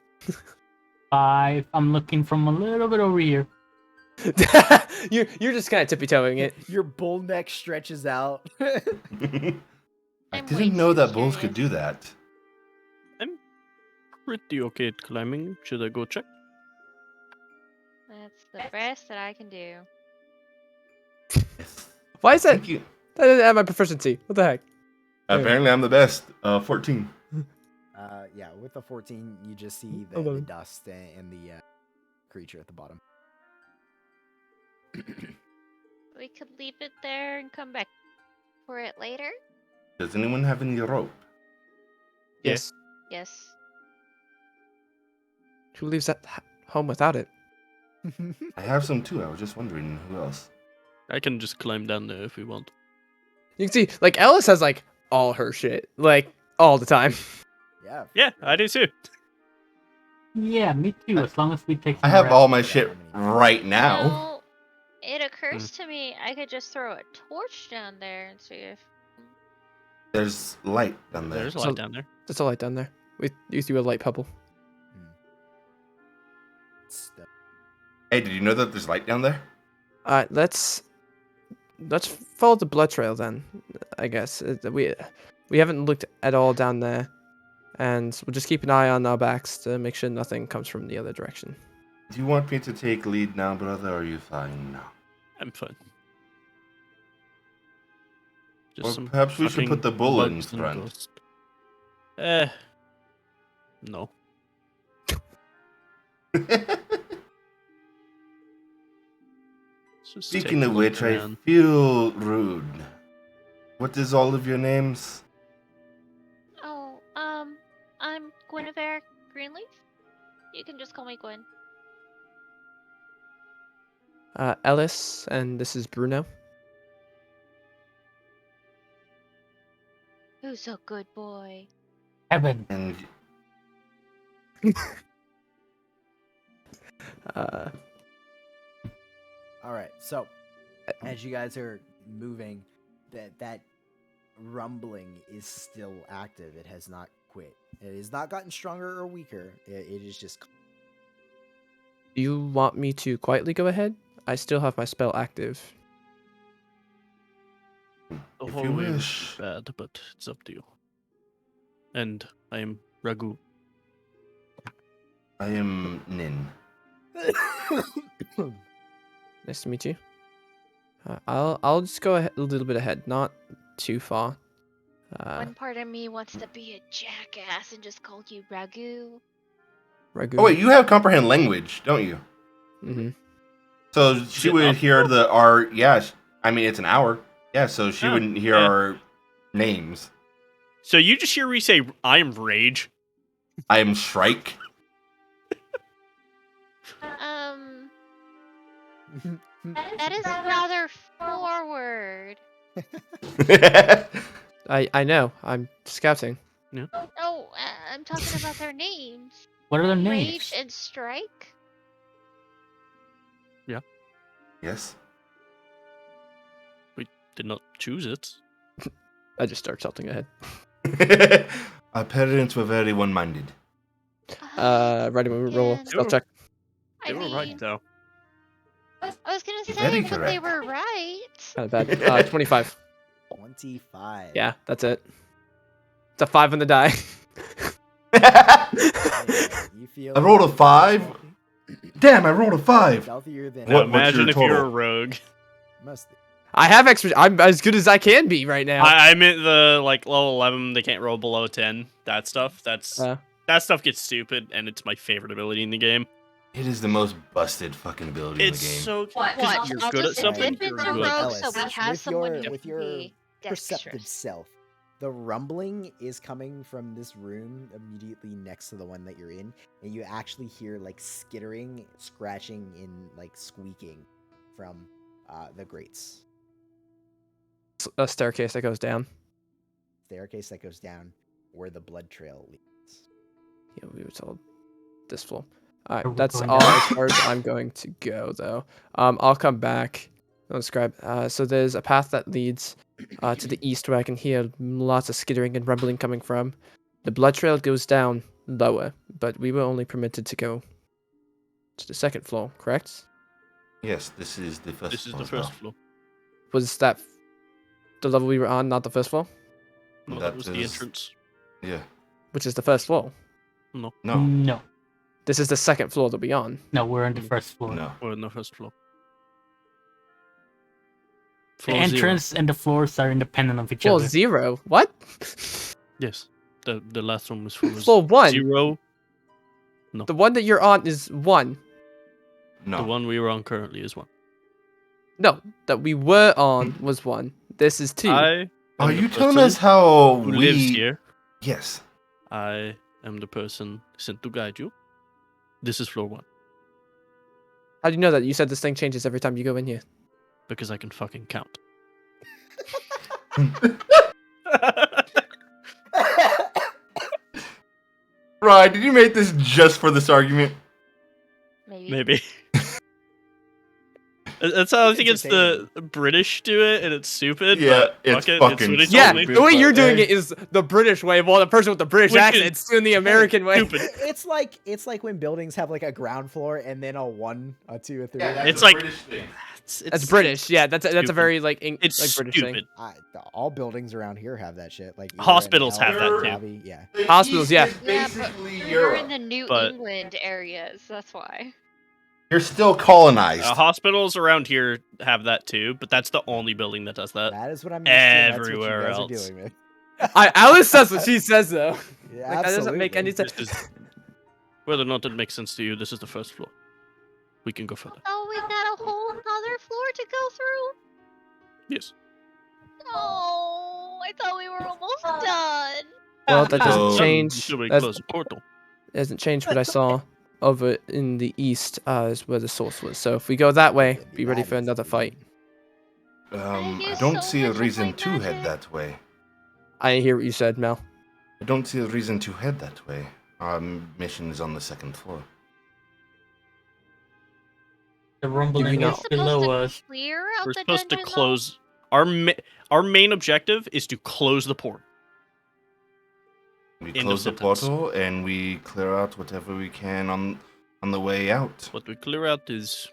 5. I'm looking from a little bit over here. You're just kind of tippy toeing it. Your bull neck stretches out. I I'm way didn't know too that bulls could curious. do that. pretty okay at climbing. Should I go check? That's the best that I can do. Yes. Why is that? Thank you. That doesn't add my proficiency. What the heck? Apparently, I'm the best. 14. Yeah, with the 14, you just see the 11. dust and the creature at the bottom. We could leave it there and come back for it later. Does anyone have any rope? Yeah. Yes. Yes. Who leaves at home without it? I have some too. I was just wondering who else. I can just climb down there if we want. You can see, like, Ellis has, like, all her shit. Like, all the time. Yeah. Yeah, I do too. Yeah, me too. As long as we take. I some have rest. all my shit right now. Well, it occurs to me I could just throw a torch down there and see if. There's light down there. There's a So- light down there. There's a light down there. We used to do a light pebble. Stuff. Hey, did you know that there's light down there? Let's follow the blood trail then. I guess we haven't looked at all down there, and we'll just keep an eye on our backs to make sure nothing comes from the other direction. Do you want me to take lead now, brother, or are you fine now? I'm fine. Or some perhaps we should fucking put the bull in bugs and front. ghosts. No. Let's just Speaking take of a which, look I around. feel rude. What is all of your names? Oh, I'm Guinevere Greenleaf. You can just call me Gwen. Ellis, and this is Bruno. Who's a good boy? Heaven. And Uh, All right. So, as you guys are moving, that rumbling is still active. It has not quit. It has not gotten stronger or weaker. It is just. do you want me to quietly go ahead? I still have my spell active. The if you hallway was wish. bad, but it's up to you. And I am Ragu. I am Nin. Nice to meet you. I'll just go a little bit ahead, not too far. One part of me wants to be a jackass and just call you Ragu. Ragu. Oh wait, you have comprehend language, don't you? Mm-hmm. So she it would up? hear our I mean it's an hour. Yeah, so she Oh, wouldn't hear yeah. our names. So you just hear me say, I am Rage. I am Shrike. That is rather forward. I know. I'm scouting. No, I'm talking about their names. What are their Rage names? and Strike. Yes. Did not choose it. I just start shouting ahead. Our parents were very one-minded. Ready when we roll Again. spell check. They I were mean, right though. I was gonna say, Very but they correct. were right. Kind of bad. 25. 25. Yeah, that's it. It's a 5 on the die. You feel I rolled a 5. Damn, I rolled a 5. Stealthier than What- what's Imagine your if you're a total? rogue. must be. I have extra. I'm as good as I can be right now. I meant the like level 11. They can't roll below 10. That stuff. That stuff gets stupid, and it's my favorite ability in the game. It is the most busted fucking ability It's in the game. so Watch, because you're I'll good at just something. dip into You're good. rogue so Ellis, we have with someone your- who with can your be Perceptive dexterous. self. The rumbling is coming from this room immediately next to the one that you're in, and you actually hear like skittering, scratching, and like squeaking from the grates. A staircase that goes down. Staircase that goes down where the blood trail leads. Yeah, we were told this floor. Are we Alright, that's going all down? as far as I'm going to go, though. I'll come back. I'll describe. So there's a path that leads to the east where I can hear lots of skittering and rumbling coming from. The blood trail goes down lower, but we were only permitted to go to the second floor, correct? Yes, this is the first. This is the floor first now. floor. Was that the level we were on, not the first floor? No, That that was the is- entrance. Yeah. Which is the first floor. No. No. This is the second floor that we're on. No, we're on the first floor. No. We're on the first floor. The Floor zero. entrance and the floors are independent of each Floor other. 0? What? Yes. The last one was floor Floor 1. 0. The one that you're on is 1. No. The one we were on currently is 1. No, that we were on was 1. This is 2. I Are am the you telling person us how who we? lives here? Yes. I am the person sent to guide you. This is floor 1 How do you know that? You said this thing changes every time you go in here. because I can fucking count. Ryan, did you make this just for this argument? Maybe. Maybe. That's how I It's think it's the British do it, and it's stupid. Yeah, but it's fuck it, fucking what he told Yeah, me. the way you're doing Hey. it is the British way, while the person with the British Which is accent's doing the American way. Stupid. It's like when buildings have like a ground floor and then a 1, a 2, a 3. It's like- That's British. Yeah, that's a stupid. very like It's like British stupid. thing. All buildings around here have that shit. Like either Hospitals in have that L- too. Robbie, yeah. Hospitals, yeah. Yeah, but Basically, we're in Europe. the New But- England areas. That's why. You're still colonized. Hospitals around here have that too, but that's the only building that does that. That is what I'm used to. That's what you Everywhere guys else. are dealing with. Alice says what she says though. Yeah, Like, that doesn't make any absolutely. sense. This is whether or not it makes sense to you. This is the first floor. We can go further. Oh, we've got a whole other floor to go through. Yes. Oh, I thought we were almost done. Well, that doesn't Um, change. Until we That's- close the portal. It hasn't changed what I saw over in the east is where the source was. So if we go that way, be ready for another fight. I use don't so see a much of reason my to head magic. that way. I didn't hear what you said, Mel. I don't see a reason to head that way. Our mission is on the second floor. The Do rumbling we is know? Supposed below to us. clear out We're the supposed to dungeon, though? close our main objective is to close the port. We End of close the sentence. portal and we clear out whatever we can on the way out. What we clear out is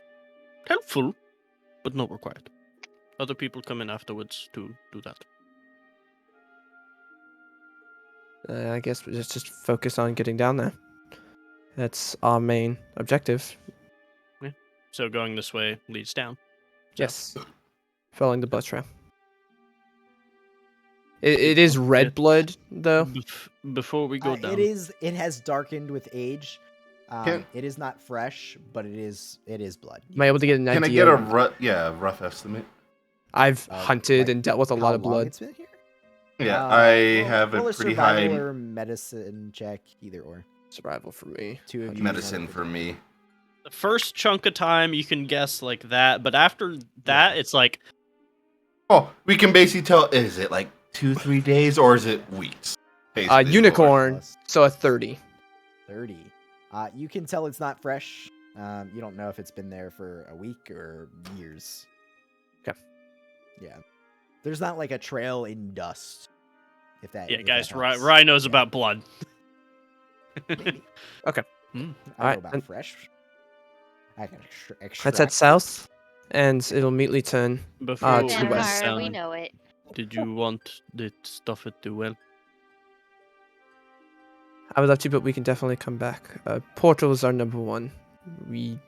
helpful, but not required. Other people come in afterwards to do that. I guess we just focus on getting down there. That's our main objective. So going this way leads down. Yes. Following the blood trail. It is red Yeah. blood, though. Before we go down, It has darkened with age. Can- It is not fresh, but it is blood. Am I able to get an Can I idea? get a rough estimate? I've of, hunted like, and dealt with a how lot of long blood. It's been here? Yeah, Uh, I roll- have roll a pretty high survival or medicine check, either or. Survival for me. Two of you. medicine for me. the first chunk of time you can guess like that, but after that, it's like Oh, we can basically tell. Is it like 2-3 days or is it weeks? Basically, is what we're- Unicorn. Plus So a 30. 30. You can tell it's not fresh. You don't know if it's been there for a week or years. Okay. Yeah. There's not like a trail in dust. If that. yeah, if guys, that helps. Rye knows Yeah. about blood. Maybe. Okay. I don't Alright, know about and- fresh. I can extract. Let's head south, and it'll immediately turn. Before to we the west. Vampire, we sound, know it. did you want the stuff at the well? I would love to, but we can definitely come back. Portals are number one. We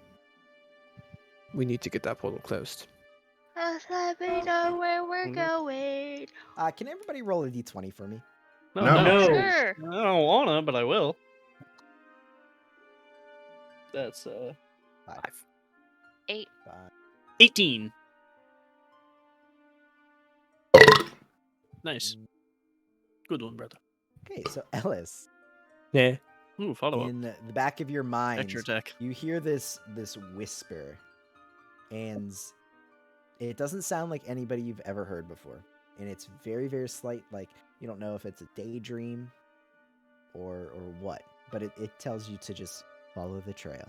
need to get that portal closed. Just let me know where we're Mhm. going. Can everybody roll a d20 for me? No. No. Sure. I don't wanna, but I will. That's 5. 8. 5. 18. Nice. Good one, brother. Okay, so Ellis, Yeah. Ooh, follow up. in the back of your mind, Extra attack. you hear this whisper, and it doesn't sound like anybody you've ever heard before, and it's very, very slight. Like you don't know if it's a daydream or what, but it tells you to just follow the trail.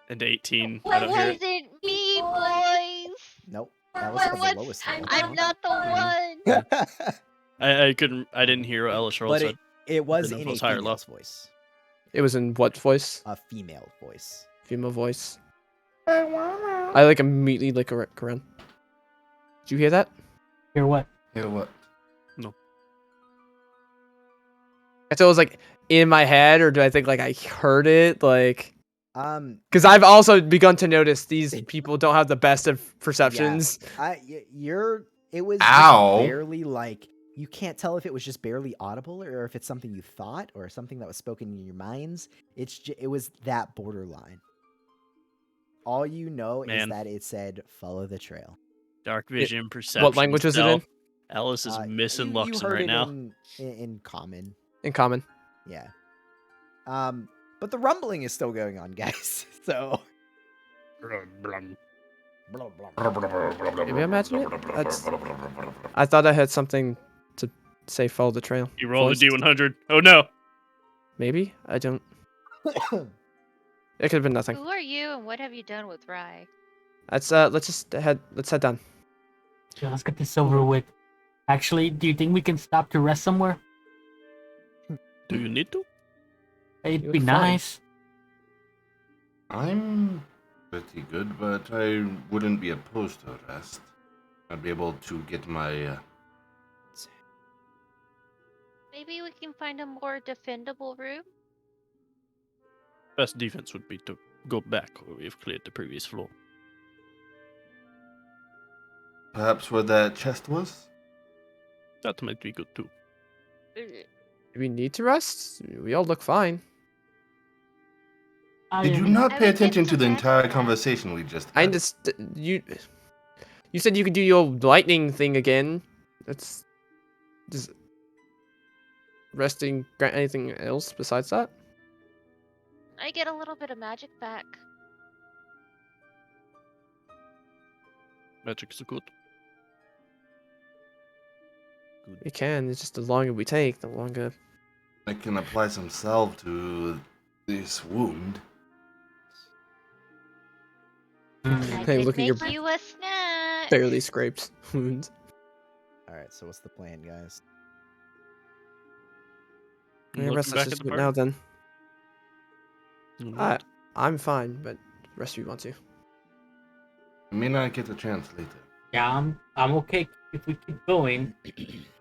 And 18. I It don't hear it. wasn't me, boys. Nope, Ellis For has the once, lowest level. I'm not the Mhm. one. I couldn't. I didn't hear what Ellis rolled. But So it was Didn't know in if it a was high or low. female's voice, It was in what voice? a female voice. Female voice. I like immediately look around. Did you hear that? Hear what? Yeah, what? I thought it was like in my head, or do I think like I heard it? Like, because I I've also begun to notice these people don't have the best of perceptions. It was Ow. just barely like you can't tell if it was just barely audible or if it's something you thought or something that was spoken in your minds. It was that borderline. All you know is Man. that it said follow the trail. dark vision, perception. What language was it in? stealth. Ellis is missing you Luxon heard right it now. in common. In common. Yeah. But the rumbling is still going on, guys. So Maybe I imagine it. I thought I heard something to say follow the trail. You rolled a Voice. D100. Oh no. Maybe I don't. It could have been nothing. Who are you and what have you done with Rye? Let's head down. Yeah, let's get this over with. Actually, do you think we can stop to rest somewhere? Do you need to? It'd You be look fine. nice. I'm pretty good, but I wouldn't be opposed to a rest. I'd be able to get my. Maybe we can find a more defendable room. Best defense would be to go back where we've cleared the previous floor. Perhaps where that chest was? That might be good too. Do we need to rest? We all look fine. Did you not I pay would get attention to some the entire rest. conversation we just had? I understand you. You said you could do your lightning thing again. That's does resting grant anything else besides that? I get a little bit of magic back. Magic's good. We can. It's just the longer we take, the longer. I can apply some salve to this wound. I Hey, could look at your make you a snack. barely scraped wound. All right, so what's the plan, guys? You Yeah, looking rest back us at just the now party? then. Mm, I I'm fine, but rest of you want to. I may not get a chance later. Yeah, I'm okay if we keep going,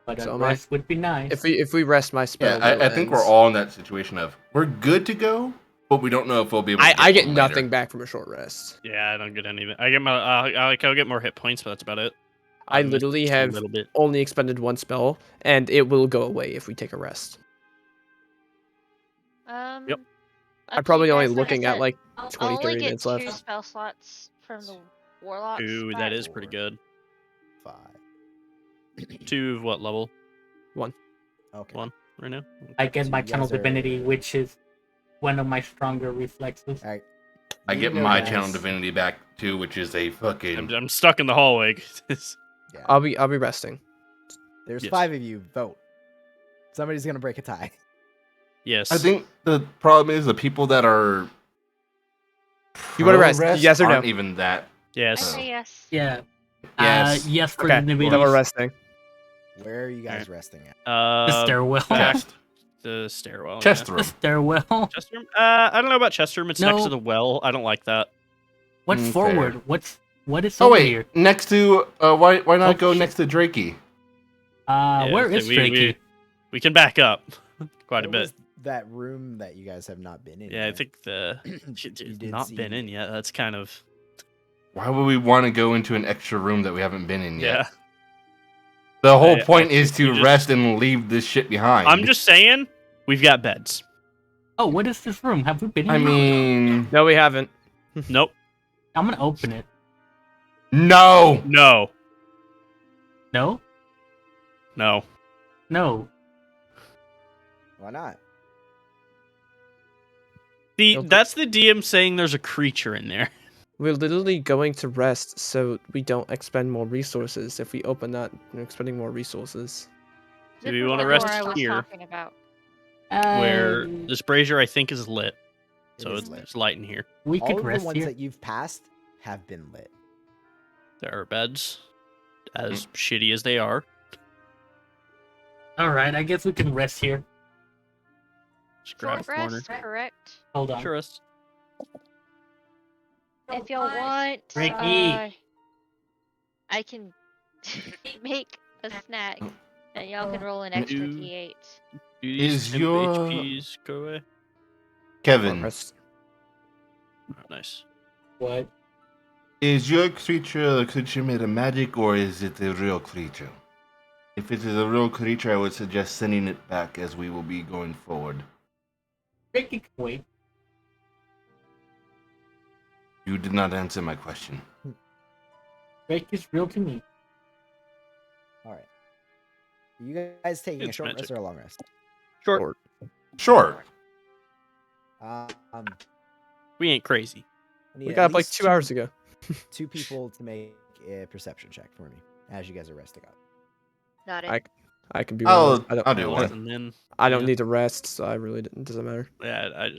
but a So am I. rest would be nice. If we rest my spell. Yeah, will I think we're end. all in that situation of we're good to go, but we don't know if we'll be able to I get one nothing later. back from a short rest. Yeah, I don't get anything. I get my. I'll get more hit points, but that's about it. I I've missed literally just a have little bit. only expended one spell, and it will go away if we take a rest. Yep. Up I'm to probably you only guys, like I looking at said, like I'll 20, only 30 get minutes 2 left. spell slots from the warlocks. Ooh, that but- is pretty good. 5. 2 of what level? Okay. 1 right now. I get So my you channel guys are- divinity, which is one of my stronger reflexes. All right. I You get know my guys- channel divinity back too, which is a fucking. I'm stuck in the hallway. Yeah. I'll be resting. There's Yes. 5 of you. Vote. Somebody's gonna break a tie. Yes. I think the problem is the people that are. You wanna rest, pro yes or no? aren't even that. I Yes. say yes. Yeah. Yes. Yes for Okay, the then we're nibbies. resting. Where are you guys resting at? The stairwell. Chest. The stairwell. Chest The room. stairwell. Chest room? I don't know about chest room. It's next No. to the well. I don't like that. What's Fair. forward? What is Oh over wait, here? next to why not Oh, go shit. next to Drakey? Yeah, Where so is we- Drakey? We can back up quite a What bit. was that room that you guys have not been in? Yeah, I yet? think You did not see- been in yet. That's kind of Why would we want to go into an extra room that we haven't been in yet? yeah. The whole I point think is to we just- rest and leave this shit behind. I'm just saying, we've got beds. Oh, what is this room? Have we been in I here? mean, No, we haven't. Nope. I'm gonna open it. no. No. No? No. No. Why not? Okay. That's the DM saying there's a creature in there. We're literally going to rest so we don't expend more resources. If we open that, we're expending more resources. Do This we was wanna the rest door I was here? talking about. Where Uh, this brazier I think is lit. It So is lit. it's light in here. we All could of the rest ones here. that you've passed have been lit. There are beds. As Mm. shitty as they are. All right, I guess we can rest here. Just grab Short a corner. rest, correct? Hold on. Sure is. If y'all want, Ricky. I can make a snack, and y'all can roll an extra Ooh. D8. Do these Is temp your- HPs go away? Kevin, Rest. Oh, nice. What? is your creature a creature made of magic or is it a real creature? If it is a real creature, I would suggest sending it back as we will be going forward. Ricky can wait. You did not answer my question. Ricky's real to me. All right. Are you guys taking a It's short magic. rest or a long rest? Short. Sure. We ain't crazy. I need We at got up like least 2 hours ago. 2 people to make a perception check for me as you guys are resting up. Got it. I can be. I'll- one. I don't. I'll do I one. don't- And then I don't Yeah. need to rest, so I really didn't. Doesn't matter. yeah, I'm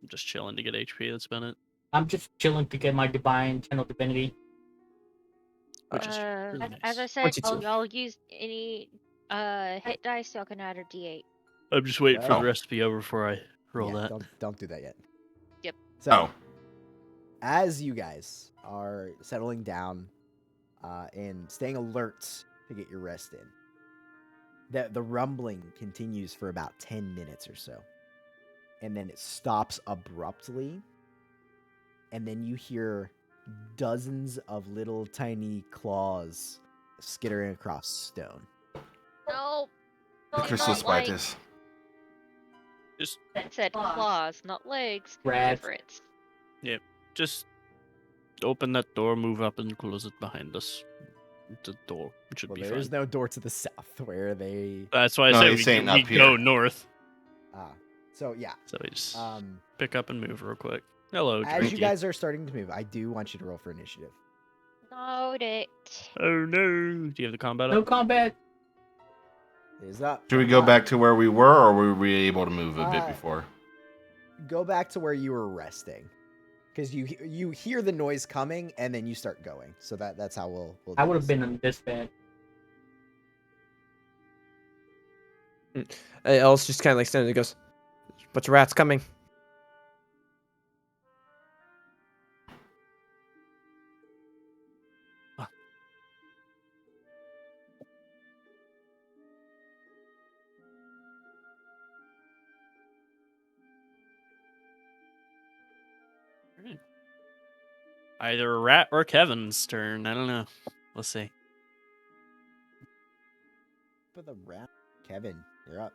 just chilling to get HP. That's been it. I'm just chilling to get my divine channel divinity. Which is really As I nice. said, 22. y'all use any hit dice, y'all can add a D8. I'm just waiting for Oh. the rest to be over before I roll Yeah, that. Don't do that yet. Yep. So, Oh. as you guys are settling down and staying alert to get your rest in, the rumbling continues for about 10 minutes or so. And then it stops abruptly. And then you hear dozens of little tiny claws skittering across stone. No. The crystal not like- spiders. I said claws, not legs. Rats. Difference. Just open that door, move up, and close it behind us. The door should Well, be there fine. is no door to the south where they. That's why I No, said he's saying we up go here. north. So, yeah. So we just Um, pick up and move real quick. Hello, as you Drinky. guys are starting to move, I do want you to roll for initiative. Note it. Oh no! Do you have the combat No up? combat. It is up. Should we go back to where we were, or were we able to move a bit Uh, before? Go back to where you were resting, because you hear the noise coming and then you start going. So that's how we'll. I do would have this. been in this bed. Ellis just kind of like standing there, goes, "Bunch of rats coming." Either a rat or Kevin's turn. I don't know. Let's see. For the round, Kevin, you're up.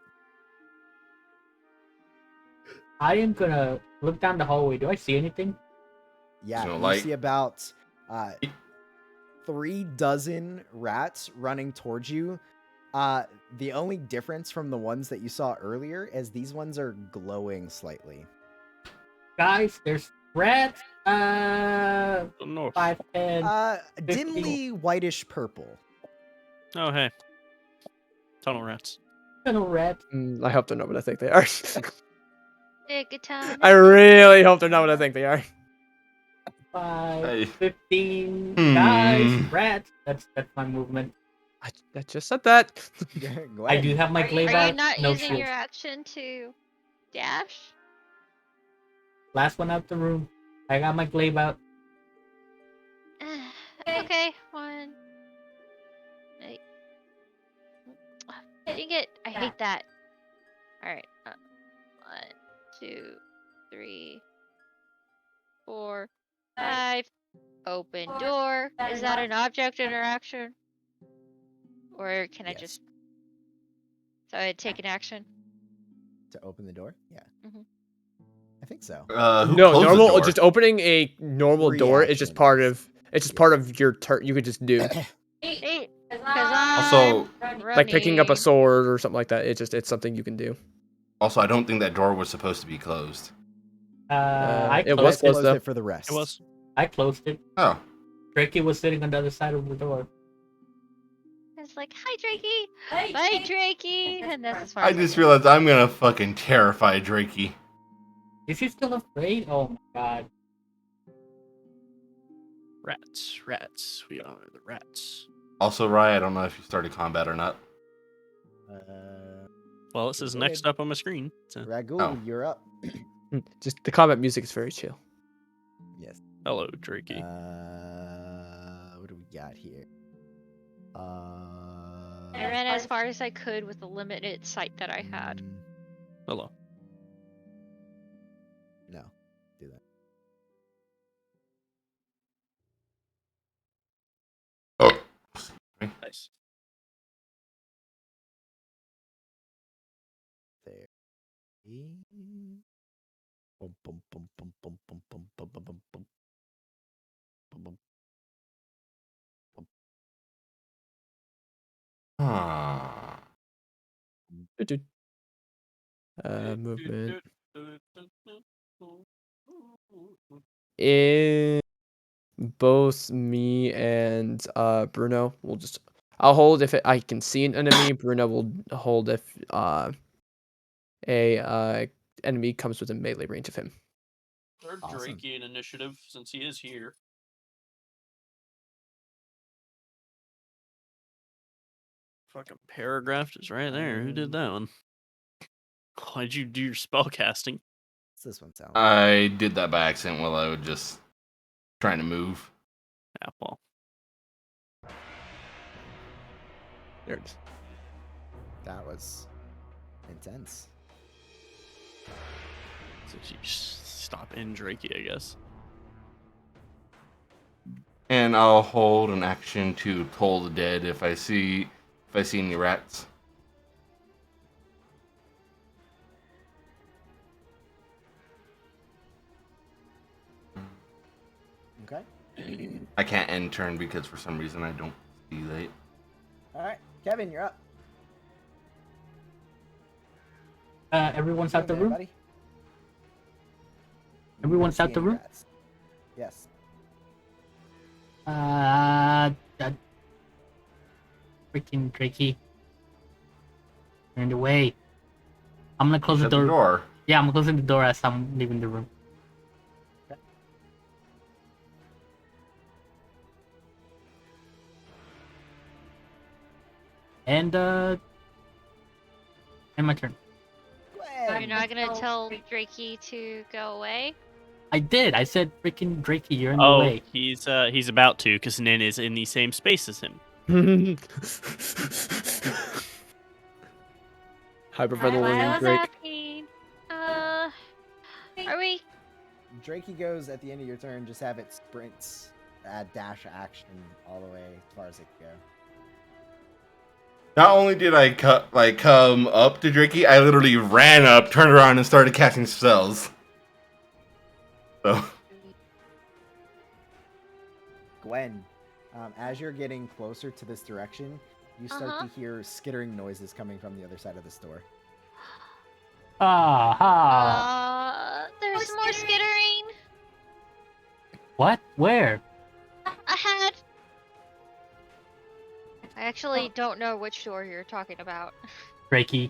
I am gonna look down the hallway. Do I see anything? Yeah, So, you like- see about 3 dozen rats running towards you. The only difference from the ones that you saw earlier is these ones are glowing slightly. Guys, there's Rat. North. 5'10". 15. Dimly whitish purple. Oh, hey. Tunnel rats. Little rat. I hope they're not what I think they are. Take a time. I really hope they're not what I think they are. 5, Hey. 15. Hmm. Guys, rat. That's my movement. I just said that. I do have my glaive Are out. you not No using shield. your action to dash? Last one out the room. I got my glaive out. Okay, one. Dang it! I hate that. All right. 1, 2, 3, 4, 5. Open door. Is that an object interaction? Or can I Yes. just? So I take an action. To open the door? Yeah. Mhm. I think so. Who No, closed normal. the door? Just opening a normal door is just Reaction, part yes. of. It's just part of your turn. You could just do 8. Because Also- I'm like picking up a running. sword or something like that. It's something you can do. Also, I don't think that door was supposed to be closed. I it closed was I closed, closed though. it for the rest. It was. I closed it. Oh. Drakey was sitting on the other side of the door. It's like, hi, Drakey. Bye, Drakey. And that's as far I as just go. realized I'm gonna fucking terrify Drakey. Is he still afraid? Oh my god. Rats. We are the rats. Also, Rye, I don't know if you started combat or not. Well, it says Go next ahead. up on my screen. So, Ragool, Oh. you're up. Just the combat music is very chill. Yes. hello, Drakey. What do we got here? I ran as far as I could with the limited sight that I had. Hello. No, do that. Oh. Nice. There. Bum, bum, bum, bum, bum, bum, bum, bum, bum, bum, bum. Bum, bum. Ah. Movement. In both me and Bruno will just. I'll hold if I can see an enemy. Bruno will hold if a enemy comes within melee range of him. Third Awesome. Drakey in initiative since he is here. Fucking paragraph is right there. Who did that one? Why'd you do your spell casting? What's this one sound? I did that by accident while I was just trying to move. Yeah, well, There it is. That was intense. so you stop in Drakey, I guess. And I'll hold an action to toll the dead if I see any rats. Okay. I can't end turn because for some reason I don't see that. All right, Kevin, you're up. Everyone's out the Doing room? there, buddy? You Everyone's don't out see the any room? rats. Yes. That freaking Drakey. Turned away. I'm gonna close the Shut door. Yeah, I'm closing the door as I'm leaving the room. Okay. And my turn. Gwen! You're not gonna tell Drakey to go away? I did. I said freaking Drakey, you're in the Oh, way. he's about to, because Nin is in the same space as him. Hyperventilating Drake. Asking, are we? Drakey goes at the end of your turn. Just have it sprints, dash action all the way as far as it can go. Not only did I come up to Drakey, I literally ran up, turned around, and started casting spells. So Gwen, as you're getting closer to this direction, you start to hear skittering noises coming from the other side of the store. Ah ha! There's more skittering. What? Where? Ahead. I actually don't know which door you're talking about. Reiki.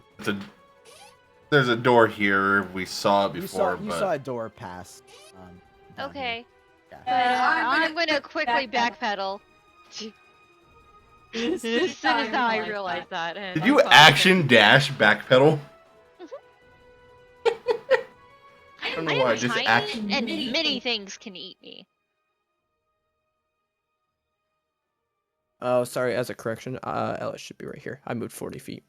There's a door here. We saw it You before, saw, you but saw a door pass. Down here. Okay. Yeah. But I'm gonna quickly backpedal. As soon as I realize that. and did you I'm fine. action dash backpedal? I don't know I why. am Just tiny, action. and many things can eat me. Oh, sorry. As a correction, Ellis should be right here. I moved 40 feet.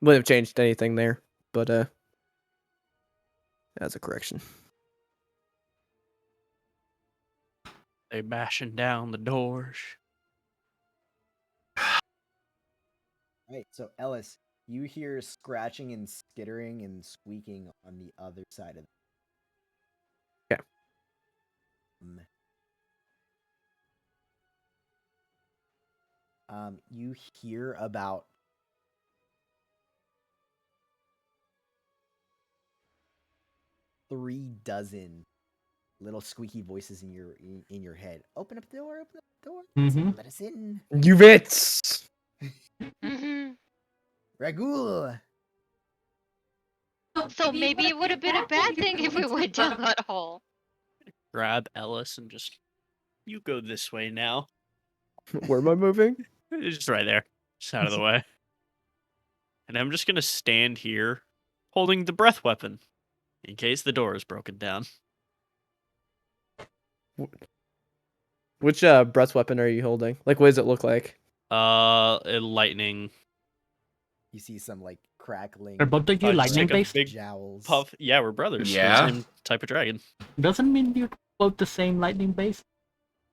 Wouldn't have changed anything there, but as a correction. They bashing down the doors. Right. So Ellis, you hear scratching and skittering and squeaking on the other side of Okay. You hear about 36 little squeaky voices in your head. Open up the door. Open up the door. Mhm. Let us in. You bits. Ragul. So maybe it would have been a bad thing if we went down that hole. Grab Ellis and just, you go this way now. Where am I moving? It's just right there, just out of the way. And I'm just gonna stand here, holding the breath weapon, in case the door is broken down. Which breath weapon are you holding? Like, what does it look like? Lightning You see some like crackling. Are both of you just lightning take a based? big jowls. puff. Yeah, we're brothers. We're the Yeah. same type of dragon. Doesn't mean you're both the same lightning base.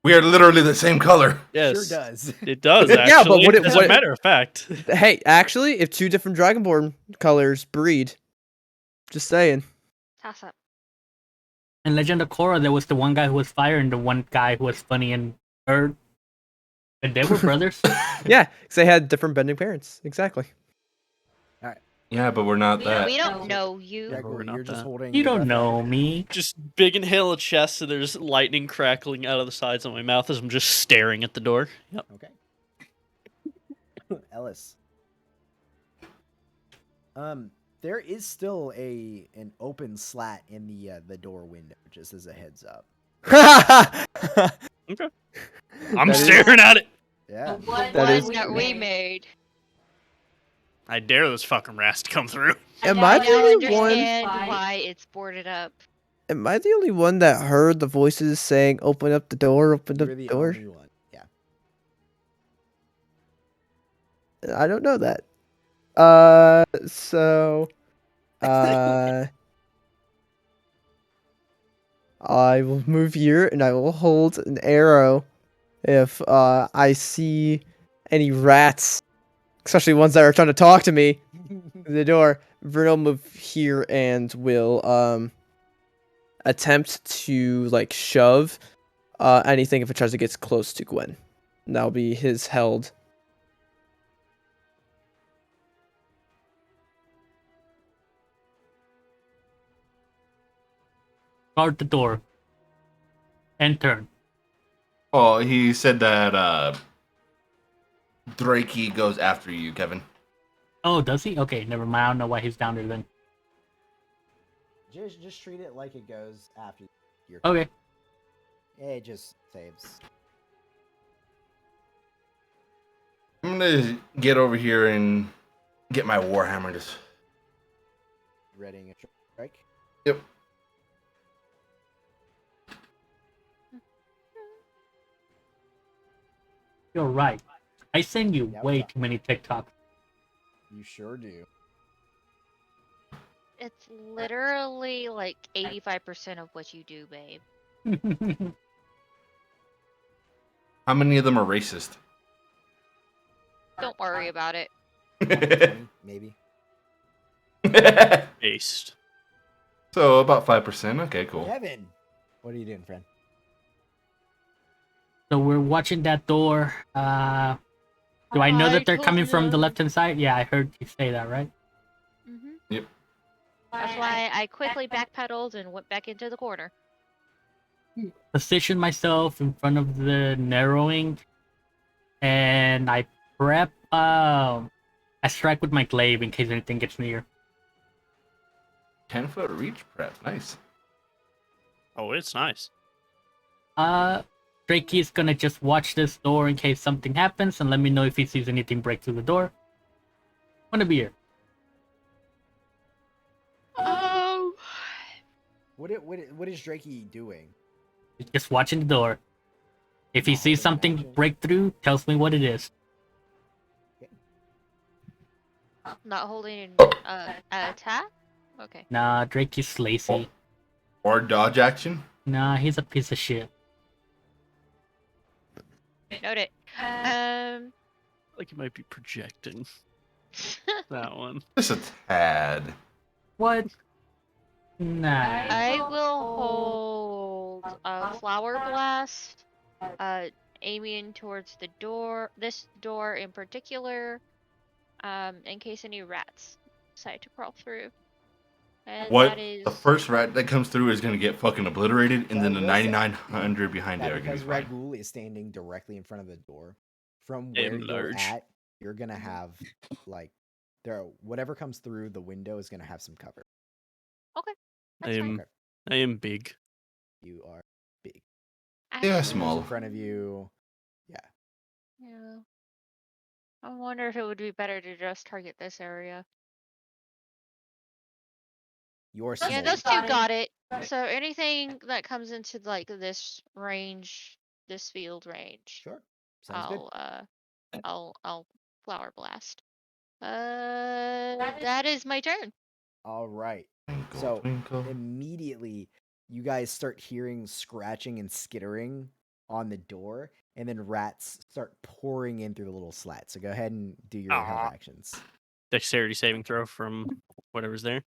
We are literally the same color. Yes, Sure does. it does. Actually, Yeah, but what as a matter of fact, Hey, actually, if two different Dragonborn colors breed, just saying. Toss up. In Legend of Korra, there was the one guy who was fire and the one guy who was funny and earth. And they were brothers. Yeah, because they had different bending parents. Exactly. Yeah, but we're not that. We don't know you. Yeah, but we're Ragul, not you're just that. holding. You your don't breath know weapon. me. just big inhale of chest, and there's lightning crackling out of the sides of my mouth as I'm just staring at the door. Yep. Okay. Ellis. There is still an open slat in the door window, just as a heads up. Okay. I'm That is- staring at it. Yeah. That is- One that we made. I dare those fucking rats to come through. Am I I now the only one? understand why it's boarded up. Am I the only one that heard the voices saying, "Open up the door, open up You're the the door"? only one. Yeah. I don't know that. So, I will move here and I will hold an arrow if I see any rats, especially ones that are trying to talk to me at the door. Vern will move here and will attempt to like shove anything if it tries to get close to Gwen. And that'll be his held. Guard the door. And turn. Oh, he said that Drakey goes after you, Kevin. Oh, does he? Okay, never mind. I don't know why he's down there then. Just treat it like it goes after your. Okay. It just saves. I'm gonna get over here and get my warhammer. Just Readying a strike. yep. You're right. I send you Yeah, way what's up? too many TikToks. You sure do. It's literally like 85% of what you do, babe. How many of them are racist? Don't worry about it. 20, maybe. Based. So about 5%. Okay, cool. Kevin, what are you doing, friend? So we're watching that door. Do I know that they're coming from the left hand side? Yeah, I heard you say that, right? Mm-hmm. Yep. That's why I quickly backpedaled and went back into the corner. position myself in front of the narrowing, and I prep. I strike with my glaive in case anything gets near. 10-foot reach prep. Nice. Oh, it's nice. Drakey's gonna just watch this door in case something happens, and let me know if he sees anything break through the door. Want a beer? Oh. What is Drakey doing? He's just watching the door. If he sees something break through, tells me what it is. Not holding an attack? Okay. Nah, Drakey's lazy. Or dodge action. Nah, he's a piece of shit. Note it. Like you might be projecting that one. Just a tad. What? Nah. I will hold a flower blast, aiming towards the door, this door in particular, in case any rats decide to crawl through. And What? that is The first rat that comes through is gonna get fucking obliterated, and then the Will say 9,900 behind it that are gonna because be fine. Ragul is standing directly in front of the door. From And where you're large. at, you're gonna have like whatever comes through the window is gonna have some cover. that's fine. I am big. You are big. Yeah, Actually, small. In front of you. Yeah. I wonder if it would be better to just target this area. You're Yeah, small. those two got it. So anything that comes into like this range, this field range, Sure. Sounds good. I'll flower blast. That is my turn. All right. Twinkle, So twinkle. immediately you guys start hearing scratching and skittering on the door, and then rats start pouring in through the little slat. So go ahead and do your Aw. health actions. Dexterity saving throw from whatever's there.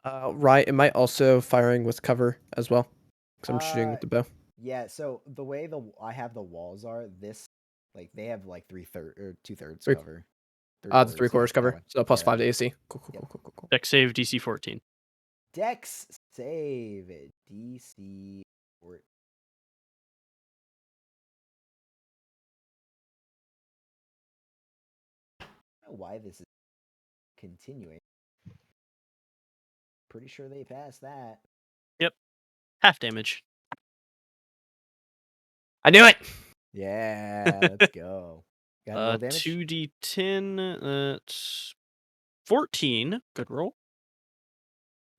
Right, am I also firing with cover as well? Because I'm shooting with the bow. Yeah, so the way I have the walls are, this like they have like 2/3 Three- cover. The 3/4 yeah, cover. that one. So plus Yeah. 5 to AC. Cool. Yep. Dex save DC 14. Dex save DC 14. I don't know why this is continuing. Pretty sure they passed that. Half damage. I knew it! Yeah, let's go. Got a roll damage? 2d10. That's 14. Good roll.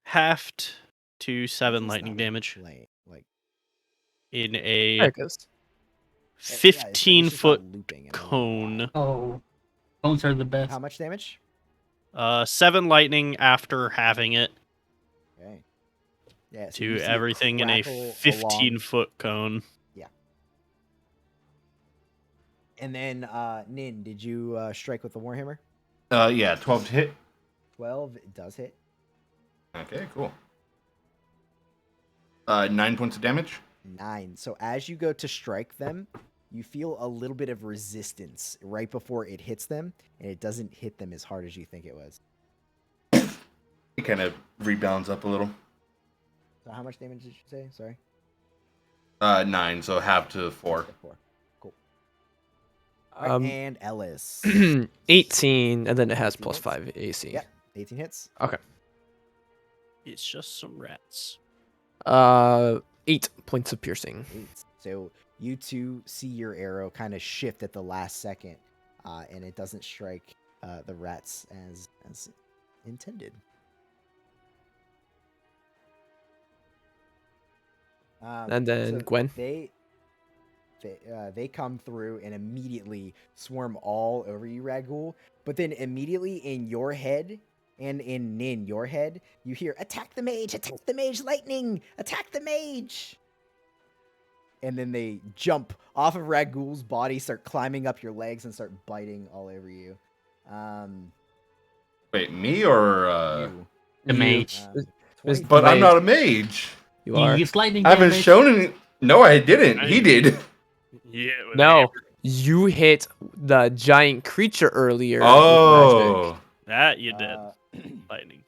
Halved to 7 It's lightning not damage like in There a it goes. 15-foot looping. cone. Oh, cones are the best. How much damage? 7 lightning after having it Okay. Yeah. So you to see it everything in a crackle along, 15-foot cone. and then Nin, did you strike with the warhammer? Yeah, 12 to hit. 12 it does hit. Okay, cool. 9 points of damage. 9. So as you go to strike them, you feel a little bit of resistance right before it hits them, and it doesn't hit them as hard as you think it was. It kind of rebounds up a little. So how much damage did you say? Sorry. 9, so half to 4. Okay, 4. Cool. All right, Um, and Ellis. 18, and then it has 18 plus hits? 5 AC. Yep. 18 hits. It's just some rats. 8 points of piercing. 8. So you two see your arrow kind of shift at the last second, and it doesn't strike the rats as intended. And then Gwen. They come through and immediately swarm all over you, Ragul. But then immediately in your head and in Nin, your head, you hear, attack the mage, lightning, attack the mage. And then they jump off of Ragul's body, start climbing up your legs, and start biting all over you. Wait, me or You. The mage. Is- 20 But I'm Mage. not a mage. You He are. used lightning I haven't damage. shown any. No, I didn't. He I- did. Yeah. with No, you hit the giant creature earlier. with magic. Oh. that you did. uh, Lightning.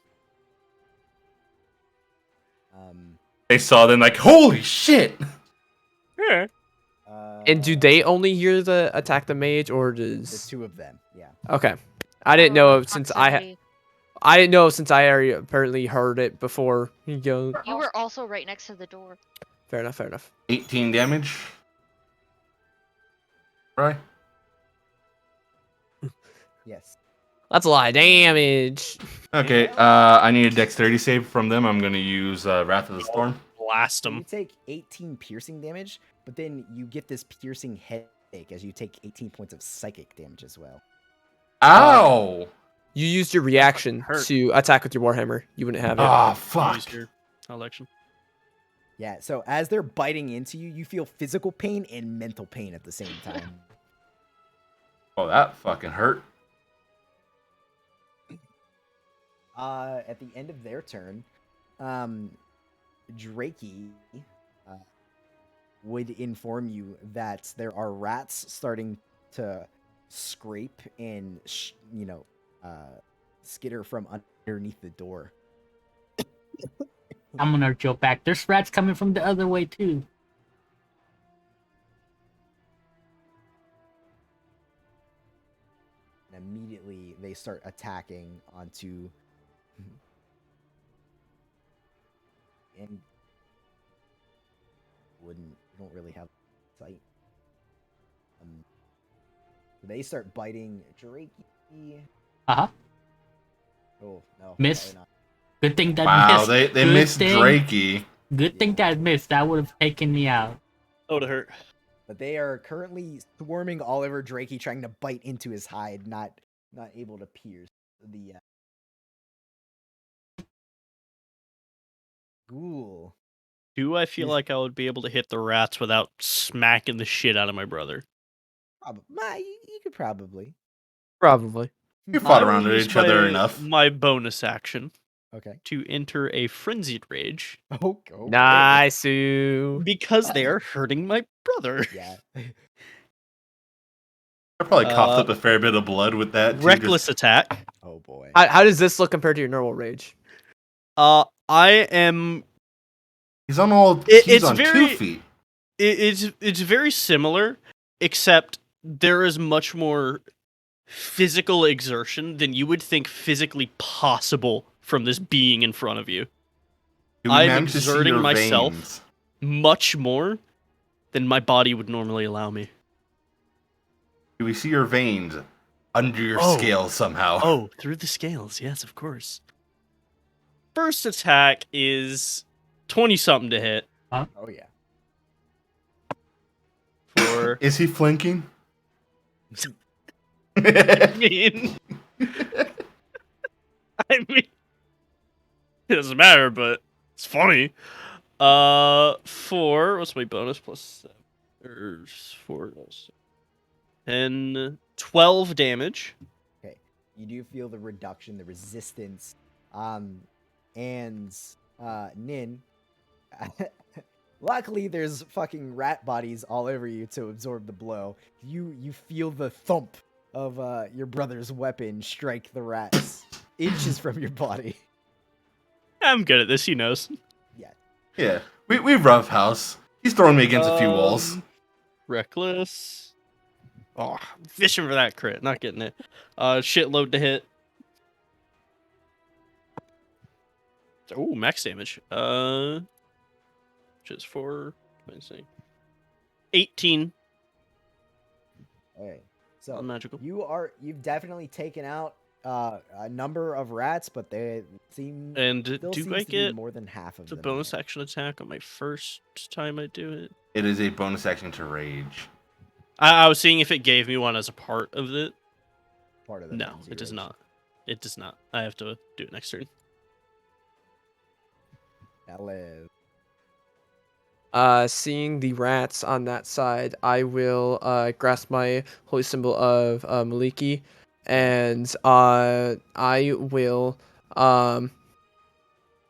They saw them like, holy shit! Yeah. And do they only hear the attack the mage, or The does? two of them, yeah. Okay, I didn't know since Proximity. I didn't know since I already apparently heard it before. You go. You were also right next to the door. Fair enough. Fair enough. 18 damage. Right? Yes. That's a lot of damage. Okay, I need a dexterity save from them. I'm gonna use Wrath of the Storm. Blast So you them. take 18 piercing damage, but then you get this piercing headache as you take 18 points of psychic damage as well. Ow! You used your reaction hurt. to attack with your warhammer. You wouldn't have it. Ah, Use fuck. your election. Yeah, so as they're biting into you, you feel physical pain and mental pain at the same time. Oh, that fucking hurt. At the end of their turn, Drakey would inform you that there are rats starting to scrape and, skitter from underneath the door. I'm gonna joke back. There's rats coming from the other way too. And immediately they start attacking onto. And you don't really have sight. They start biting Drakey. Uh-huh. Oh no! Miss. probably not. Good thing that Wow, missed. they Good missed thing- Drakey. Good thing that missed. That would have taken me out. That would have hurt. But they are currently swarming all over Drakey, trying to bite into his hide, not able to pierce the ghoul. Do I feel Yes. like I would be able to hit the rats without smacking the shit out of my brother? You could probably. Probably. You fought I will around with use each other my- enough. My bonus action Okay. to enter a frenzied rage Oh, okay. Nice. Ooh. because they are hurting my brother. Yeah. I probably coughed Uh, up a fair bit of blood with that. too, just- Reckless attack. Oh boy. How does this look compared to your normal rage? I am. He's on all. It- he's it's on very- 2 feet. It's very similar, except there is much more physical exertion than you would think physically possible from this being in front of you. Do we I'm manage to see exerting your myself. veins? Much more than my body would normally allow me. Do we see your veins under your Oh. scales somehow? Oh, through the scales, yes, of course. First attack is 20-something to hit Oh yeah. for Is he flanking? I mean, it doesn't matter, but it's funny. For what's my bonus plus 7 or 4? 10, 12 damage. You do feel the reduction, the resistance, and Nin. Luckily, there's fucking rat bodies all over you to absorb the blow. You feel the thump of your brother's weapon strike the rats inches from your body. I'm good at this. He knows. Yeah, we roughhouse. He's throwing me against a few walls. Reckless. Oh, I'm fishing for that crit. Not getting it. Shitload to hit. Oh, max damage. Which is for, let me see. 18 Okay, so unmagical. you've definitely taken out a number of rats, but they seem And still do seems I to be get more than half of the them bonus there. action attack on my first time I do it? It is a bonus action to rage. I was seeing if it gave me one as a part of it. Part of the No, frenzy it does rage. not. It does not. I have to do it next turn. That live. Seeing the rats on that side, I will grasp my holy symbol of Maliki, and I will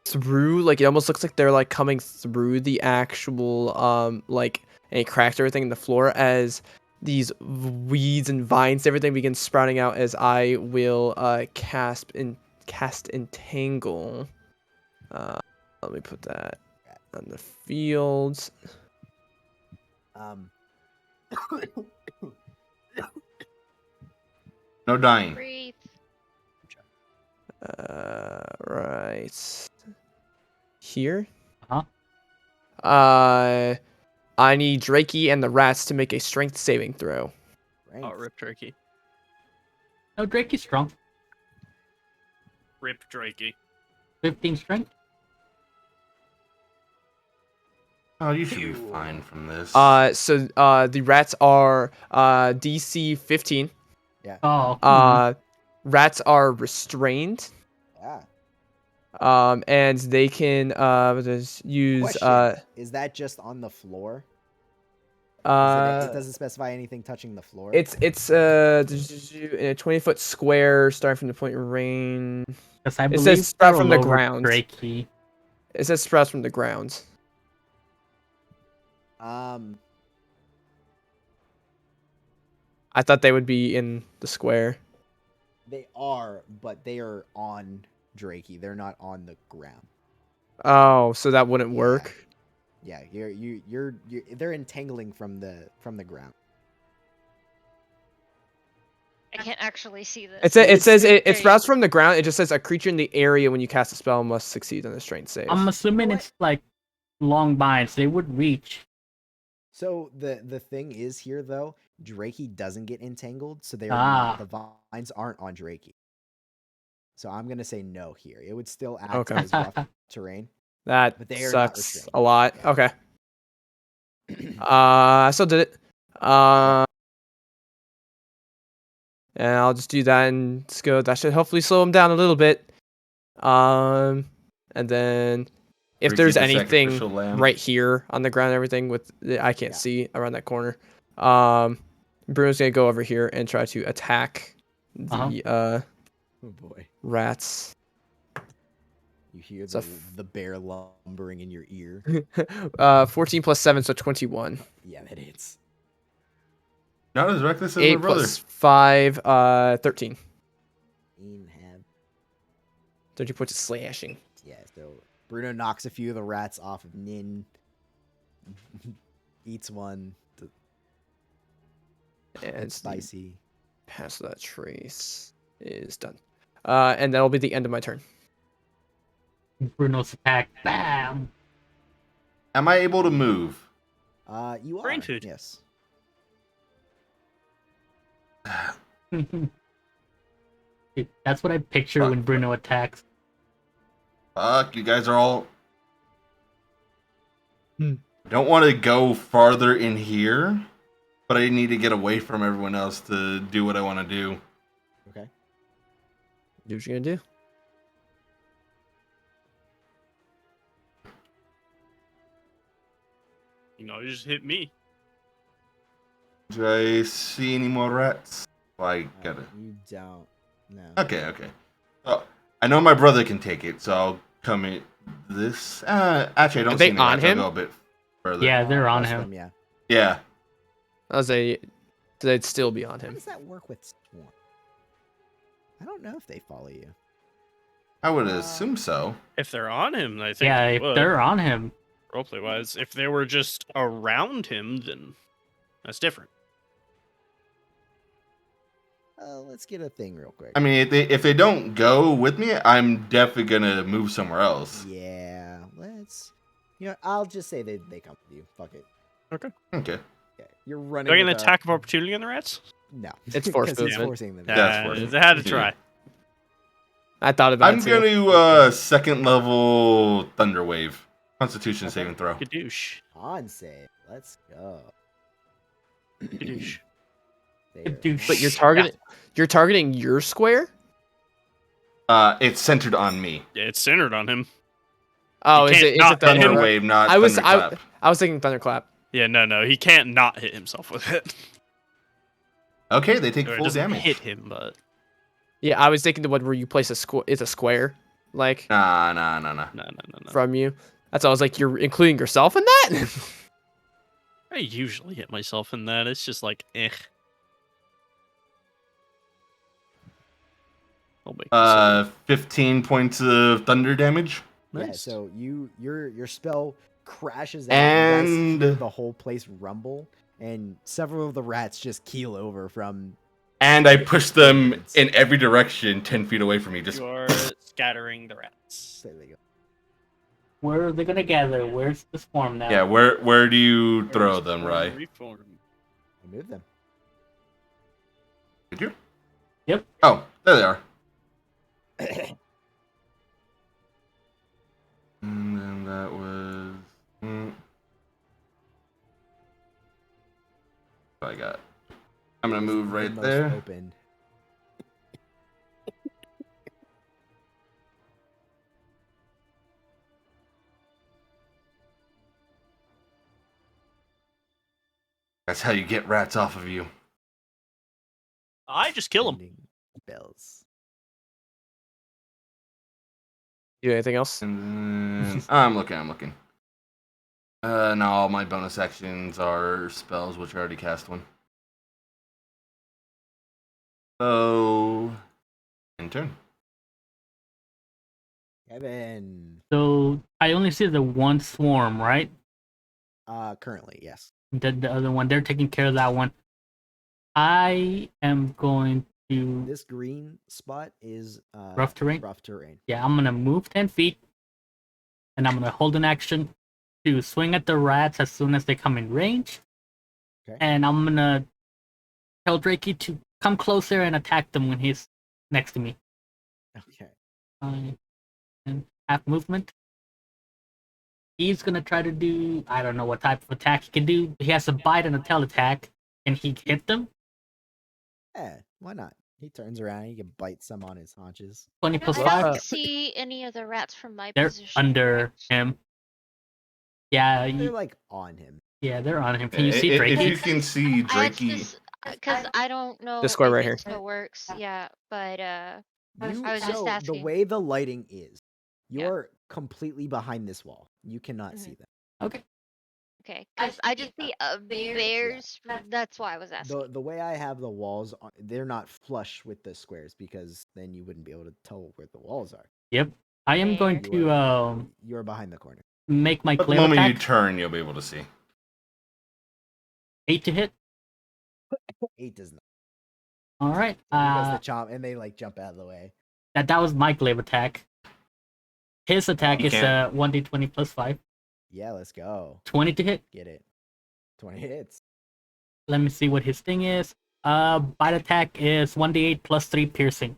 through, like, it almost looks like they're like coming through the actual like a cracked everything in the floor as these weeds and vines, everything begins sprouting out as I will cast entangle. Let me put that. on the field. Um, No dying. Breathe. Right here. Uh-huh. I need Drakey and the rats to make a strength saving throw. Oh, right. rip Drakey. No, Drake is strong. Rip Drakey. 15 strength. Oh, you should be fine from this. So the rats are DC 15. Oh. Rats are restrained. Yeah. And they can just use Question: is that just on the floor? It doesn't specify anything touching the floor. It's in a 20-foot square starting from the point of range. Because I It believe says sprout they're from the lower ground. Drakey. It says sprouts from the ground. I thought they would be in the square. They are, but they are on Drakey. They're not on the ground. Oh, so that wouldn't Yeah. work. Yeah, you're they're entangling from the ground. I can't actually see this. It says There it you sprouts go. from the ground. It just says a creature in the area when you cast a spell must succeed on a strength save. I'm assuming What? it's like long vines. They would reach. So the thing is here though, Drakey doesn't get entangled, so they are Ah. not, the vines aren't on Drakey. So I'm gonna say no here. It would still act Okay. as rough terrain. That But they are not sucks restrained. a lot. Yeah. Okay. I still did it. And I'll just do that and just go. That should hopefully slow him down a little bit. And then if Ricky there's the anything sacrificial lamb. right here on the ground, and everything with I can't Yeah. see around that corner. Bruno's gonna go over here and try to attack the Oh boy. rats. You hear So the bear lumbering in your ear. 14 plus 7, so 21. Yeah, that hits. Not as reckless as my 8 brother. plus 5, 13. Have 13 points of slashing. yeah, so Bruno knocks a few of the rats off of Nin. Eats one. And the Spicy. pass that trace is done. And that'll be the end of my turn. Bruno's attack. Bam! Am I able to move? You are. Brain food. Yes. Dude, that's what I picture when Bruno attacks. Fuck, you guys are all. Hmm. Don't want to go farther in here, but I need to get away from everyone else to do what I want to do. Okay. Do what you're gonna do. You know, you just hit me. Do I see any more rats? Well, I gotta. You don't. No. Okay. Oh, I know my brother can take it, so I'll come in this. Actually, I don't Are see they any on rats. I'll him? go a bit further. Yeah, they're on Plus him. them, yeah. Yeah. They'd still be on How him. does that work with Swarm? I don't know if they follow you. I would assume so. If they're on him, I think. Yeah, they if would. they're on him. Roleplay wise, if they were just around him, then that's different. Let's get a thing real quick. I mean, if they don't go with me, I'm definitely gonna move somewhere else. Yeah, let's. You know, I'll just say they come with you. Fuck it. Okay. Okay. You're running. Do I get an with a- attack of opportunity on the rats? No. It's force 'Cause it's movement. forcing them. That's worth I had to try. I thought about I'm it too. gonna second level Thunder Wave. Constitution saving throw. Gadoosh. On save. Let's go. Gadoosh. They Gadoosh. are- But you're targeting your square? It's centered on me. Yeah, it's centered on him. Oh, You is can't it? Is not it hit him. Thunder Thunder Wave, not I was Thunderclap. I was thinking Thunderclap. Yeah, no, he can't not hit himself with it. Okay, they take Or it full doesn't damage. hit him, but Yeah, I was thinking the one where you place it's a square, like Nah. no. from you. That's why I was like, you're including yourself in that. I usually hit myself in that. It's just like, eh. I'll make this 15 points of thunder damage. Yeah, Nice. so your spell crashes out. And you guys hear And the whole place rumble, and several of the rats just keel over from. I push them in every direction 10 feet away from me. Just You are scattering the rats. There they go. Where are they gonna gather? Where's the swarm now? yeah. Where do you throw First them, form, Rai? reform. I moved them. Did you? Yep. Oh, there they are. And then that was. What I got. I'm gonna move right The most there. Open. That's how you get rats off of you. I just kill them. Ringing Bells. You do anything else? And then, I'm looking. No, all my bonus actions are spells, which I already cast one. So, in turn. Kevin. So I only see the one swarm, right? Currently, yes. The other one, they're taking care of that one. I am going to. This green spot is Rough terrain? Rough terrain. Yeah, I'm gonna move 10 feet, and I'm gonna hold an action to swing at the rats as soon as they come in range. Okay. And I'm gonna tell Drakey to come closer and attack them when he's next to me. Okay. And half movement. He's gonna try to do, I don't know what type of attack he can do. He has a bite and a tail attack. Can he hit them? Yeah, why not? He turns around. He can bite some on his haunches. 20 plus I 5. don't see any of the rats from my They're position. under him. Yeah, They're like on him. yeah, they're on him. Can you see If Drakey? you can see Drakey, Because I don't know The square if right it here. still works. Yeah, but You, I was just so the asking. way the lighting is, Yeah. you're completely behind this wall. You cannot Mhm. see them. Okay. Okay, because I just see bears. That's why I was asking. The way I have the walls, they're not flush with the squares because then you wouldn't be able to tell where the walls are. Yep. I am going to You're behind the corner. make my but the glaive moment you attack. turn, you'll be able to see. 8 to hit. 8 does not. All right. He does the chomp, and they like jump out of the way. That was my glaive attack. His attack You is can't- 1d20 plus 5. Yeah, let's go. 20 to hit. Get it. 20 hits. Let me see what his thing is. Bite attack is 1d8 plus 3 piercing.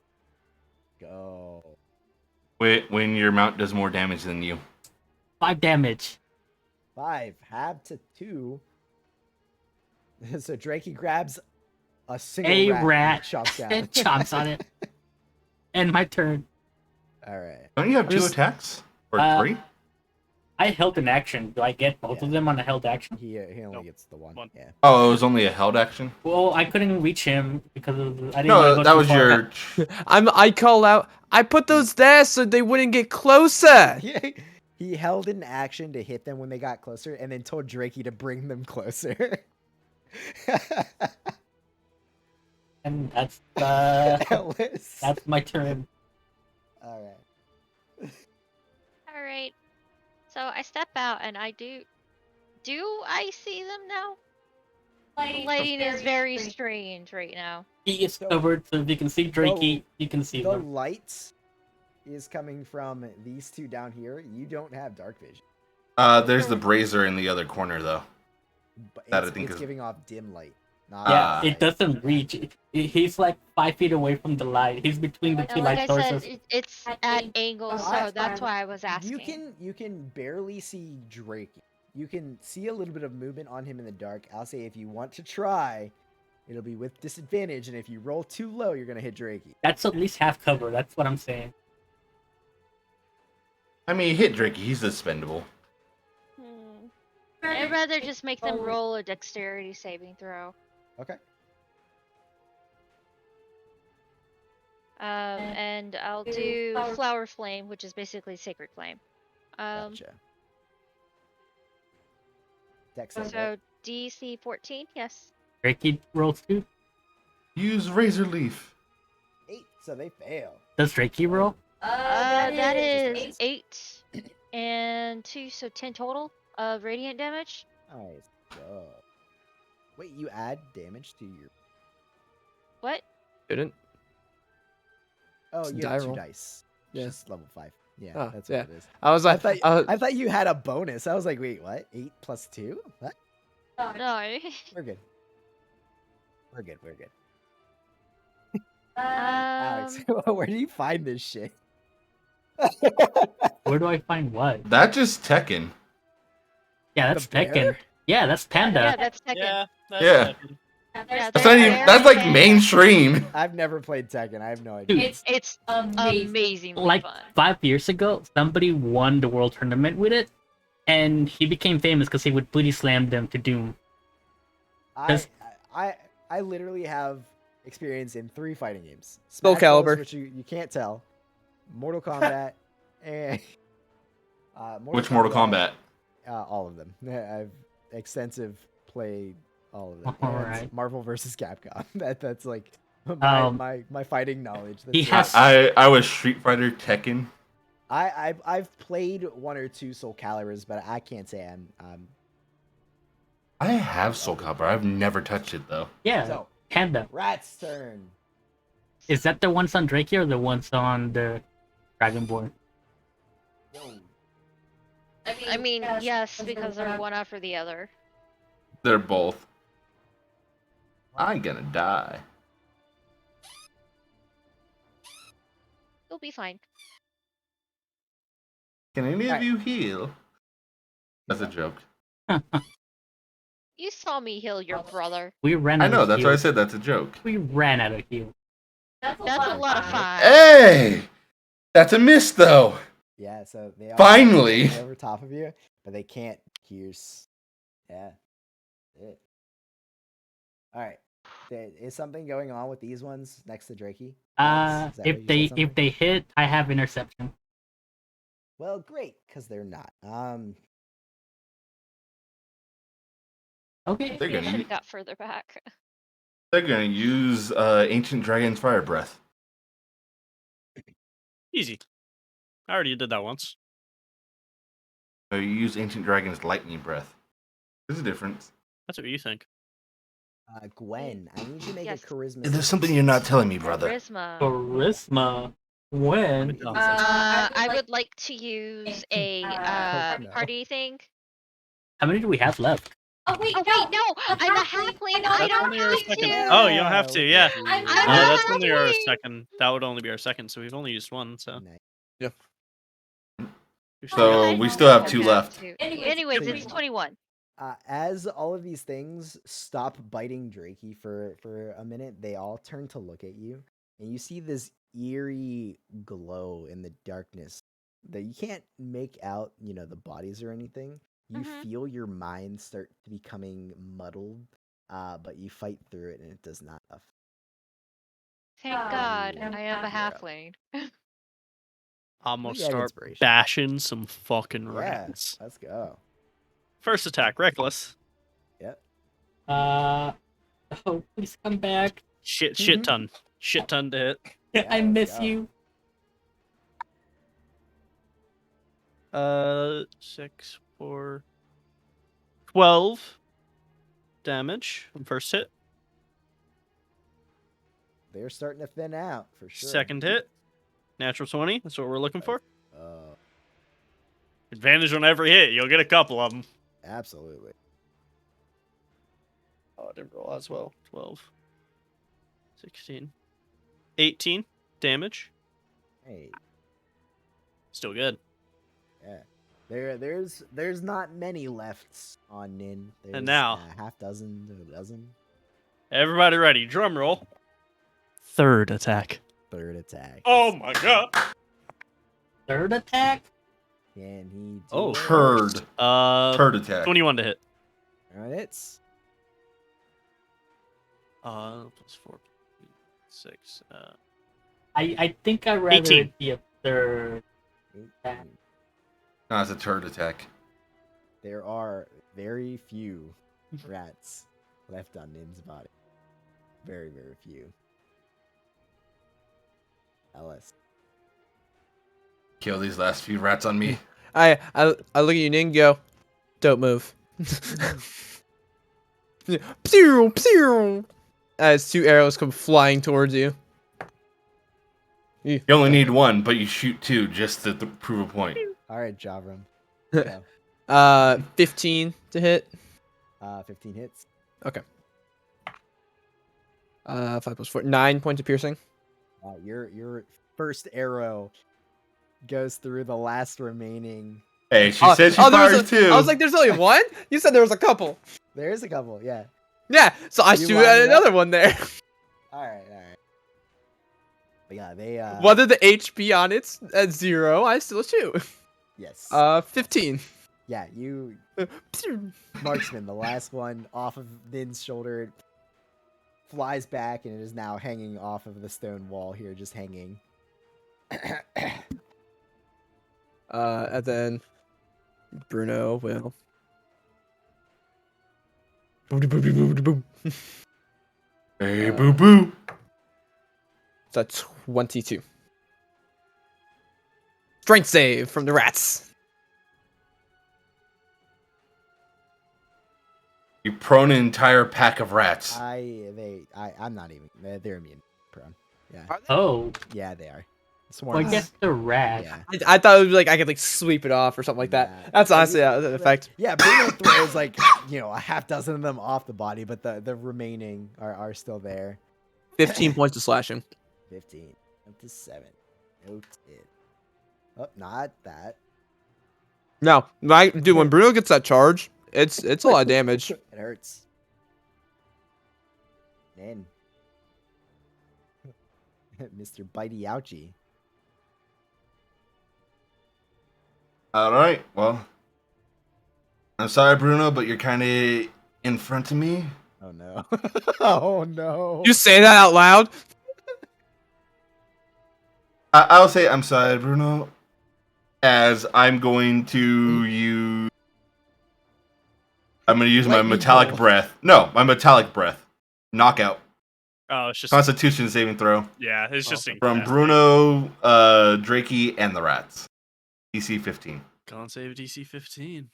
Go. When your mount does more damage than you. 5 damage. 5. Half to 2. So Drakey grabs a single A rat, rat and chomps down. and chomps on it. And my turn. All right. Don't you have 2 Just- attacks? Or 3? I held an action. Do I get both of Yeah. them on a held action? He only Nope. gets the one. One. Yeah. Oh, it was only a held action? Well, I couldn't reach him because I didn't No, want to go that too was far. your. I call out. I put those there so they wouldn't get closer. He held an action to hit them when they got closer, and then told Drakey to bring them closer. And that's Ellis. that's my turn. All right. All right. So I step out and I do. Do I see them now? The lighting is very strange right now. He is So- covered, so if you can see Drakey, you can see The them. light is coming from these two down here. You don't have dark vision. There's the brazier in the other corner, though. But That I it's, think it's is- giving off dim light. Not Yeah, Ah. it doesn't reach. He's like 5 feet away from the light. He's between the two And like light I sources. said, it's at angles, so that's why I was asking. You can barely see Drakey. You can see a little bit of movement on him in the dark. I'll say if you want to try, it'll be with disadvantage, and if you roll too low, you're gonna hit Drakey. That's at least half cover. That's what I'm saying. I mean, hit Drakey. He's expendable. I'd rather just make them roll a dexterity saving throw. Okay. And I'll do Flower Flame, which is basically Sacred Flame. Gotcha. Dex save, So DC 14, yes. Drakey rolls 2. Use Razor Leaf. 8, so they fail. Does Drakey roll? That is 8 and 2, so 10 total. of radiant damage. Nice. Go. Wait, you add damage to your. What? Didn't. Oh, It's a you die have 2 roll. dice. Yeah. Just level 5. Yeah, Oh, that's yeah. what it is. I was I like, thought I thought you had a bonus. I was like, wait, what? 8 plus 2? What? No. We're good. We're good. We're good. Um, Alex, where do you find this shit? Where do I find what? That just Tekken. Yeah, that's The bear? Tekken. Yeah, that's Panda. yeah, that's Tekken. Yeah. That's Yeah. Tekken. Yeah, That's there's not even. Bear That's like and- mainstream. I've never played Tekken. I have no idea. Dude, It's amazingly like fun. 5 years ago, somebody won the world tournament with it, and he became famous because he would booty slam them to Doom. I literally have experience in 3 fighting games. Soul Smash Bros, Calibur. which you can't tell. Mortal Kombat and Which Mortal Kombat? All of them. I've extensive played all of them. All And right. Marvel versus Capcom. That's like Um, my fighting knowledge. he That's has- it. I was Street Fighter, Tekken. I've played 1 or 2 Soul Caliburs, but I can't say I'm I have Soul Calibur. I've never touched it though. Yeah, so Panda. Rat's turn. Is that the ones on Drake or the ones on the Dragonborn? I mean, yes, because they're one after the other. They're both. I'm gonna die. You'll be fine. Can any of Alright. you heal? That's a joke. You saw me heal your brother. We ran. I out know. of That's why I heals. said that's a joke. We ran out of heal. That's a lot of fun. Hey, that's a miss though. Yeah, so they all Finally. fly over top of you, but they can't pierce. Yeah. It. All right. Is something going on with these ones next to Drakey? Is that what you If said they something? hit, I have interception. Well, great, because they're not. Okay. They're You gonna should u- have got further back. they're gonna use Ancient Dragon's Fire Breath. Easy. I already did that once. So you use Ancient Dragon's Lightning Breath. There's a difference. That's what you think. Gwen, I need you to make Yes. a charisma. There's save. something you're not telling me, brother. Charisma. Charisma. When? I would like to use a no. party thing. How many do we have left? Oh wait, no! I'm a halfling. I That's don't only our have second. to. Oh, you don't have to. look Yeah. at you. I'm No, a that's only our halfling. second. That would only be our second. So we've only used one. So. Nice. You're still So good. we still have Okay, 2 left. Anyways, So it's you- 21. As all of these things stop biting Drakey for a minute, they all turn to look at you, and you see this eerie glow in the darkness that you can't make out, the bodies or anything. You Mhm. feel your mind start becoming muddled, but you fight through it, and it does not affect. Thank God, Yeah. I am a You're up. halfling. I'm gonna You have start inspiration. bashing some fucking Yeah, rats. let's go. First attack, reckless. Yep. Oh, please come back. Shit Mhm. ton. Shit ton to hit. Yeah, I let's miss go. you. 6, 4, 12 damage on first hit. They're starting to thin out for sure. Second hit, natural 20. That's what we're looking for. Oh, Advantage on every hit. You'll get a couple of them. absolutely. Oh, I didn't roll as well. 12, 16, 18 damage. Hey. Still good. Yeah. There's not many lefts on Nin. There's, now- a half dozen to a dozen. Everybody ready? Drum roll. Third attack. Third attack. Oh my god. Third attack? Can he do Oh, it? Turd. Turd attack. 21 to hit. Alright, it's Plus 4, 6. I think I'd rather 18. it be a third. 18. No, it's a turd attack. There are very few rats left on Nin's body. Very, very few. Ellis. Kill these last few rats on me. I look at you, Ning, go. Dope move. Pew, pew. As 2 arrows come flying towards you. You only need 1, but you shoot 2 just to prove a point. All right, Javram. 15 to hit. 15 hits. 5 plus 4, 9 points of piercing. Your first arrow goes through the last remaining. Hey, she said she there fires was 2. I was like, there's only one? You said there was a couple. There's a couple, yeah. Yeah, so I You shoot lined at it up? another one there. All right. But yeah, they Whether the HP on it's at 0, I still shoot. yes. 15. Yeah, you Pew. marksman, the last one off of Nin's shoulder, it flies back and it is now hanging off of the stone wall here, just hanging. And then Bruno will. Hey, boo boo. It's a 22. Strength save from the rats. You prone an entire pack of rats. I'm not even. They're immune prone. Yeah, Oh, yeah, they are. well, I guess the rat. Yeah. I thought it would be like I could like sweep it off or something like that. Yeah. That's honestly the effect. Yeah, Bruno throws like a half dozen of them off the body, but the remaining are still there. 15 points of slashing. 15 up to 7. Noted. Oh, not that. No, dude, when Bruno gets that charge, it's a lot of damage. It hurts. Nin. Mr. Bitey Ouchie. All right, well, I'm sorry, Bruno, but you're kind of in front of me. Oh no. Oh no. You say that out loud? I'll say I'm sorry, Bruno, as I'm going to use. I'm going to use my Lightning metallic bolt. breath. No, my metallic breath. Knockout. Oh, it's just Constitution saving throw yeah, it's just from Bruno, Drakey, and the rats. DC 15. Con save DC 15.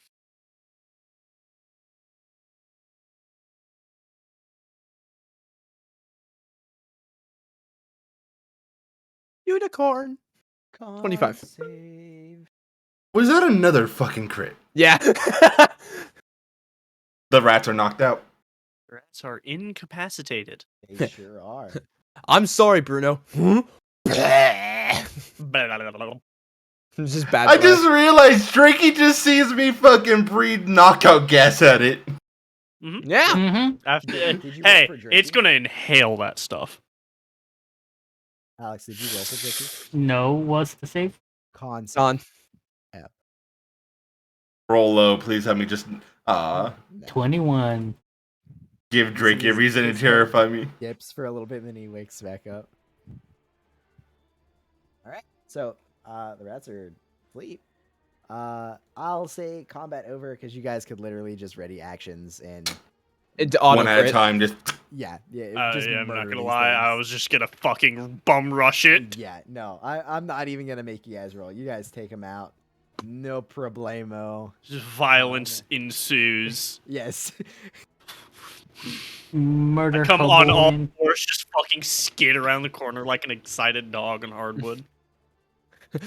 Unicorn. 25. Save. Was that another fucking crit? Yeah. The rats are knocked out. Rats are incapacitated. They sure are. I'm sorry, Bruno. It's just bad. I breath. just realized Drakey just sees me fucking breathe knockout gas at it. Yeah. Mm-hmm. After, Did you roll hey, for it's Drakey? gonna inhale that stuff. Alex, did you roll for Drakey? No, what's the save? Con save. Gone. Roll low, please have me just No. 21. give Drakey a reason to terrify me. Dips for a little bit, and then he wakes back up. All right, so the rats are asleep. I'll say combat over because you guys could literally just ready actions and One at a time, just yeah. I'm not murder gonna these lie, I things. was just gonna fucking bum rush it. Yeah, no, I'm not even gonna make you guys roll. You guys take them out, no problemo. Just violence ensues. Yes. Murder. I come on all Hoboken. fours, just fucking skid around the corner like an excited dog on hardwood. All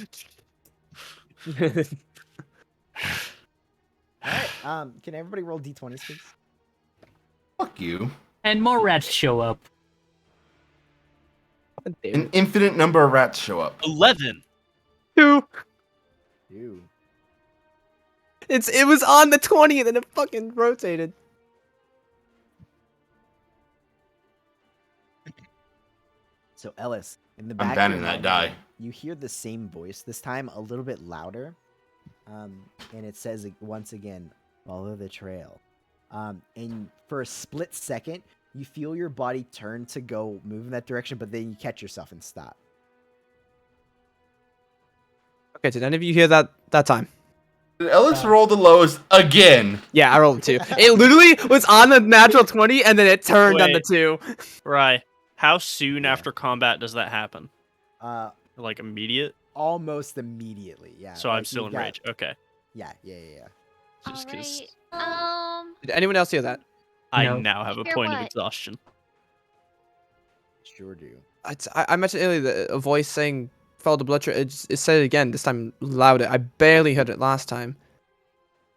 right. Can everybody roll d20s, please? fuck you. And more rats show up. An infinite number of rats show up. 11. 2. Ew. It was on the 20 and then it fucking rotated. So Ellis, in the I'm back of banning your that head, die. you hear the same voice this time, a little bit louder, and it says once again, "Follow the trail." And for a split second, you feel your body turn to go move in that direction, but then you catch yourself and stop. Okay, did any of you hear that time? Did Ellis roll the lowest again? Yeah, I rolled a 2. It literally was on the natural 20 and then it turned on the Wait. 2. Right. How soon Yeah. after combat does that happen? Uh, Like immediate? almost immediately. Yeah. So I'm like, still you've in got- rage. Okay. Yeah. Just 'cause Alright. Did anyone else hear that? I No. now have a Hear point of what? exhaustion. Sure do. I mentioned earlier that a voice saying follow the blood trail. It said it again, this time louder. I barely heard it last time.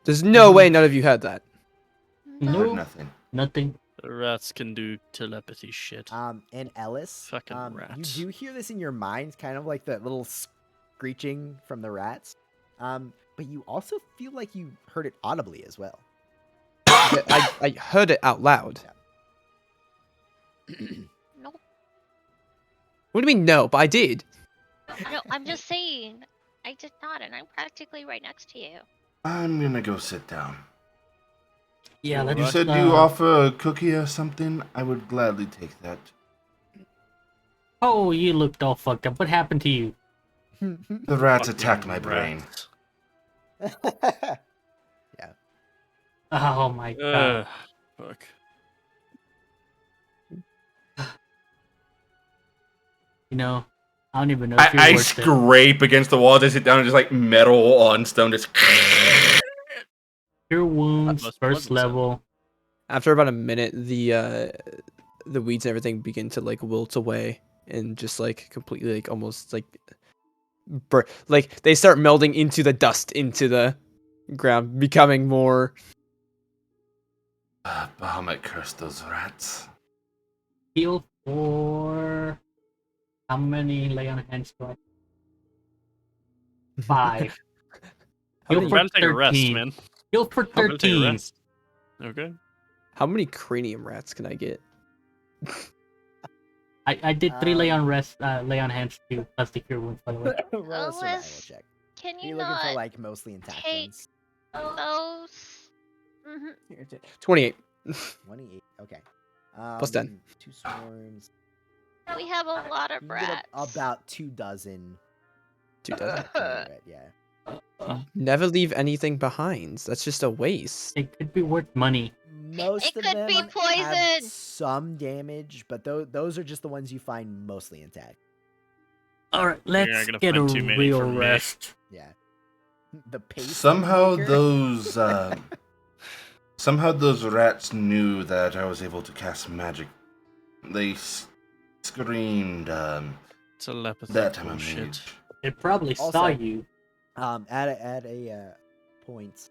There's no way none of you heard that. Heard No, nothing. nothing. The rats can do telepathy shit. And Ellis, Fucking you rats. do hear this in your mind, kind of like the little screeching from the rats. But you also feel like you heard it audibly as well. Yeah, I heard it out loud. Nope. What do you mean no? But I did. No, I'm just saying. I did not, and I'm practically right next to you. I'm gonna go sit down. Yeah, let's. You said you offer a cookie or something? I would gladly take that. Oh, you looked all fucked up. What happened to you? The rats Fucking attacked my brain. rats. Oh my god. Fuck. You know, I don't even know if you're I worth it. scrape against the wall as I sit down and just like metal on stone just Your wounds, Utmost first pleasant sound. level. After about a minute, the weeds and everything begin to like wilt away and just like completely like almost like like they start melding into the dust into the ground, becoming more. Bahamut cursed those rats. Heal for how many lay on hands do I? 5. How Heal many, for I'm about to take a rest, 13. man. Heal for I'm gonna take a 13. rest. Okay. how many cranium rats can I get? I did 3 lay on hands too, plus the cure wounds, by the way. Roll a survival Ellis, check. Can Are you you looking for not like mostly intact take- ones? those? Mhm. 28. 28. Okay. Plus 10. 2 swarms. We have a lot You of can get rats. about 2 dozen. 2 dozen. Red, yeah. Never leave anything behind. That's just a waste. It could be worth money. Most It of could them be have poison. some damage, but those are just the ones you find mostly intact. Alright, You're not let's gonna get a find too many real for me. rest. Yeah. The pace. Somehow maker? those somehow those rats knew that I was able to cast magic. They screamed Telepathy that I'm a bullshit. mage. It probably saw Also- you. At a point,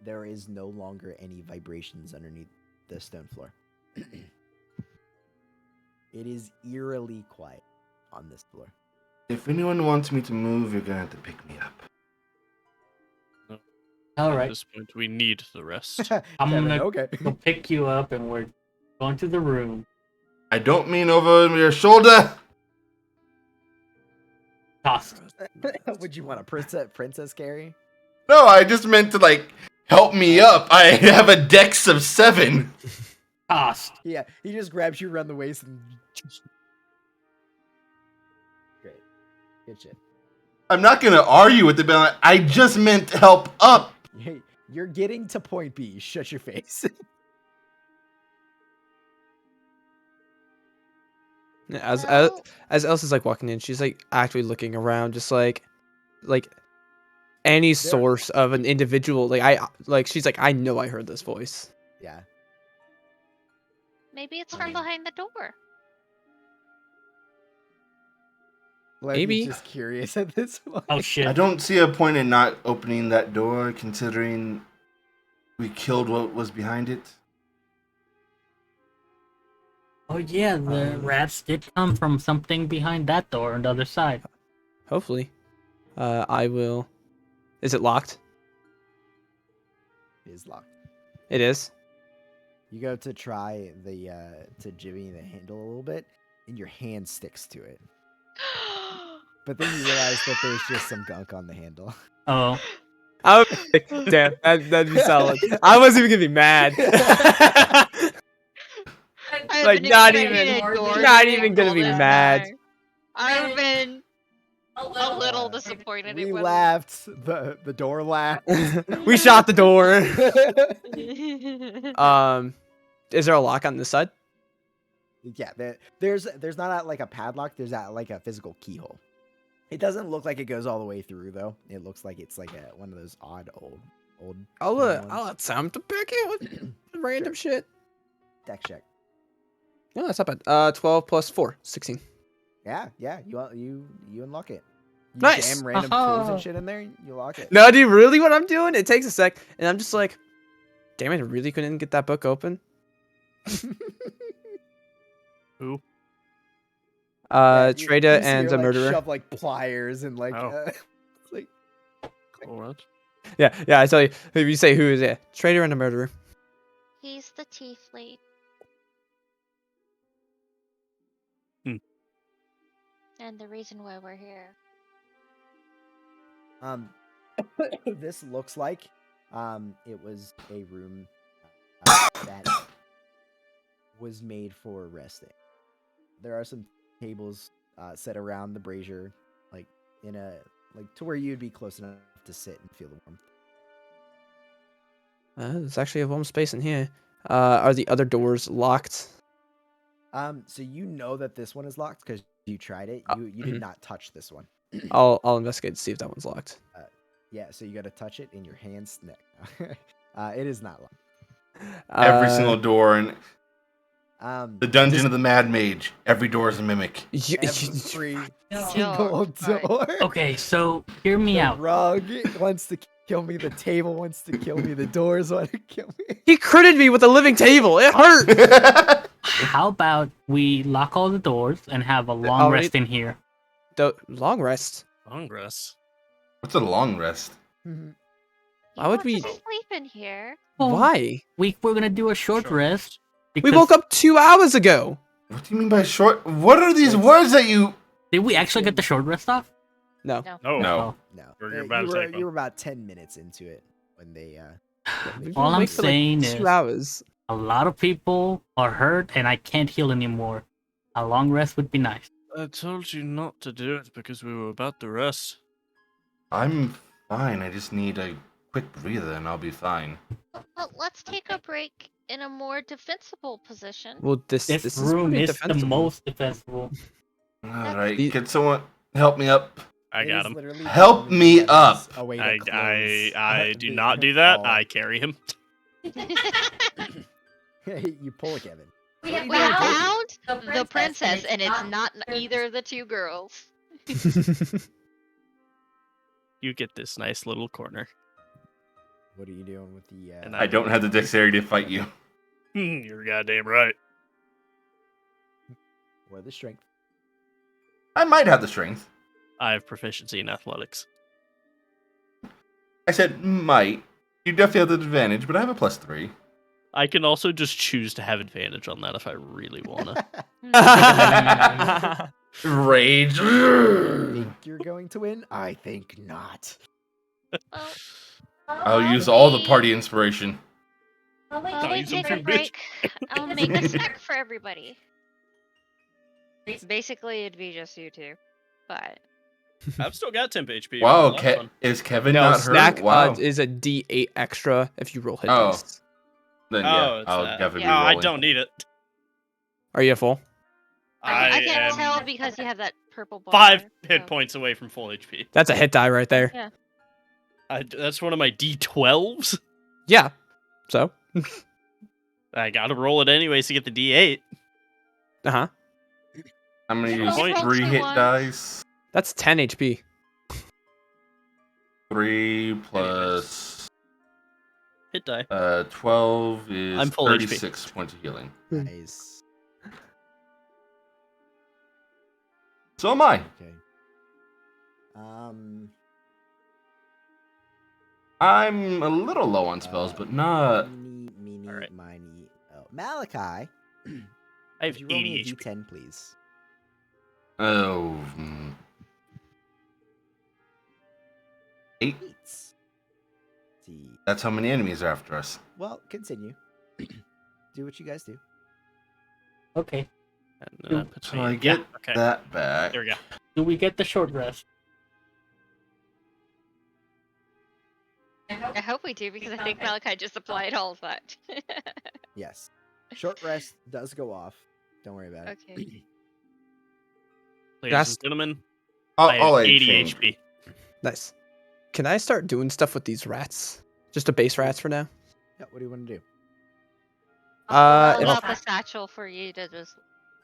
there is no longer any vibrations underneath the stone floor. It is eerily quiet on this floor. If anyone wants me to move, you're gonna have to pick me up. At Alright, this point, we need the rest. I'm Kevin, gonna okay. go pick you up and we're going to the room. I don't mean over your shoulder. Toss. Would you want a princess carry? No, I just meant to like help me up. I have a dex of 7. Tossed. Yeah, he just grabs you around the waist and. Great, good shit. I'm not gonna argue with the balance. I just meant to help up. Hey, you're getting to point B. Shut your face. As Well, Elsa's like walking in, she's like actually looking around, just like any source of an individual. She's like, I know I heard this voice. Yeah. maybe it's from behind the door. Maybe. Levy's just curious at this point. Oh shit. I don't see a point in not opening that door, considering we killed what was behind it. Oh yeah, the rats did come from something behind that door on the other side. Hopefully, I will. Is it locked? It is locked. It is. You go to try the to jimmy the handle a little bit, and your hand sticks to it. But then you realize that there's just some gunk on the handle. Oh, I was like, damn, that'd be solid. I wasn't even gonna be mad. I've Like, been not expecting even- a door not to even gonna be handle this mad. time. I've been a little disappointed. We it wasn't. laughed. The door laughed. We shot the door. Is there a lock on this side? Yeah, there's not like a padlock. There's like a physical keyhole. It doesn't look like it goes all the way through though. It looks like it's like one of those odd old old. I'll ones. attempt to pick it with random shit. Dex check. No, that's not bad. 12 plus 4, 16. Yeah, you unlock it. You Nice. jam random tools Aha. and shit in there. You lock it. Now, do you really what I'm doing? It takes a sec, and I'm just like, damn it, I really couldn't get that book open. Who? Trada and a murderer. Shove like pliers and like, Oh. it's like All right. Yeah, I tell you, if you say who is it, traitor and a murderer. He's the tiefling. Hmm. And the reason why we're here. this looks like it was a room that was made for resting. There are some tables set around the brazier, like in a to where you'd be close enough to sit and feel the warmth. There's actually a warm space in here. Are the other doors locked? So you know that this one is locked because you tried it. You did not touch this one. I'll investigate to see if that one's locked. Yeah, so you got to touch it in your hands. It is not locked. Every single door in the dungeon just- of the Mad Mage. Every door is a mimic. Every No. single Right. door. Okay, so hear me The out. rug wants to kill me. The table wants to kill me. The doors want to kill me. He critted me with a living table. It hurt. How about we lock all the doors and have a long Alright. rest in here? Long rest. Congress. What's a long rest? Mhm. Why would want we- to sleep in here? Oh, Why? We're gonna do a short rest. We because- woke up 2 hours ago. What do you mean by short? What are these words that you? Did we actually get the short rest off? No. No. No. No, You're Uh, about you to were typo. you were about 10 minutes into it when they We've been All I'm awake for, like, saying 2 is- hours. A lot of people are hurt and I can't heal anymore. A long rest would be nice. I told you not to do it because we were about to rest. I'm fine. I just need a quick breather and I'll be fine. Well, let's take a break in a more defensible position. Well, this This is room pretty is the defensible. most defensible. All right, The- can someone help me up? I It got is him. literally Help only me 10 up. minutes away to I close do the not do that. call. I carry him. You pull it, Kevin. We What are you doing? found the princess, and it's not either of the two girls. You get this nice little corner. What are you doing with the? And I don't have the dexterity to fight you. You're goddamn right. Or the strength. I might have the strength. I have proficiency in athletics. I said might. You definitely have the advantage, but I have a +3. I can also just choose to have advantage on that if I really wanna. Rage. Think you're going to win? I think not. Well, I'll use all the party inspiration. while Don't we use them take a too, bitch. break, I'll make a snack for everybody. Basically, it'd be just you two, but I've still got temp HP. Wow, That's fun. is Kevin No, not snack hurt? Wow. is a D8 extra if you roll hit Oh. dice. Then Oh, yeah, it's I'll that. definitely Yeah. be No, I rolling. don't need it. Are you at full? I can't am tell because you have that purple bar. 5 hit so- points away from full HP. That's a hit die right there. That's one of my D12s. Yeah. So. I gotta roll it anyways to get the D8. Uh huh. I'm gonna You use rolled 3 two hit ones. dice. That's 10 HP. 3 plus Hit die. 12 is I'm full HP. 36 points of healing. Nice. So am I. Okay. I'm a little low on spells, but not. Meeny, Alright. miny. Oh, Malachi. I have Could you roll me a 80 HP. D10, please? Oh. 8. 8. See. That's how many enemies are after us. Well, continue. Do what you guys do. Okay. And then that puts So me- I yeah, get okay. that back. There we go. Do we get the short rest? I hope we do because I think Malachi just applied all of that. Yes. Short rest does go off. Don't worry about it. Okay. Ladies That's- and gentlemen, I'll, I I'll have aid 80 change. HP. Nice. Can I start doing stuff with these rats? Just a base rats for now. Yeah, what do you want to do? I'll if- pull out the satchel for you to just.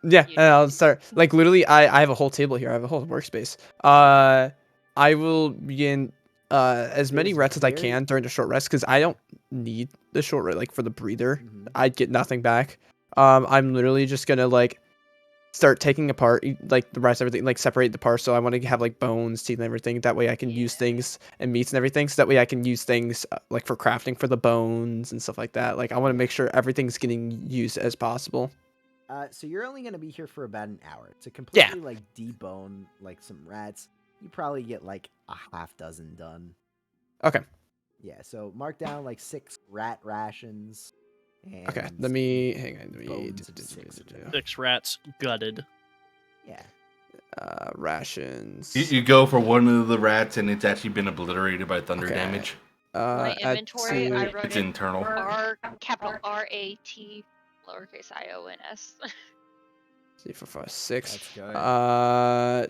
Yeah, You and I'll know. start. Like literally, I have a whole table here. I have a whole workspace. I will begin as many There's rests as I very- can during the short rest because I don't need the short rest like for the breather. Mhm. I'd get nothing back. I'm literally just gonna like start taking apart like the rest of everything, like separate the parts. So I want to have like bones, teeth, and everything. That way I can use things and meats and everything. So that way I can use things like for crafting for the bones and stuff like that. Like I want to make sure everything's getting used as possible. So you're only gonna be here for about an hour to Yeah. completely like debone like some rats. You probably get like a half dozen done. Okay. Yeah. So mark down like 6 rat rations. And Okay. Let me hang on. Let me bones of 6 of them. 6 rats gutted. Yeah. Rations. You go for one of the rats and it's actually been obliterated by thunder Okay. damage. My add inventory, to- I wrote It's it internal. capital R-A-T, lowercase I-O-N-S. 3, 4, 5, 6. That's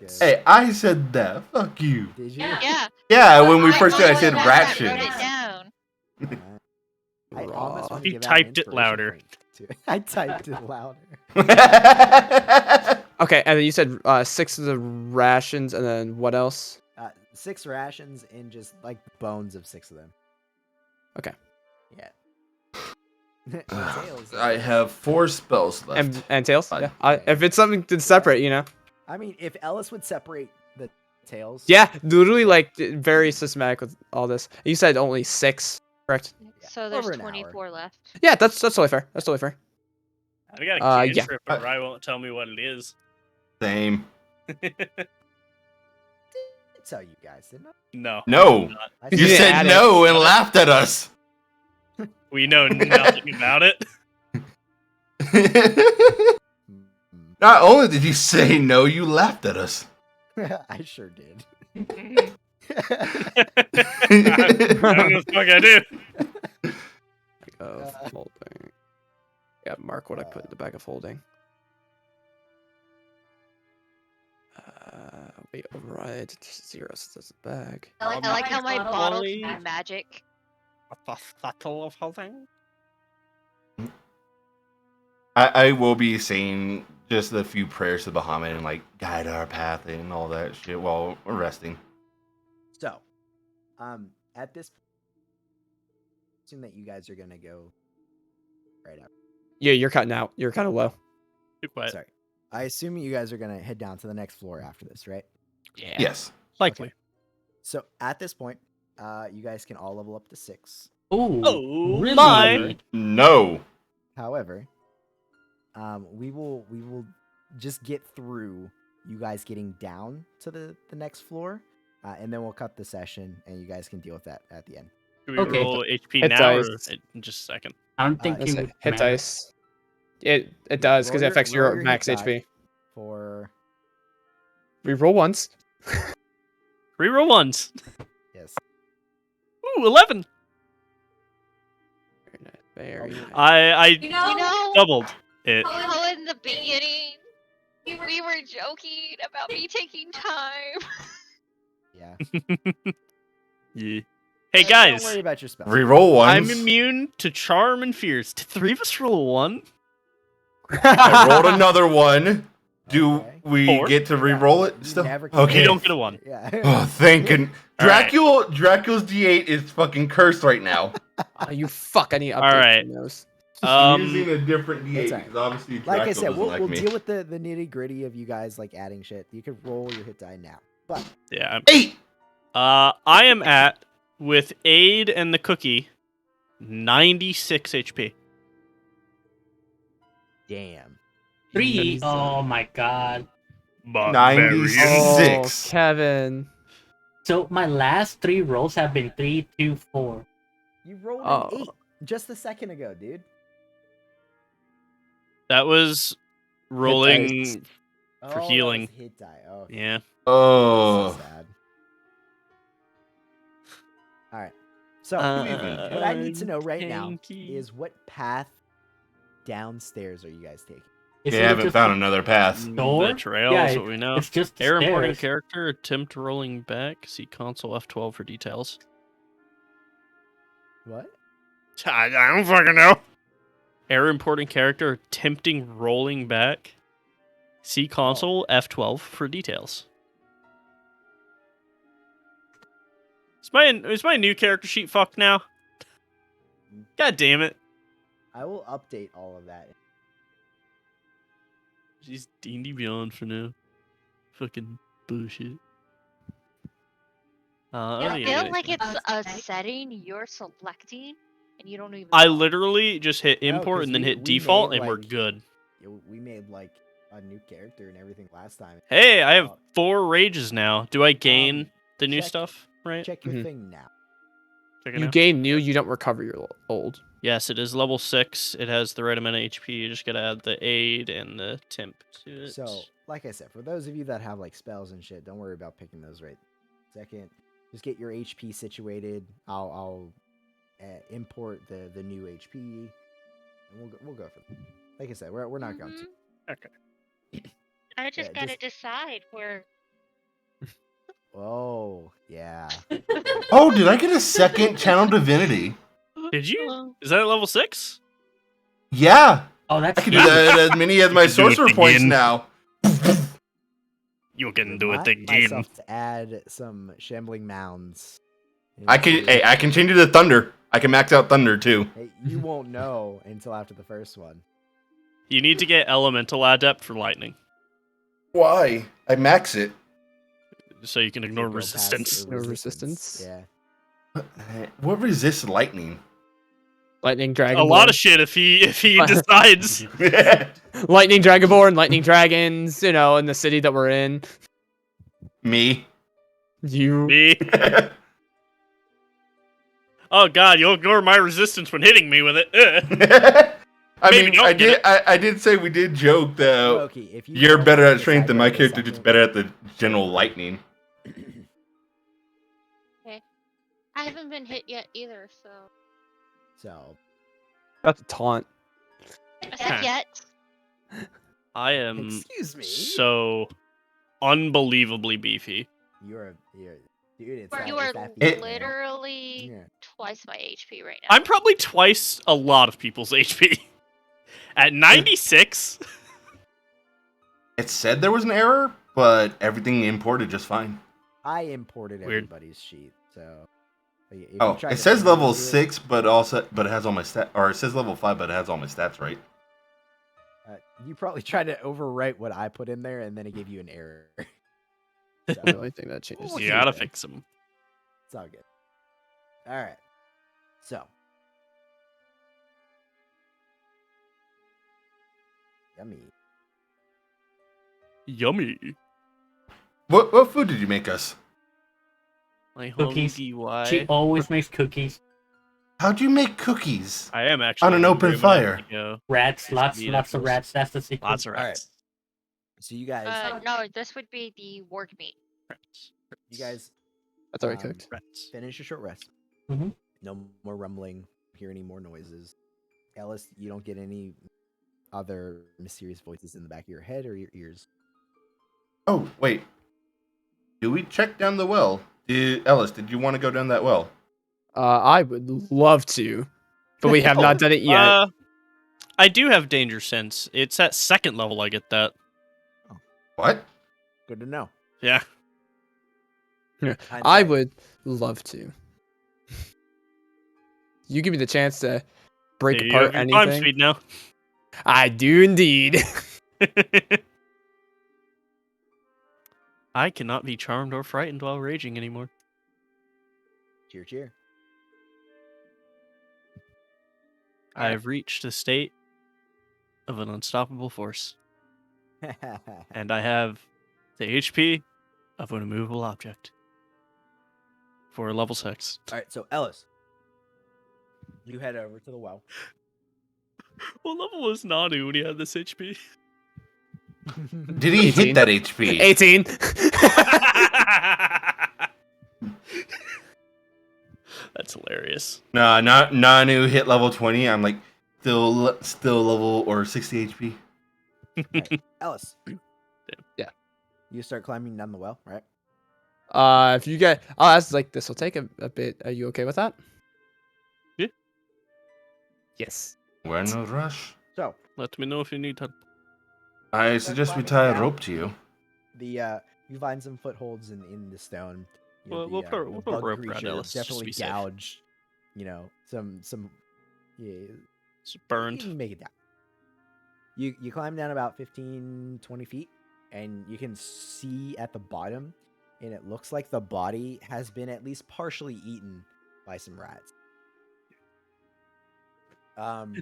good. Good. Hey, I said that. Fuck you. Did you? Yeah. Yeah, when we I first did, I was said the one rat that wrote it shit. down. I almost want to He give out an typed it inspiration louder. point, too. I typed it louder. Okay, and then you said 6 of the rations, and then what else? 6 rations and just like bones of 6 of them. Okay. Yeah. And tails, I have 4 spells left. And tails? Fine. Yeah. If it's something to separate, you know. I mean, if Ellis would separate the tails. Yeah, literally like very systematic with all this. You said only 6, correct? So there's Over an hour. 24 left. Yeah, that's totally fair. That's totally fair. I got a Yeah. cantrip, but Rye won't tell me what it is. Same. I did tell you guys, didn't I? No. No. I You You didn't said add it. no and laughed at us. We know nothing about it. Mm, Not only did you say no, you laughed at us. I sure did. I don't know the fuck I do. Bag of holding. Yeah, mark what I put in the bag of holding. Wait, override. Just 0 so that's a bag. I like how my bottle can Molly. be magic. The subtle of holding. I will be saying just a few prayers to Bahamut and like guide our path and all that shit while we're resting. So, at this, assume that you guys are gonna go right up. Yeah, you're cutting out. You're kind of low. Too quiet. Sorry, I assume you guys are gonna head down to the next floor after this, right? Yeah. Yes. Likely. So at this point, you guys can all level up to 6. Ooh. Oh really? my. No. However, we will just get through you guys getting down to the next floor, and then we'll cut the session, and you guys can deal with that at the end. Do we Okay. roll HP Hit now or dice. in just a second? I don't think Let's you say would Hit matter. dice. It does because it Roll affects roll your hit max die HP. For Reroll once. Reroll ones. yes, Ooh, 11. Very nice. Very Oh, nice. I You know, doubled it. in the beginning, we were joking about me taking time. yeah. Yeah. Hey Don't guys, worry about your spells. Reroll I'm ones. immune to charm and fears. Did 3 of us roll a 1? I rolled another one. Do Okay. we 4? get to re-roll it You still? never can Okay. You don't get a 1. Yeah. Oh, thank goodness. All right. Dracula's D8 is fucking cursed right now. You fuck. I need to update Alright. those. I'm using a different D8 That's all right. because obviously Like I Dracula said, doesn't we'll, like we'll me. deal with the nitty gritty of you guys like adding shit. You can roll your hit die now, but Yeah. 8! I am at, with aid and the cookie, 96 HP. damn. 3. Oh my god. Barbarian. 96. Oh, Kevin. So my last 3 rolls have been 3, 2, 4. You rolled Oh. an 8 just a second ago, dude. That was rolling. Oh, For that was healing. hit die. Oh, Yeah. Oh. so sad. All right. So what I need to know right now tanky. is what path downstairs are you guys taking? Is They it haven't just found a- another path. Door? The trail Yeah, is what we know. It's just the Air importing stairs. character, attempt rolling back. See console F12 for details. What? I don't fucking know. Error importing character attempting rolling back. See console F12 for details. Is my new character sheet fucked now? God damn it. I will update all of that. She's D&D Beyond for now. Fucking bullshit. I feel like it's a setting you're selecting, and you don't even. I know. literally just hit No, import 'cause and then we- hit we default made, and we're like- good. We made like a new character and everything last time. Hey, I have Oh, 4 rages now. Do I gain the new check- stuff? Right? check your Mhm. thing now. Check it You out. gain new, you don't recover your old. Yes, it is level 6. It has the right amount of HP. You just gotta add the aid and the temp to it. So, like I said, for those of you that have like spells and shit, don't worry about picking those right second. Just get your HP situated. I'll import the new HP, and we'll go for it. Like I said, we're not going to. Okay. I just Yeah, gotta just- decide where. Oh yeah. Oh, did I get a second channel divinity? Did you? Is that at level 6? Yeah, Oh, that's I can do huge. that as many as my You can do it sorcerer points again. now. You can do it Remind again. myself to add some shambling mounds. I can. into- Hey, I can change it to thunder. I can max out thunder too. Hey, you won't know until after the first one. You need to get elemental adept for lightning, Why? I max it. so you can ignore You go past resistance. the No resistance. Yeah. What resists lightning? Lightning Dragonborn. A lot of shit if he decides. Lightning Dragonborn, Lightning Dragons, you know, in the city that we're in. Me. You. Me. Oh god, you'll ignore my resistance when hitting me with it. Ugh. I Maybe mean, don't I get did. it. I did say we did joke though. Loki, if you You're don't better at decide strength than to my get a character. Just second- better at the general lightning. I haven't been hit yet either, so. So That's a taunt. I said yet. I am excuse me. so unbelievably beefy. You're dude. It's You that, are it's that beat, man. literally Yeah. twice my HP right now. I'm probably twice a lot of people's HP. At 96, It said there was an error, but everything imported just fine. I imported Weird. everybody's sheet, so. if you Oh, try it to says level undo it- 6, but it has all my stats. Or it says level 5, but it has all my stats, right? You probably tried to overwrite what I put in there, and then it gave you an error. So, The only thing that changes. We'll you see gotta then. fix them. It's all good. All right. So. Yummy. Yummy. What food did you make us? My Cookies. homie DY. She always makes cookies. How'd you make cookies? I am actually On an hungry, open I'm gonna fire. have to go. Rats, lots Speed of apples. rats. That's the secret. Lots of All right. rats. So you guys, No, this would be the work meat. Rats. you guys That's already um, cooked. Rats. finish your short rest. Mhm. No more rumbling. Hear any more noises? Ellis, you don't get any other mysterious voices in the back of your head or your ears. Oh, wait. Do we check down the well? Ellis, did you want to go down that well? I would love to, but we have not done it yet. I do have danger sense. It's at 2nd level I get that. What? Good to know. Yeah. I Hindsight. would love to. You give me the chance to break Hey, you apart have your time anything. speed now. I do indeed. I cannot be charmed or frightened while raging anymore. Cheer, cheer. I have reached a state of an unstoppable force, and I have the HP of an immovable object for a level 6. All right, so Ellis, you head over to the well. What level was Nanu when he had this HP? Did he 18. hit that HP? 18. That's hilarious. Nah, not Nanu hit level 20. I'm like still level or 60 HP. Ellis. Yeah. You start climbing down the well, right? If you get, I'll ask like this will take a bit. Are you okay with that? Yes. We're in no rush. So Let me know if you need help. I suggest we tie a rope to you. you find some footholds in the stone. You know, Well, we'll the put a bug rope around creature Ellis, just to definitely be safe. gouged. You know, some yeah, It's you burned. can make it down. You climb down about 15, 20 feet, and you can see at the bottom, and it looks like the body has been at least partially eaten by some rats.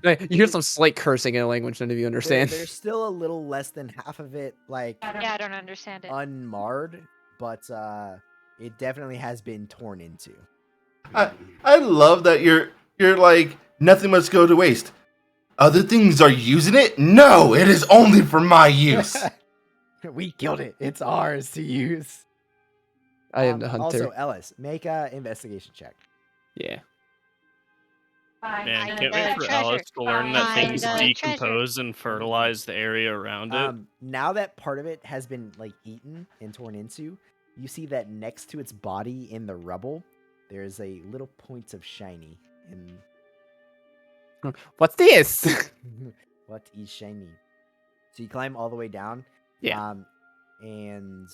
You hear some slight cursing in a language none of you understand. There's still a little less than half of it, like Yeah, I don't understand it. unmarred, but it definitely has been torn into. I love that you're like, nothing must go to waste. Other things are using it? No, it is only for my use. We killed it. It's ours to use. I am the hunter. Also, Ellis, make a investigation check. Yeah. Man, Find can't the wait for treasure. Alice to learn that Find things the treasure. decompose and fertilize the area around it. Now that part of it has been like eaten and torn into, you see that next to its body in the rubble, there's a little point of shiny. And What's this? what is shiny? So you climb all the way down. Yeah. And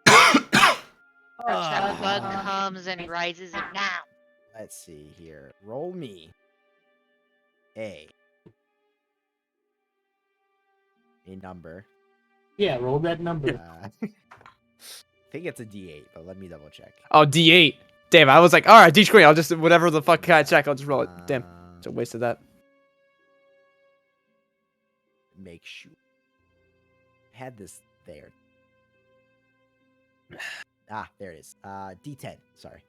That bug comes and rises it now. let's see here. Roll me a number. Yeah, roll that number. I think it's a D8, but let me double check. Oh, D8. Damn, I was like, all right, D screen. I'll just whatever the fuck I check. I'll just roll it. Damn, it's a waste of that. Make sure. I had this there. Ah, there it is. D10. Sorry.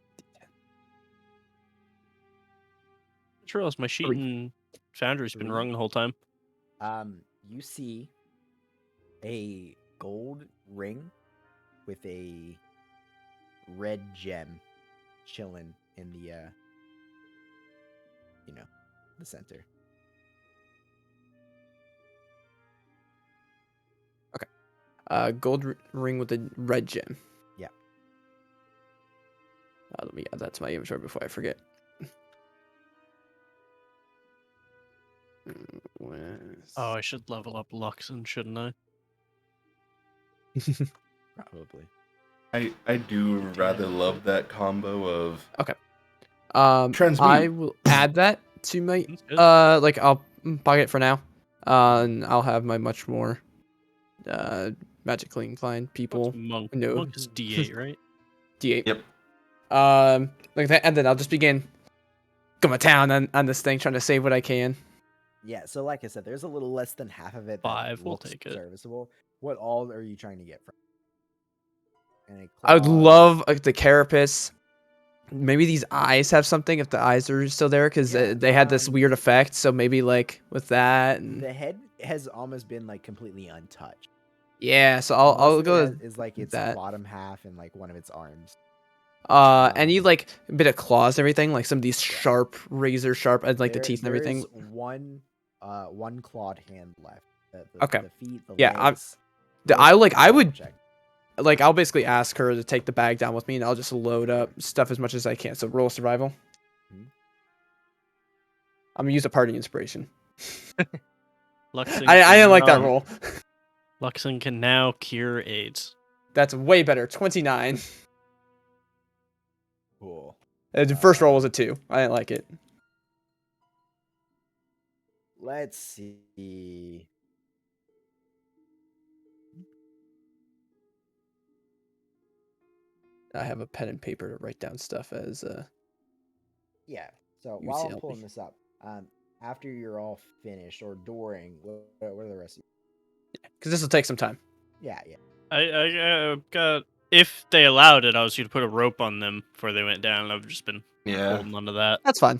I realized my sheet in Foundry's been wrong the whole time. You see a gold ring with a red gem chilling in the the center. Gold ring with a red gem. Yeah. Let me add that to my inventory before I forget. Oh, I should level up Luxon, shouldn't I? Probably. I do rather love that combo of Transmute. I will add that to my That's good. like I'll pocket it for now. And I'll have my much more magically inclined people What's monk? no. Monk is D8, right? D8. Yep. Like that, and then I'll just begin going to town on this thing, trying to save what I can. Yeah, so like I said, there's a little less than half of it. That 5, we'll looks take it. Serviceable. What all are you trying to get from? I would love the carapace. Maybe these eyes have something if the eyes are still there, because Yeah, they had this weird effect. So maybe like with that, and The head has almost been like completely untouched. yeah. So Most I'll of it go is like its that. bottom half and like one of its arms. any like a bit of claws and everything, like some of these sharp, razor sharp, and like the teeth and everything. There's one clawed hand left. Okay. The feet, the Yeah, legs. I like I would Check. like I'll basically ask her to take the bag down with me, and I'll just load up stuff as much as I can. So roll survival. Mhm. I'm gonna use a party inspiration. Luxon I didn't like that can, roll. Luxon can now cure AIDS. That's way better. 29. Cool. The first roll was a 2. I didn't like it. Let's see. I have a pen and paper to write down stuff as Yeah. So You while tell I'm pulling me. this up, after you're all finished or during, what are the rest of you? because this will take some time. Yeah, yeah. I got. If they allowed it, I was going to put a rope on them before they went down. I've just been Yeah. holding on to that. That's fine.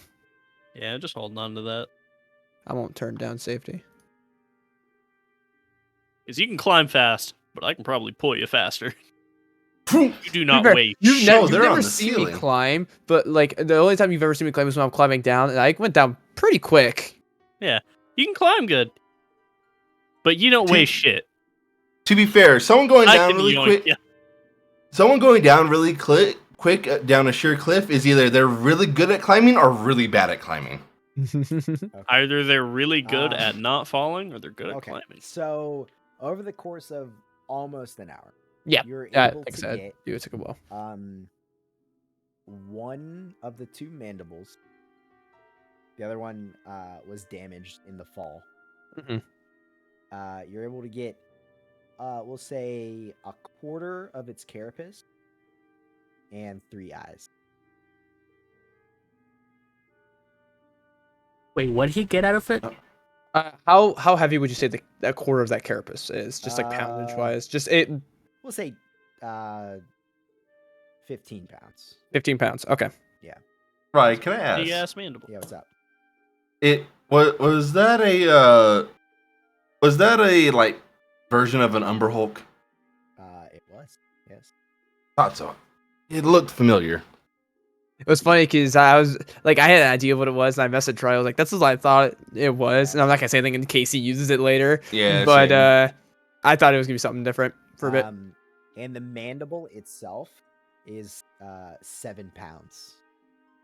Yeah, just holding on to that. I won't turn down safety. Because you can climb fast, but I can probably pull you faster. You do not You've weigh You've, shit. never, No, you've they're never on the seen ceiling. me climb, but like the only time you've ever seen me climb is when I'm climbing down, and I went down pretty quick. You can climb good. But you don't weigh Dude, shit. To be fair, someone going I down can really yoink quick. ya. Someone going down really quick down a sheer cliff is either they're really good at climbing or really bad at climbing. Either they're really good Um, at not falling, or they're good at Okay, climbing. so over the course of almost an hour, Yeah, you're like able I to said, get it took a while. one of the two mandibles. The other one was damaged in the fall. Mhm. You're able to get, we'll say, a quarter of its carapace and 3 eyes. Wait, what did he get out of it? How heavy would you say a quarter of that carapace is? Just like poundage wise, just it. We'll say 15 pounds. 15 pounds. Okay. Right, can I ask? Big ass mandible. Yeah, what's up? It was that a like version of an Umber Hulk? It was, yes. Thought so. It looked familiar. It was funny because I was like, I had an idea of what it was, and I messaged Troy. I was like, "That's what I thought it was," and I'm not gonna say anything in case he uses it later. Yeah, but same. I thought it was gonna be something different for a bit. And the mandible itself is 7 pounds.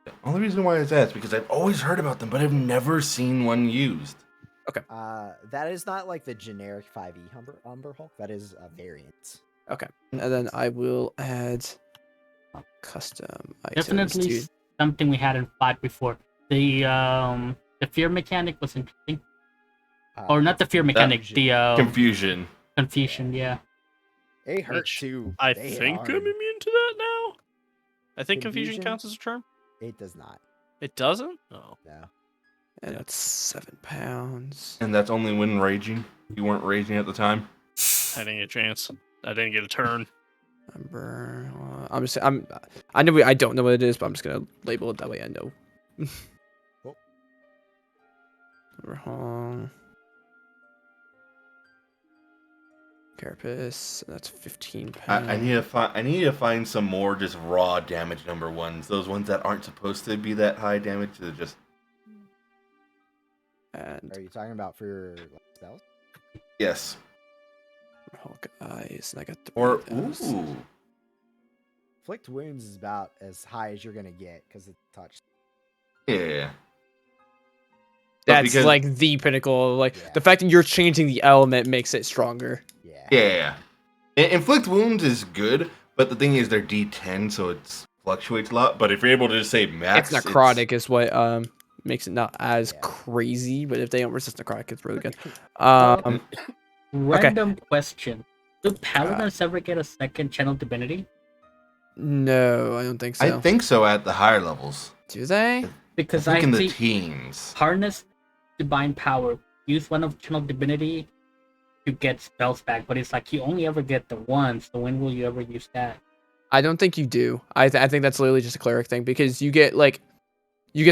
The only reason why it's that is because I've always heard about them, but I've never seen one used. That is not like the generic 5e Umber Hulk. That is a variant. Okay, and then I will add custom items. Definitely To... something we hadn't fought before. The fear mechanic was interesting. Or not the fear mechanic, the Confusion. confusion, yeah. They hurt Which too. I They hit think hard. I'm immune to that now. I think confusion Confusion? counts as a charm. It does not. It doesn't? Oh. No. And that's 7 pounds. And that's only when raging. You weren't raging at the time. I didn't get a chance. I didn't get a turn. Number. I know. I don't know what it is, but I'm just gonna label it that way. I know. Cool. Number carapace. That's 15 pounds. I need to find some more just raw damage number ones. Those ones that aren't supposed to be that high damage. They're just And Are you talking about for like, spells? yes. Hulk eyes. And I got 3 Or of those. ooh. Inflict wounds is about as high as you're gonna get because it's touched. Yeah. That's because- like the pinnacle. Like Yeah. the fact that you're changing the element makes it stronger. Yeah. Yeah. Inflict wounds is good, but the thing is they're D10, so it fluctuates a lot. But if you're able to just say max, It's necrotic is what makes it not as Yeah. crazy. But if they don't resist necrotic, it's really good. Random question. Do paladins ever get a second channel divinity? No, I don't think so. I think so at the higher levels. Do they? Because I think I in the see teens. harness divine power. Use one of channel divinity to get spells back, but it's like you only ever get the one. So when will you ever use that? I don't think you do. I think that's literally just a cleric thing because you get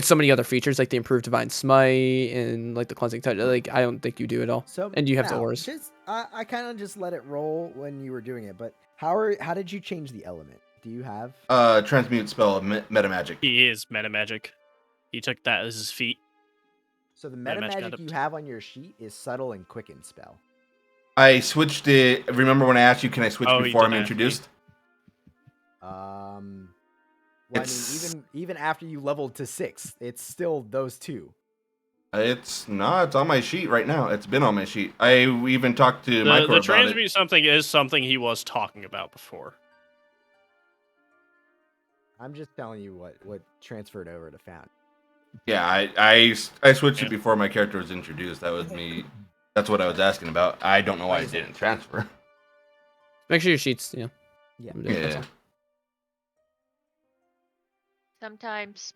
so many other features like the improved divine smite and like the cleansing touch. Like I don't think you do at all. So And you have the now, auras. I kind of just let it roll when you were doing it, but how did you change the element? Do you have? Transmute spell of meta magic. He is meta magic. He took that as his feat. So the Meta meta magic magic you adept. have on your sheet is subtle and quicken spell. I switched it. Remember when I asked you, can I switch Oh, you before I'm did ask me. introduced? Well, It's- I mean, even after you leveled to 6, it's still those two. It's not. It's on my sheet right now. It's been on my sheet. I even talked to Micro The about transmute it. something is something he was talking about before. I'm just telling you what transferred over to Found. Yeah, I switched Yeah. it before my character was introduced. That was me. That's what I was asking about. I don't know why it didn't transfer. Make sure your sheets. Yeah. Yeah. Yeah. Sometimes,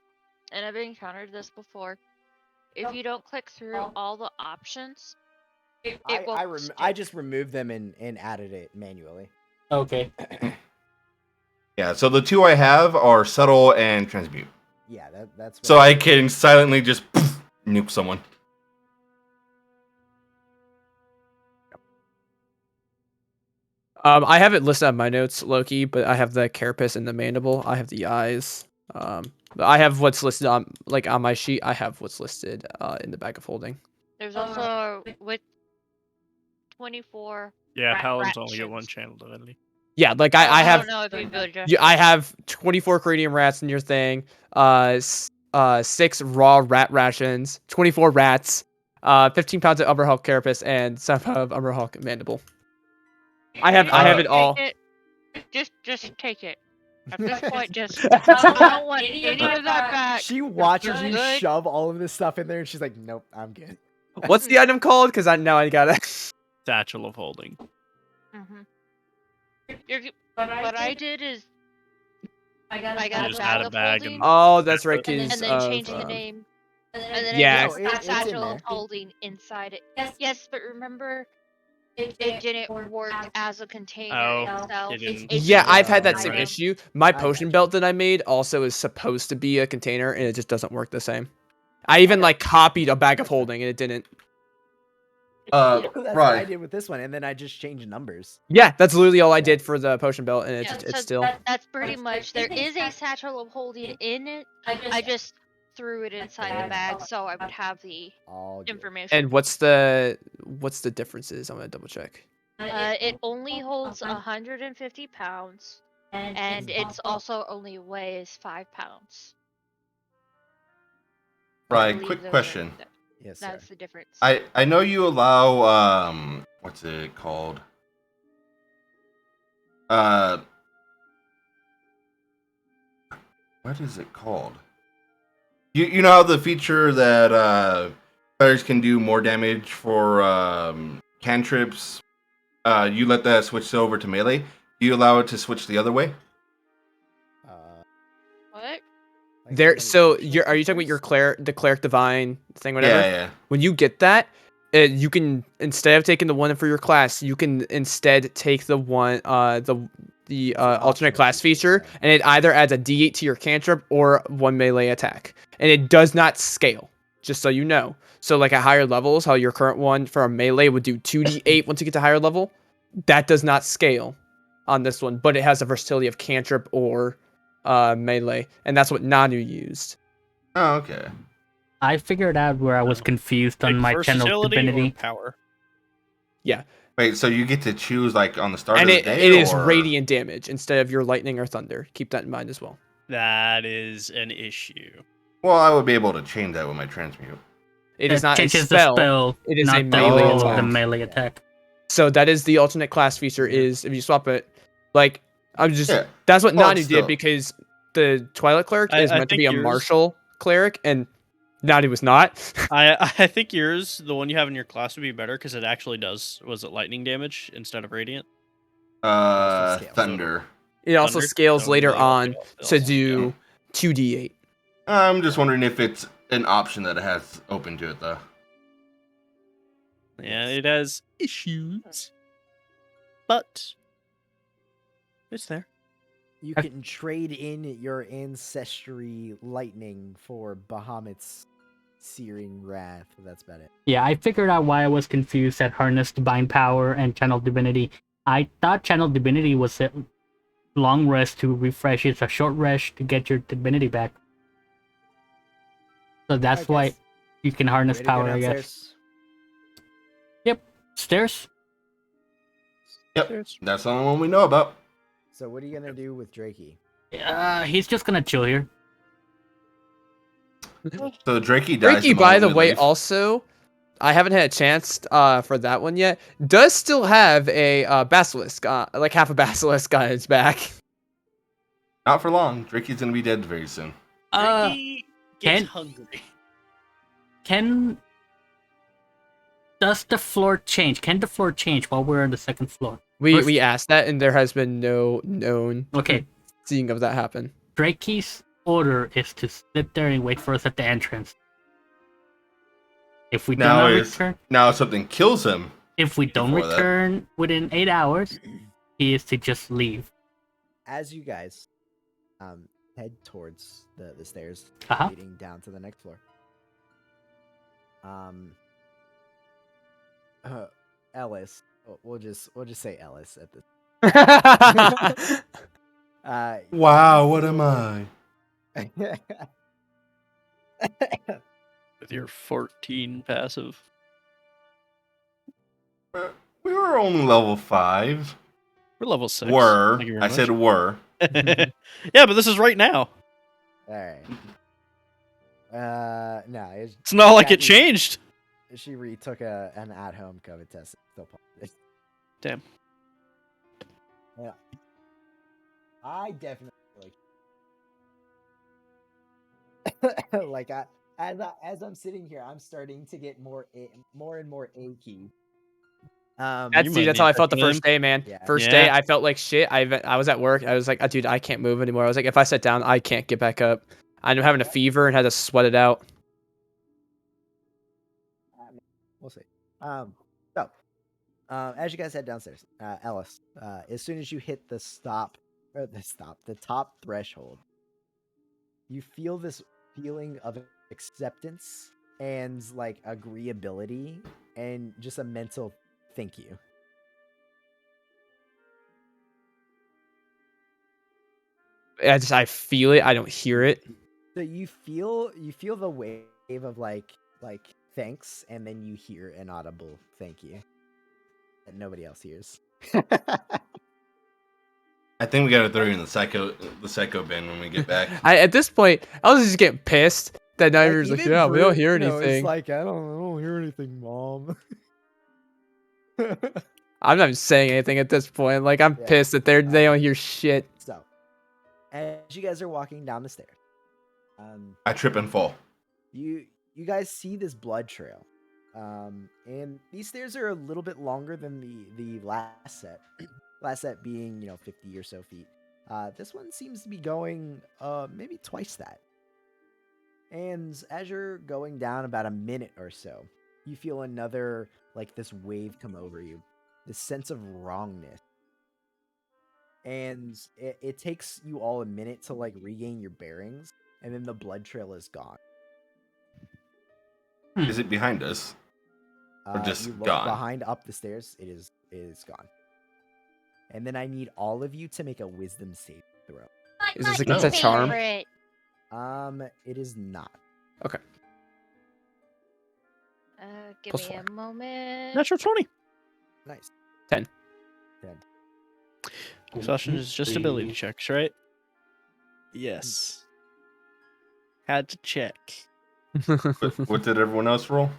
and I've encountered this before, if you don't click through all the options, it won't stick. I just removed them and added it manually. Okay. Yeah. So the two I have are subtle and transmute. Yeah, that's. So I can silently just nuke someone. I have it listed on my notes, Loki, but I have the carapace and the mandible. I have the eyes. I have what's listed on my sheet. I have what's listed in the bag of holding. There's also with 24. Yeah, paladins only get Fractions. one channel divinity. Yeah, like I I have. don't know if you've adjusted. Yeah, I have 24 cranium rats in your thing. 6 raw rat rations, 24 rats, 15 pounds of Umberhulk carapace, and 7 of Umberhulk mandible. I have it all. Take it. Just take it. At this point, just I don't want any of that back. She watches you Good. shove all of this stuff in there, and she's like, "Nope, I'm good." What's the item called? Because I got it. Satchel of holding. What I did is I got You a just had a bag of bag holding, and- Oh, that's right. and 'Cause then of, changed the name. And then yeah. I just No, it's in satchel there. of holding inside it. Yes. Yes, but remember, it didn't work as a container Oh, itself. it didn't. It's Yeah, just I've had an that Right. same item. issue. My got potion you. belt that I made also is supposed to be a container, and it just doesn't work the same. I even like copied a bag of holding, and it didn't. That's what I Right. did with this one, and then I just changed numbers. Yeah, that's literally all I did for the potion belt, and Yeah, it's so still. that's pretty much. There is a satchel of holding in it. I just threw it inside the bag so I would have the All good. information. And what's the differences? I'm gonna double check. It only holds 150 pounds, and it's also only weighs 5 pounds. I Right. believe Quick those are question. Yes, sir. That's the difference. I know you allow what's it called? What is it called? You know how the feature that players can do more damage for cantrips. You let that switch over to melee. Do you allow it to switch the other way? Uh, What? like There. somebody So functional are you talking about your features? the cleric divine thing, whatever? Yeah. When you get that, you can, instead of taking the one for your class, you can instead take the one the It's an alternate optional class feature, feature, yeah. and it either adds a D8 to your cantrip or 1 melee attack, and it does not scale. Just so you know. So like at higher levels, how your current one for a melee would do 2d8 once you get to higher level, that does not scale on this one, but it has the versatility of cantrip or melee, and that's what Nanu used. Oh, okay. I figured out where I was confused on Pick my channel versatility or divinity. power. Wait, so you get to choose like on the start And of the it day, is or... radiant damage instead of your lightning or thunder. Keep that in mind as well. That is an issue. Well, I would be able to change that with my transmute. It is not a changes spell. the spell, It is not a the melee roll of the attack. melee attack. So that is the alternate class feature. Is if you swap it, like I'm just Yeah. that's what Well, Nanu still. did, because the Twilight cleric is I meant to think be a yours- martial cleric, and Nanu was not. I think yours, the one you have in your class, would be better because it actually does. Was it lightning damage instead of radiant? Also scales. Thunder. It also Thunder? scales So later they all- on they all to scale. do 2d8. I'm just wondering if it's an option that it has open to it, though. Yeah, it has issues, but it's there. You can trade in your ancestry lightning for Bahamut's searing wrath. That's about it. Yeah, I figured out why I was confused at Harness Divine Power and Channel Divinity. I thought Channel Divinity was a long rest to refresh. It's a short rest to get your divinity back. So that's why guess. you can harness Ready to go power, I guess. downstairs? Stairs? Yep, that's the only one we know about. So what are you gonna do with Drakey? He's just gonna chill here. So Drakey dies. Ricky, by the moment we way, leave. also, I haven't had a chance for that one yet. Does still have a basilisk, like half a basilisk on its back. Not for long. Drakey's gonna be dead very soon. Ricky gets can- hungry. Does the floor change? Can the floor change while we're on the second floor? We asked that, and there has been no known Okay, seeing of that happen. Drakey's order is to sit there and wait for us at the entrance. If we do Now not is- return, Now, if something kills him, if we don't before that. return within 8 hours, he is to just leave. As you guys head towards the stairs Uh-huh. leading down to the next floor. Ellis. We'll just say Ellis at this. wow, what am I? With your 14 passive. We were only level 5. We're level 6. Were. Thank you very I said much. were. Yeah, but this is right now. All right. No, It's not like it Jackie- changed. She retook an at-home COVID test. It's still positive. Damn. Yeah. I definitely like as I'm sitting here, I'm starting to get more and more achy. That's might that's need how I felt the Percodan. first day, man. Yeah. First day, Yeah. I felt like shit. I was at work. I was like, dude, I can't move anymore. I was like, if I sit down, I can't get back up. I'm having a fever and had to sweat it out. We'll see. So, as you guys head downstairs, Ellis, as soon as you hit the top threshold, you feel this feeling of acceptance and like agreeability and just a mental thank you. I feel it. I don't hear it. So you feel the wave of like thanks, and then you hear an audible thank you that nobody else hears. I think we gotta throw you in the psycho bin when we get back. At this point, I was just getting pissed that Niger's like, even yeah, we don't hear Bruno is anything. like, I don't hear anything, Mom. I'm not even saying anything at this point. Like, I'm Yeah. pissed that they don't hear shit. So, as you guys are walking down the stairs, I trip and fall. you guys see this blood trail, and these stairs are a little bit longer than the last set. Last set being 50 or so feet. This one seems to be going maybe twice that. And as you're going down about a minute or so, you feel another like this wave come over you, this sense of wrongness. And it takes you all a minute to like regain your bearings, and then the blood trail is gone. Is it behind us? Or just you look gone? behind up the stairs, it is gone. And then I need all of you to make a wisdom save throw. Is this My against a charm? favorite. It is not. Give Plus me four. a moment. Natural 20. Nice. 10. Exhaustion is just ability checks, right? Yes. Had to check. What did everyone else roll?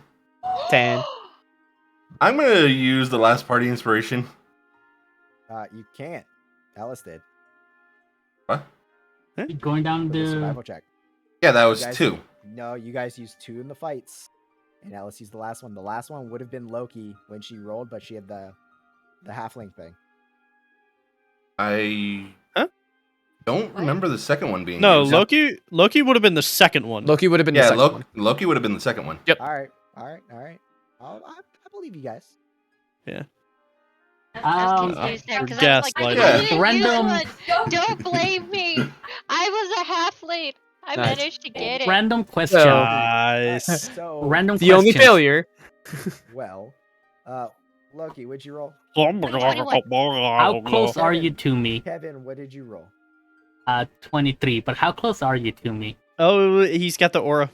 10. I'm gonna use the last party inspiration. You can't. Alice did. What? Going down For the the. survival check. Yeah, that was guys- 2. No, you guys used 2 in the fights, and Alice used the last one. The last one would have been Loki when she rolled, but she had the halfling thing. I Huh? don't What? remember the second one being No, used. Loki would have been the second one. Loki would have been the Yeah, second one. Loki would have been the second one. Yep. All right. I believe you guys. I was confused there because I was like, gaslighting. I didn't Random- use one. Don't blame me. I was a half-late. I Nice. managed to get it. Random question. So- Nice. So Random The only question. failure. well, Loki, what'd you roll? How close are you to me? Kevin, what did you roll? 23. But how close are you to me? Oh, he's got the aura.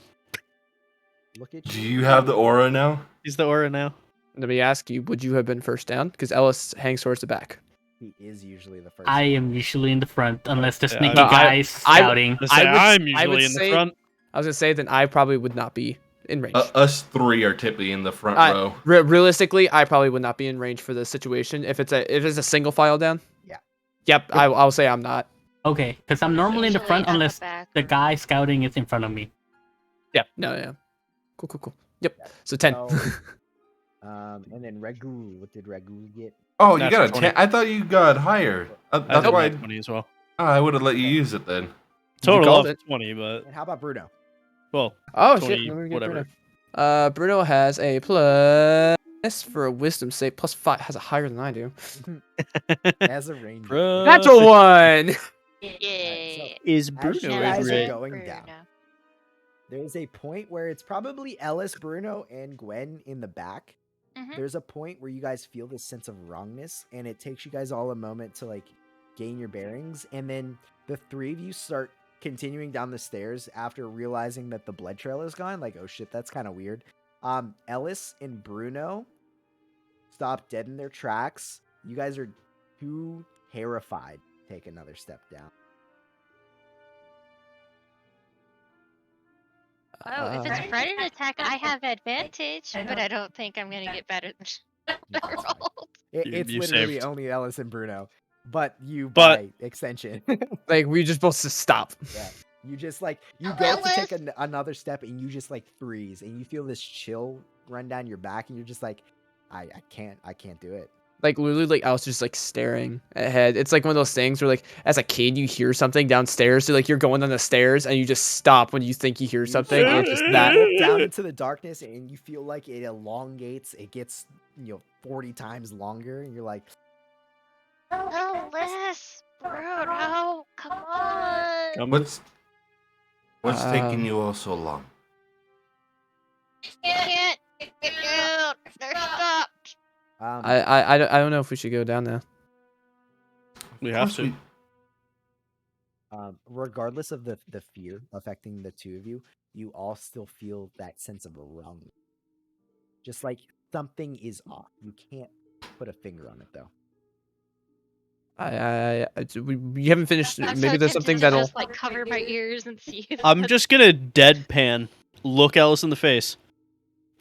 Look at Do you. you have the aura now? He's the aura now. Let me ask you, would you have been first down? Because Ellis hangs towards the back. He is usually the first. I am usually in the front unless the Yeah, sneaky no, guy's scouting. I'm I usually would in the say- front. I was gonna say then I probably would not be in range. Us 3 are typically in the front I- row. Realistically, I probably would not be in range for this situation. If it's a single file down. Yeah. Yep, I'll say I'm not. Okay, because I'm normally in the Usually front at the unless back the or- guy scouting is in front of me. Yep. No, yeah. Cool. Yep. Yeah. So 10. So, and then Ragu, what did Ragu get? Oh, you That's got a 20. 10. I thought you got higher. I That's think why 20 as well. I would have let you use it then. Total called of it. 20, but And how about Bruno? well, Oh 20, shit. Let me get whatever. Bruno. Bruno has a plus for a wisdom save, plus 5 has a higher than I do. As a ranger. Bro. Natural one. Yeah. Is As Bruno you Now guys is are right? going Bruno. down. There's a point where it's probably Ellis, Bruno, and Gwen in the back. Mhm. There's a point where you guys feel this sense of wrongness, and it takes you guys all a moment to like gain your bearings, and then the 3 of you start continuing down the stairs after realizing that the blood trail is gone. Like, oh shit, that's kind of weird. Ellis and Bruno stop dead in their tracks. You guys are too terrified to take another step down. Oh, if it's a predator attack, I have advantage, but I don't think I'm gonna get better than rolled. It's You literally saved. only Ellis and Bruno, but you But- by extension. Like we just both just stop. Yeah. You just like you go to take Ellis! another step and you just like freeze and you feel this chill run down your back and you're just like, I can't do it. Like literally, like I was just like staring ahead. It's like one of those things where, like, as a kid, you hear something downstairs. So like you're going down the stairs and you just stop when you think you hear something. And it's just that. Look down into the darkness and you feel like it elongates. It gets 40 times longer and you're like, No less, Bruno. Come on. What's taking Um, you all so long? Can't get down. They're stopped. I don't know if we should go down there. We Of have course to. we- regardless of the fear affecting the two of you, you all still feel that sense of wrong. Just like something is off. You can't put a finger on it though. We haven't finished. I'm Maybe so there's tempted something to that'll. just like cover my ears and see. If I'm that's- just gonna deadpan look Alice in the face.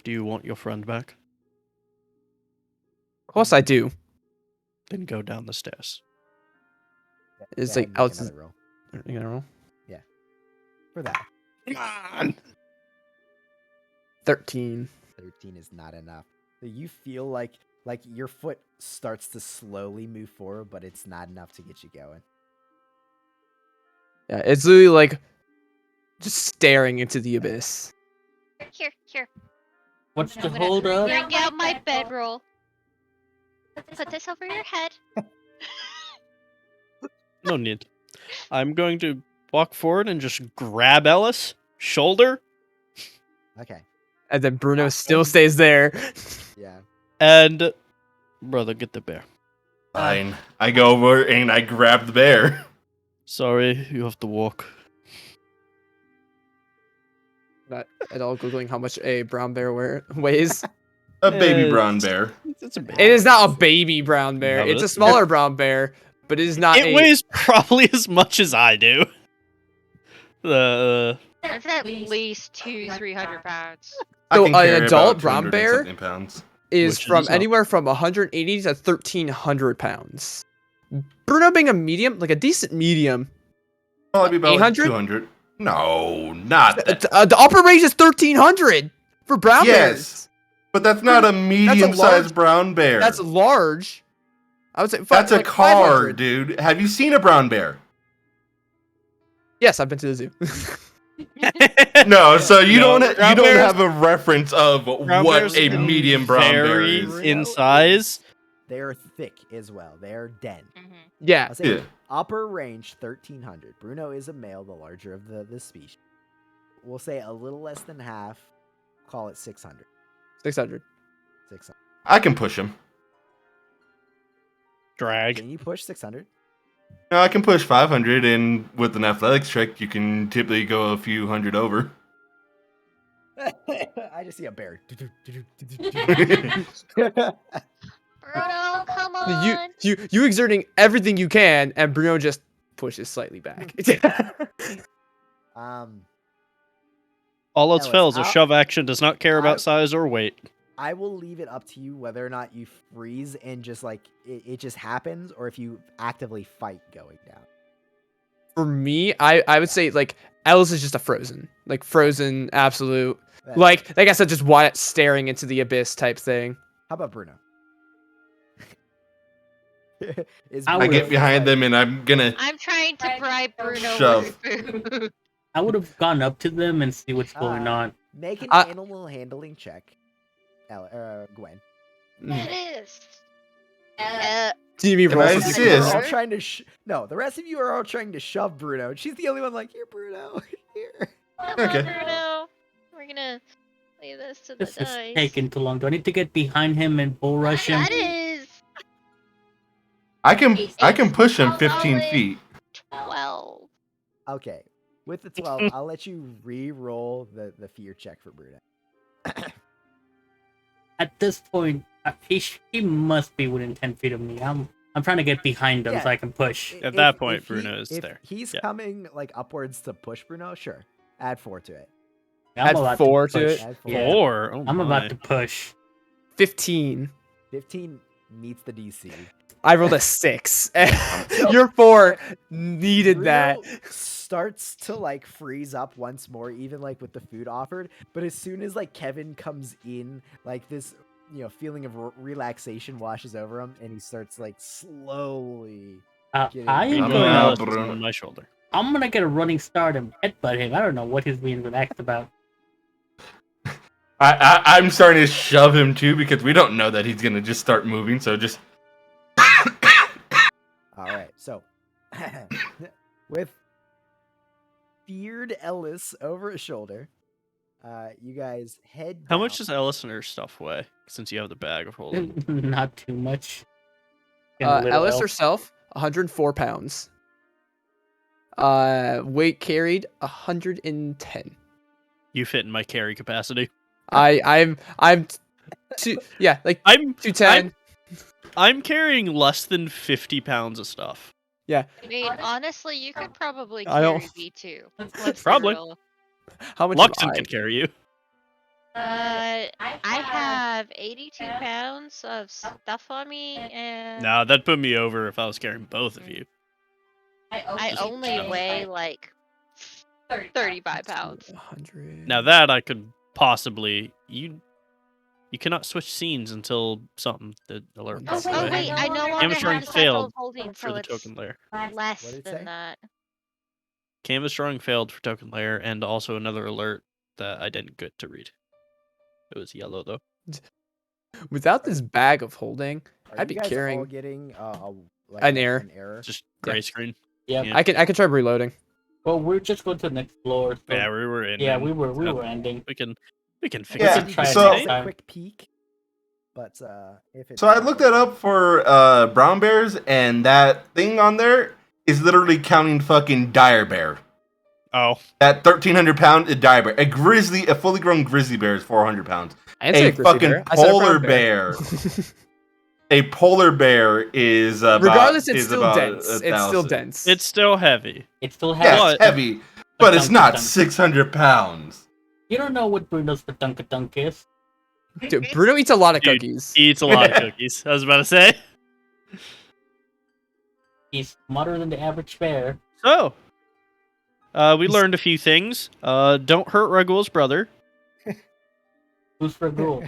Do you want your friend back? Of course, I do. Then go down the stairs. It's Go like ahead and make Alex. another roll You know, for that. Come on. 13. 13 is not enough. So you feel like your foot starts to slowly move forward, but it's not enough to get you going. Yeah, it's literally like just staring into the abyss. Here. What's the I'm gonna hold up? bring out my bedroll. Put this over your head. No need. I'm going to walk forward and just grab Ellis, shoulder, Okay. And then Bruno still stays there. Yeah. and brother, get the bear. Fine. I go over and I grab the bear. Sorry, you have to walk. Not at all googling how much a brown bear weighs. A baby Uh, brown bear. It's a bear. It is not a baby brown bear. No, but It's a it's- smaller brown bear, but it is not. It weighs probably as much as I do. It's at least 300 pounds. I So can an carry adult about brown 200 and bear? something pounds. Is Which from is not- anywhere from 180 to 1,300 pounds. Bruno being a medium, like a decent medium. Probably about 800? 200. No, not that. The upper range is 1,300 for brown Yes. bears. But that's not a medium-sized large- brown bear. That's large. I would say That's a like car, 500. dude. Have you seen a brown bear? Yes, I've been to the zoo. No, so you No, don't brown you don't bears- have a reference of Brown what bears a can medium brown bear vary is. in size. They're thick as well. They're dense. Yeah. I'll say Yeah. upper range 1,300. Bruno is a male, the larger of the species. We'll say a little less than half. Call it 600. 600. 600. I can push him. Drag. Can you push 600? No, I can push 500, and with an athletics check, you can typically go a few hundred over. I just see a bear. Bruno, come on. You exerting everything you can, and Bruno just pushes slightly back. um, All else Ellis, fails. A I'll- shove action does not care I- about size or weight. I will leave it up to you whether or not you freeze and just like it just happens, or if you actively fight going down. For me, I would say like Ellis is just a frozen absolute. That- Like I said, just Wyatt staring into the abyss type thing. How about Bruno? Is I I would've- get behind them, and I'm gonna. I'm trying to bribe Bruno Shove. with food. I would have gone up to them and see what's going on. Make an I- animal handling check, Gwen. It is. Do you mean Can roll I for assist? people? You're Yes. all trying to no. The rest of you are all trying to shove Bruno. and She's the only one like here, Bruno. Here. Come Okay. on, Bruno. We're gonna leave this to the This is dice. taking too long. Do I need to get behind him and bull rush him? That is I can push him 15 feet. 12. Okay. With the 12, I'll let you re-roll the fear check for Bruno. At this point, he must be within 10 feet of me. I'm trying to get behind him Yeah. so I can push. At that point, Bruno is if there. He's Yeah. coming like upwards to push Bruno. Sure, add 4 to it. I'm Add about 4 to push. it? Add 4. Yeah. 4. Oh I'm my. about to push. 15. 15 meets the DC. I rolled a 6. Your 4 needed that. Bruno starts to like freeze up once more, even like with the food offered. But as soon as like Kevin comes in, like this, feeling of relaxation washes over him, and he starts like slowly. I getting- am I'm Bruno now Ellis is Bruno. on my shoulder. I'm gonna get a running start and headbutt him. I don't know what he's being relaxed about. I'm starting to shove him too because we don't know that he's gonna just start moving. So just All right, so with feared Ellis over his shoulder, you guys head. How much down. does Ellis and her stuff weigh? Since you have the bag of holding. Not too much. And a little Ellis elf. herself, 104 pounds. Weight carried, 110. You fit in my carry capacity. I'm like I'm 210. I'm carrying less than 50 pounds of stuff. I mean, honestly, you could probably I don't- carry me too. Let's be Probably. real. How much am Luxon I? can carry you. I have 82 pounds of stuff on me, and Nah, that'd put me over if I was carrying both of you. I only weigh like 35 pounds. 100. Now that I could possibly you cannot switch scenes until something the alert. Oh, pops Oh away. wait, I no longer Canvas drawing have cycle failed of holding, for so the it's token layer. less What did it say? than that. Canvas drawing failed for token layer, and also another alert that I didn't get to read. It was yellow though. Without this bag of holding, Are I'd you be guys carrying all getting an error. An error. Just Yeah. gray screen. Yeah. Yeah. I can try reloading. Well, we're just going to the next floor. So Yeah, we were in. yeah, and we were so ending. We can fix Yeah, it. try it so- next a time. quick peek, but if it's So I looked that up for brown bears, and that thing on there is literally counting fucking dire bear. Oh, That 1,300 pound dire bear, a fully grown grizzly bear is 400 pounds. I didn't say A grizzly fucking bear. I said a polar brown bear. A polar bear is about, Regardless, it's is still about dense. It's still 1,000. dense. it's still heavy. It still Yeah, has. What? it's heavy, but it's Badunk, not badunk. 600 pounds. You don't know what Bruno's Badunk is. Dude, Bruno eats a lot of Dude, cookies. He eats a lot of cookies. I was about to say. He's smarter than the average bear. So, we learned a few things. Don't hurt Ragul's brother. Who's for Ghoul?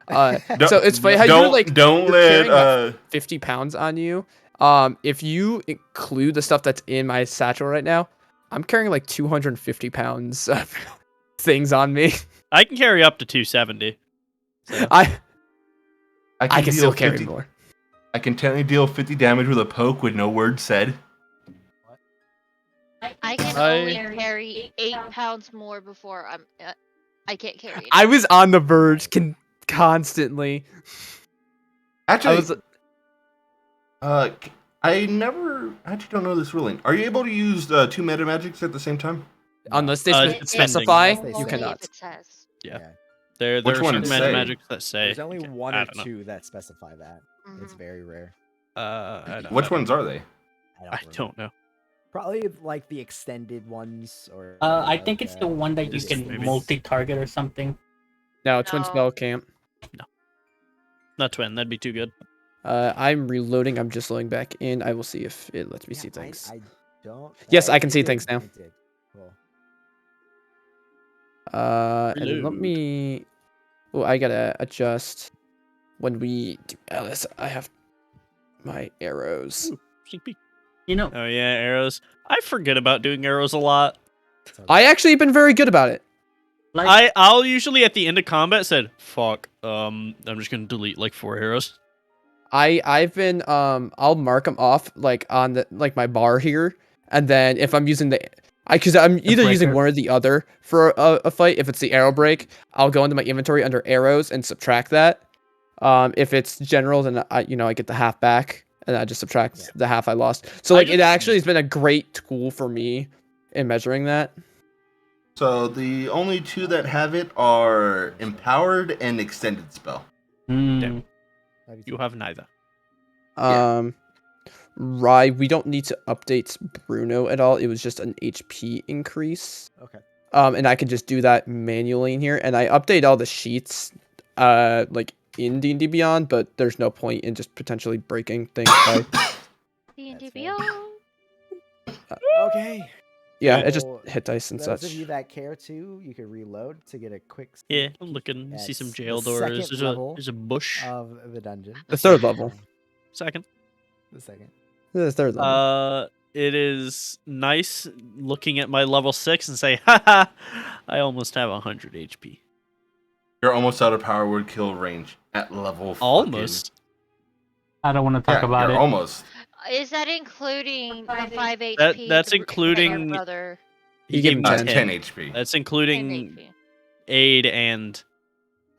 So it's funny how you're like don't you're let carrying, like, 50 pounds on you. If you include the stuff that's in my satchel right now, I'm carrying like 250 pounds of things on me. I can carry up to 270. So. I can deal still carry 50 more. I can totally deal 50 damage with a poke with no word said. I can only carry 8 pounds more before I can't carry it. I was on the verge constantly. Actually, I was I actually don't know this ruling. Are you able to use two meta magics at the same time? unless they it's specify, Unless they you say. cannot. If it says. Yeah. There Which are one certain say? magics that say. There's only one I or don't know. two that specify that. It's Mhm. very rare. I Which ones are they? I don't know. Probably like the extended ones, or. I think it's the one that you This can maybe. multi-target or something. No, twin No. spell can't. Not twin. That'd be too good. I'm reloading. I'm just loading back in. I will see if it lets me see Yeah, things. I don't. Yes, I can it see did, things now. it did. Cool. And then let Reload. me. Oh, I gotta adjust when we do Alice. I have my arrows. Sneak peek. You know, Oh yeah, arrows. I forget about doing arrows a lot. So I actually been very good about it. like I'll usually at the end of combat said, "Fuck." I'm just gonna delete like 4 arrows. I've been I'll mark them off like on the like my bar here, and then if I'm using because I'm either using breaker. one or the other for a fight. If it's the arrow break, I'll go into my inventory under arrows and subtract that. If it's general, then I get the half back, and I just subtract Yeah. the half I lost. So I like it just- actually has been a great tool for me in measuring that. So the only two that have it are empowered and extended spell. Damn. How do you You think? have neither. Yeah. Right, we don't need to update Bruno at all. It was just an HP increase. Okay. And I can just do that manually in here. And I update all the sheets, like in D&D Beyond, but there's no point in just potentially breaking things by. D&D That's fair. Beyond. Okay. Yeah, it just So, hit dice and those such. of you that care to, you can reload to get a quick. Yeah, sneak I'm peek looking. See at some the jail doors. second There's level a bush. of the dungeon. The third level. Second. The second. The third level. It is nice looking at my level 6 and say, haha, I almost have 100 HP. You're almost out of power word kill range at level. Almost. I don't want to talk about you're it. Almost. Is that including the 5 HP? That's that your including- brother. You give him 10. 10 HP. That's 10 including HP. aid and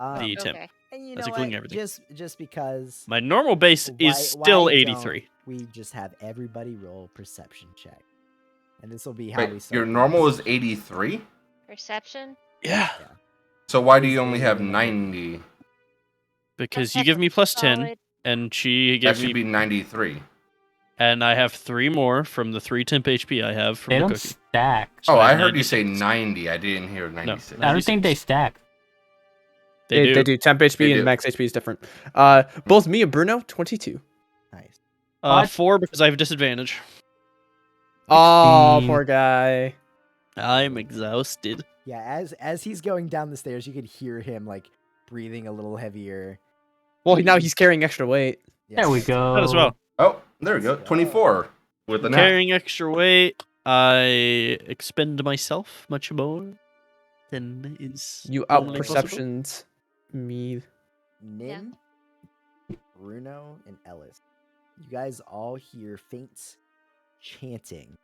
Um, the temp. Okay. and you that's know including what? everything. Just because My normal base is why still don't 83. we just have everybody roll perception check, and this will be how we Wait, start. your the normal is session. 83? Perception. Yeah. So why do you Who's only the have number? 90? Because That's you give me plus 10, solid. and she That gives should me, be 93. and I have 3 more from the 3 temp HP I have from They the don't cookie. stack. So Oh, I I have heard you say 96. 90. I didn't hear 96. I don't think they 96. stack. They do. Temp HP They and do. max HP is different. Both me and Bruno, 22. Nice. What? 4 because I have disadvantage. Oh, 16. poor guy. I'm exhausted. Yeah, as he's going down the stairs, you could hear him like breathing a little heavier. Well, now he's carrying extra weight. There we Yes. go. That as well. Oh, there we go. 24 with the nap. Carrying extra weight, I expend myself much more than is You out normally possible. perceptions me. Nin, Bruno, and Ellis. You guys all hear faint chanting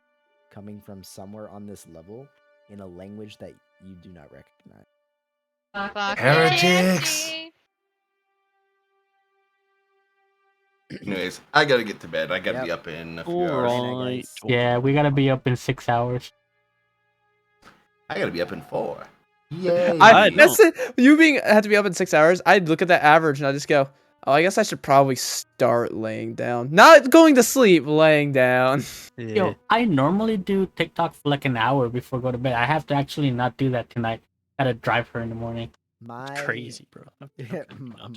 coming from somewhere on this level in a language that you do not recognize. Fuck Heretics. Nancy. Anyways, I gotta get to bed. I gotta Yep. be up in a few hours. Alright. Yeah, we gotta be up in 6 hours. I gotta be up in 4. Yay. I That's it. You being had to be up in 6 hours. I'd look at that average and I just go, oh, I guess I should probably start laying down. Not going to sleep, laying down. Yo, I normally do TikTok for like an hour before I go to bed. I have to actually not do that tonight. Gotta drive her in the morning. My Crazy, bro.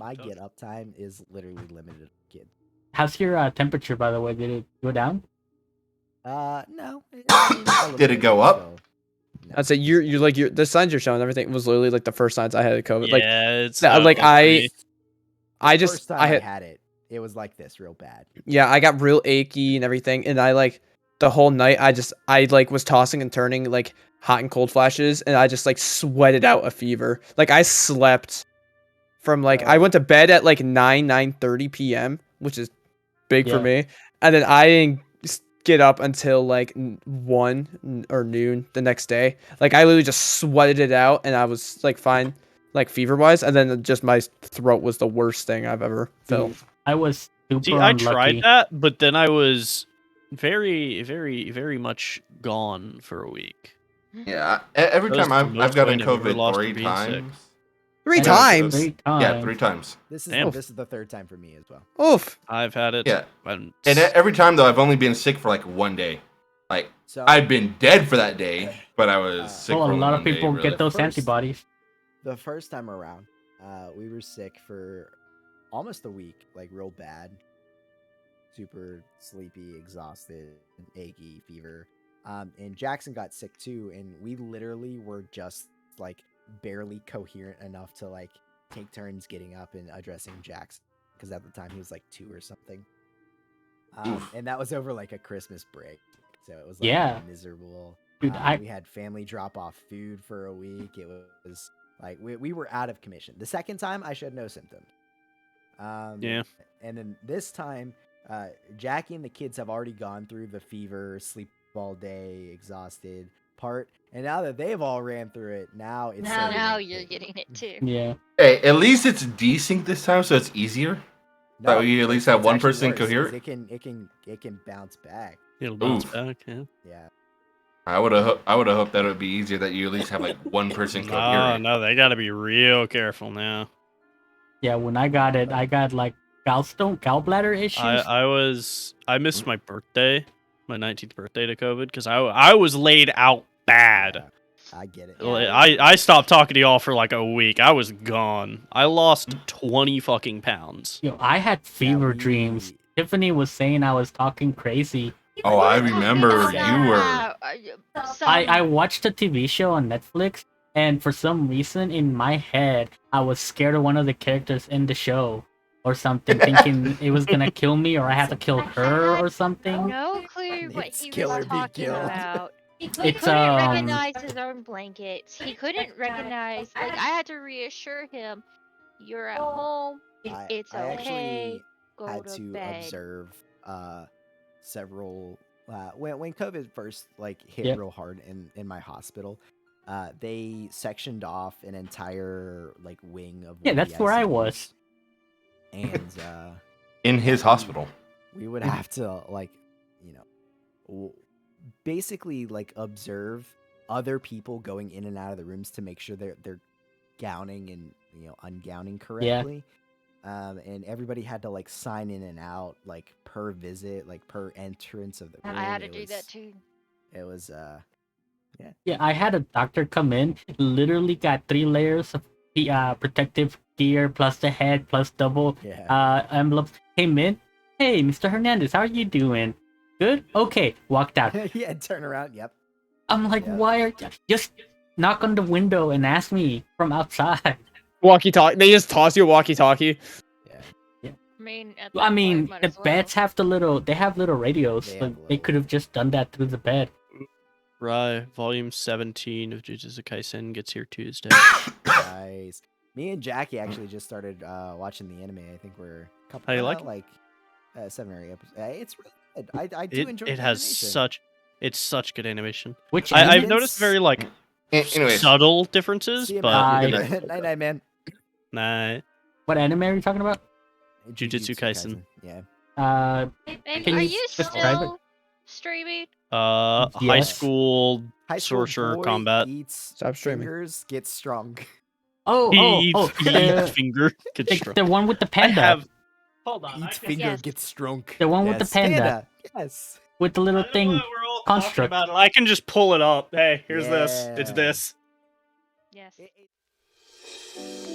my get up time is literally limited. Kid. How's your temperature, by the way? Did it go down? No. Did it go up? No. I'd say you're like the signs you're showing. Everything was literally like the first signs I had of COVID. Like Yeah, it's like, I The just first time I had it. It was like this, real bad. yeah, I got real achy and everything, and I like the whole night I like was tossing and turning like hot and cold flashes, and I just like sweated out a fever. Like I slept from like I went to bed at like 9:30 p.m., which is big for Yeah. me, and then I didn't get up until like 1 or noon the next day. Like I literally just sweated it out, and I was like fine, like fever wise, and then just my throat was the worst thing I've ever felt. I was super See, I unlucky. tried that, but then I was very, very, very much gone for a week. Yeah, every That was time the I've most gotten weight I've ever COVID lost 3 from being sick. times. 3 Yeah, times. 3 times. Yeah, 3 times. This is Damn. this is the third time for me as well. Oof. I've had it. Yeah. And And every time though, I've only been sick for like 1 day. Like So I've been dead for that day, but I was sick Well, for a lot of 1 day, people really. get those First- antibodies. the first time around, we were sick for almost a week, like real bad, super sleepy, exhausted, achy, fever. And Jackson got sick too, and we literally were just like barely coherent enough to like take turns getting up and addressing Jackson, because at the time he was like 2 or something. Oof. And that was over like a Christmas break, so it was like Yeah. miserable. Dude, We had family drop off food for a week. It was like we were out of commission. The second time, I showed no symptoms. Yeah. And then this time, Jackie and the kids have already gone through the fever, sleep all day, exhausted part. And now that they've all ran through it, now it's starting Now to you're hit. getting it too. Yeah. Hey, at least it's desync this time, so it's easier. That way you at least have it's one actually person worse, 'cause coherent? It can bounce back. it'll bounce Oof. back. Yeah. Yeah. I would have hoped that it would be easier that you at least have like one person No, coherent. no, they gotta be real careful now. Yeah, when I got it, I got like gallbladder issues. I missed my birthday, my 19th birthday to COVID, because I was laid out bad. Yeah. I get it. Yeah. I stopped talking to y'all for like a week. I was gone. I lost 20 fucking pounds. Yo, I had fever dreams. Tiffany was saying I was talking crazy. Oh, I Talking remember about you were. I watched a TV show on Netflix, and for some reason in my head, I was scared of one of the characters in the show or something, thinking it was gonna kill me or I had to kill her or something. No clue what It's he kill or was be talking killed. about. He It's couldn't recognize his own blankets. He couldn't recognize. Like I had to reassure him, "You're at home. It's I okay. actually Go had to to bed." observe several when COVID first like hit Yep. real hard in my hospital. They sectioned off an entire like wing of Yeah, one of that's the where I ICUs, was. and In his hospital. we would have to like you know basically like observe other people going in and out of the rooms to make sure they're gowning and ungowning correctly. And everybody had to like sign in and out like per visit, like per entrance of the room. I had to do that too. It was Yeah, I had a doctor come in, literally got 3 layers of the protective gear plus the head plus double yeah. envelopes. Came in, hey, Mr. Hernandez, how are you doing? Good? Okay, walked out. Yeah, turn around. Yep. I'm like, Yeah. why are you just knock on the window and ask me from outside? Walkie-talkie. They just toss you a walkie-talkie. Yeah. I mean, at I that mean, point, might the as well. beds have they have little radios. They so have they little- could have just done that through the bed. Right, volume 17 of Jujutsu Kaisen gets here Tuesday. Nice. Me and Jackie actually just started watching the anime. I think we're a couple How you like it? like 7 or 8 episodes. It's really good. I do enjoy It the has animation. it's such good animation. Which I've Evidence- noticed very like Anyways, subtle differences, See you, but man. Good Night night, man. nah. what anime are you talking about? Jujutsu Kaisen. Yeah. And Can are you you describe it? still streaming? High Yes. school High school sorcerer boy combat. eats Stop streaming. fingers, gets strong. Oh, Finger gets struck. the one with the I panda. have. Hold on. Eats finger, Yes. gets strong. The one with the Yes, panda. Yes. With the little thing. construct. About it. I can just pull it up. Hey, here's this. It's Yeah. this. Yes. It-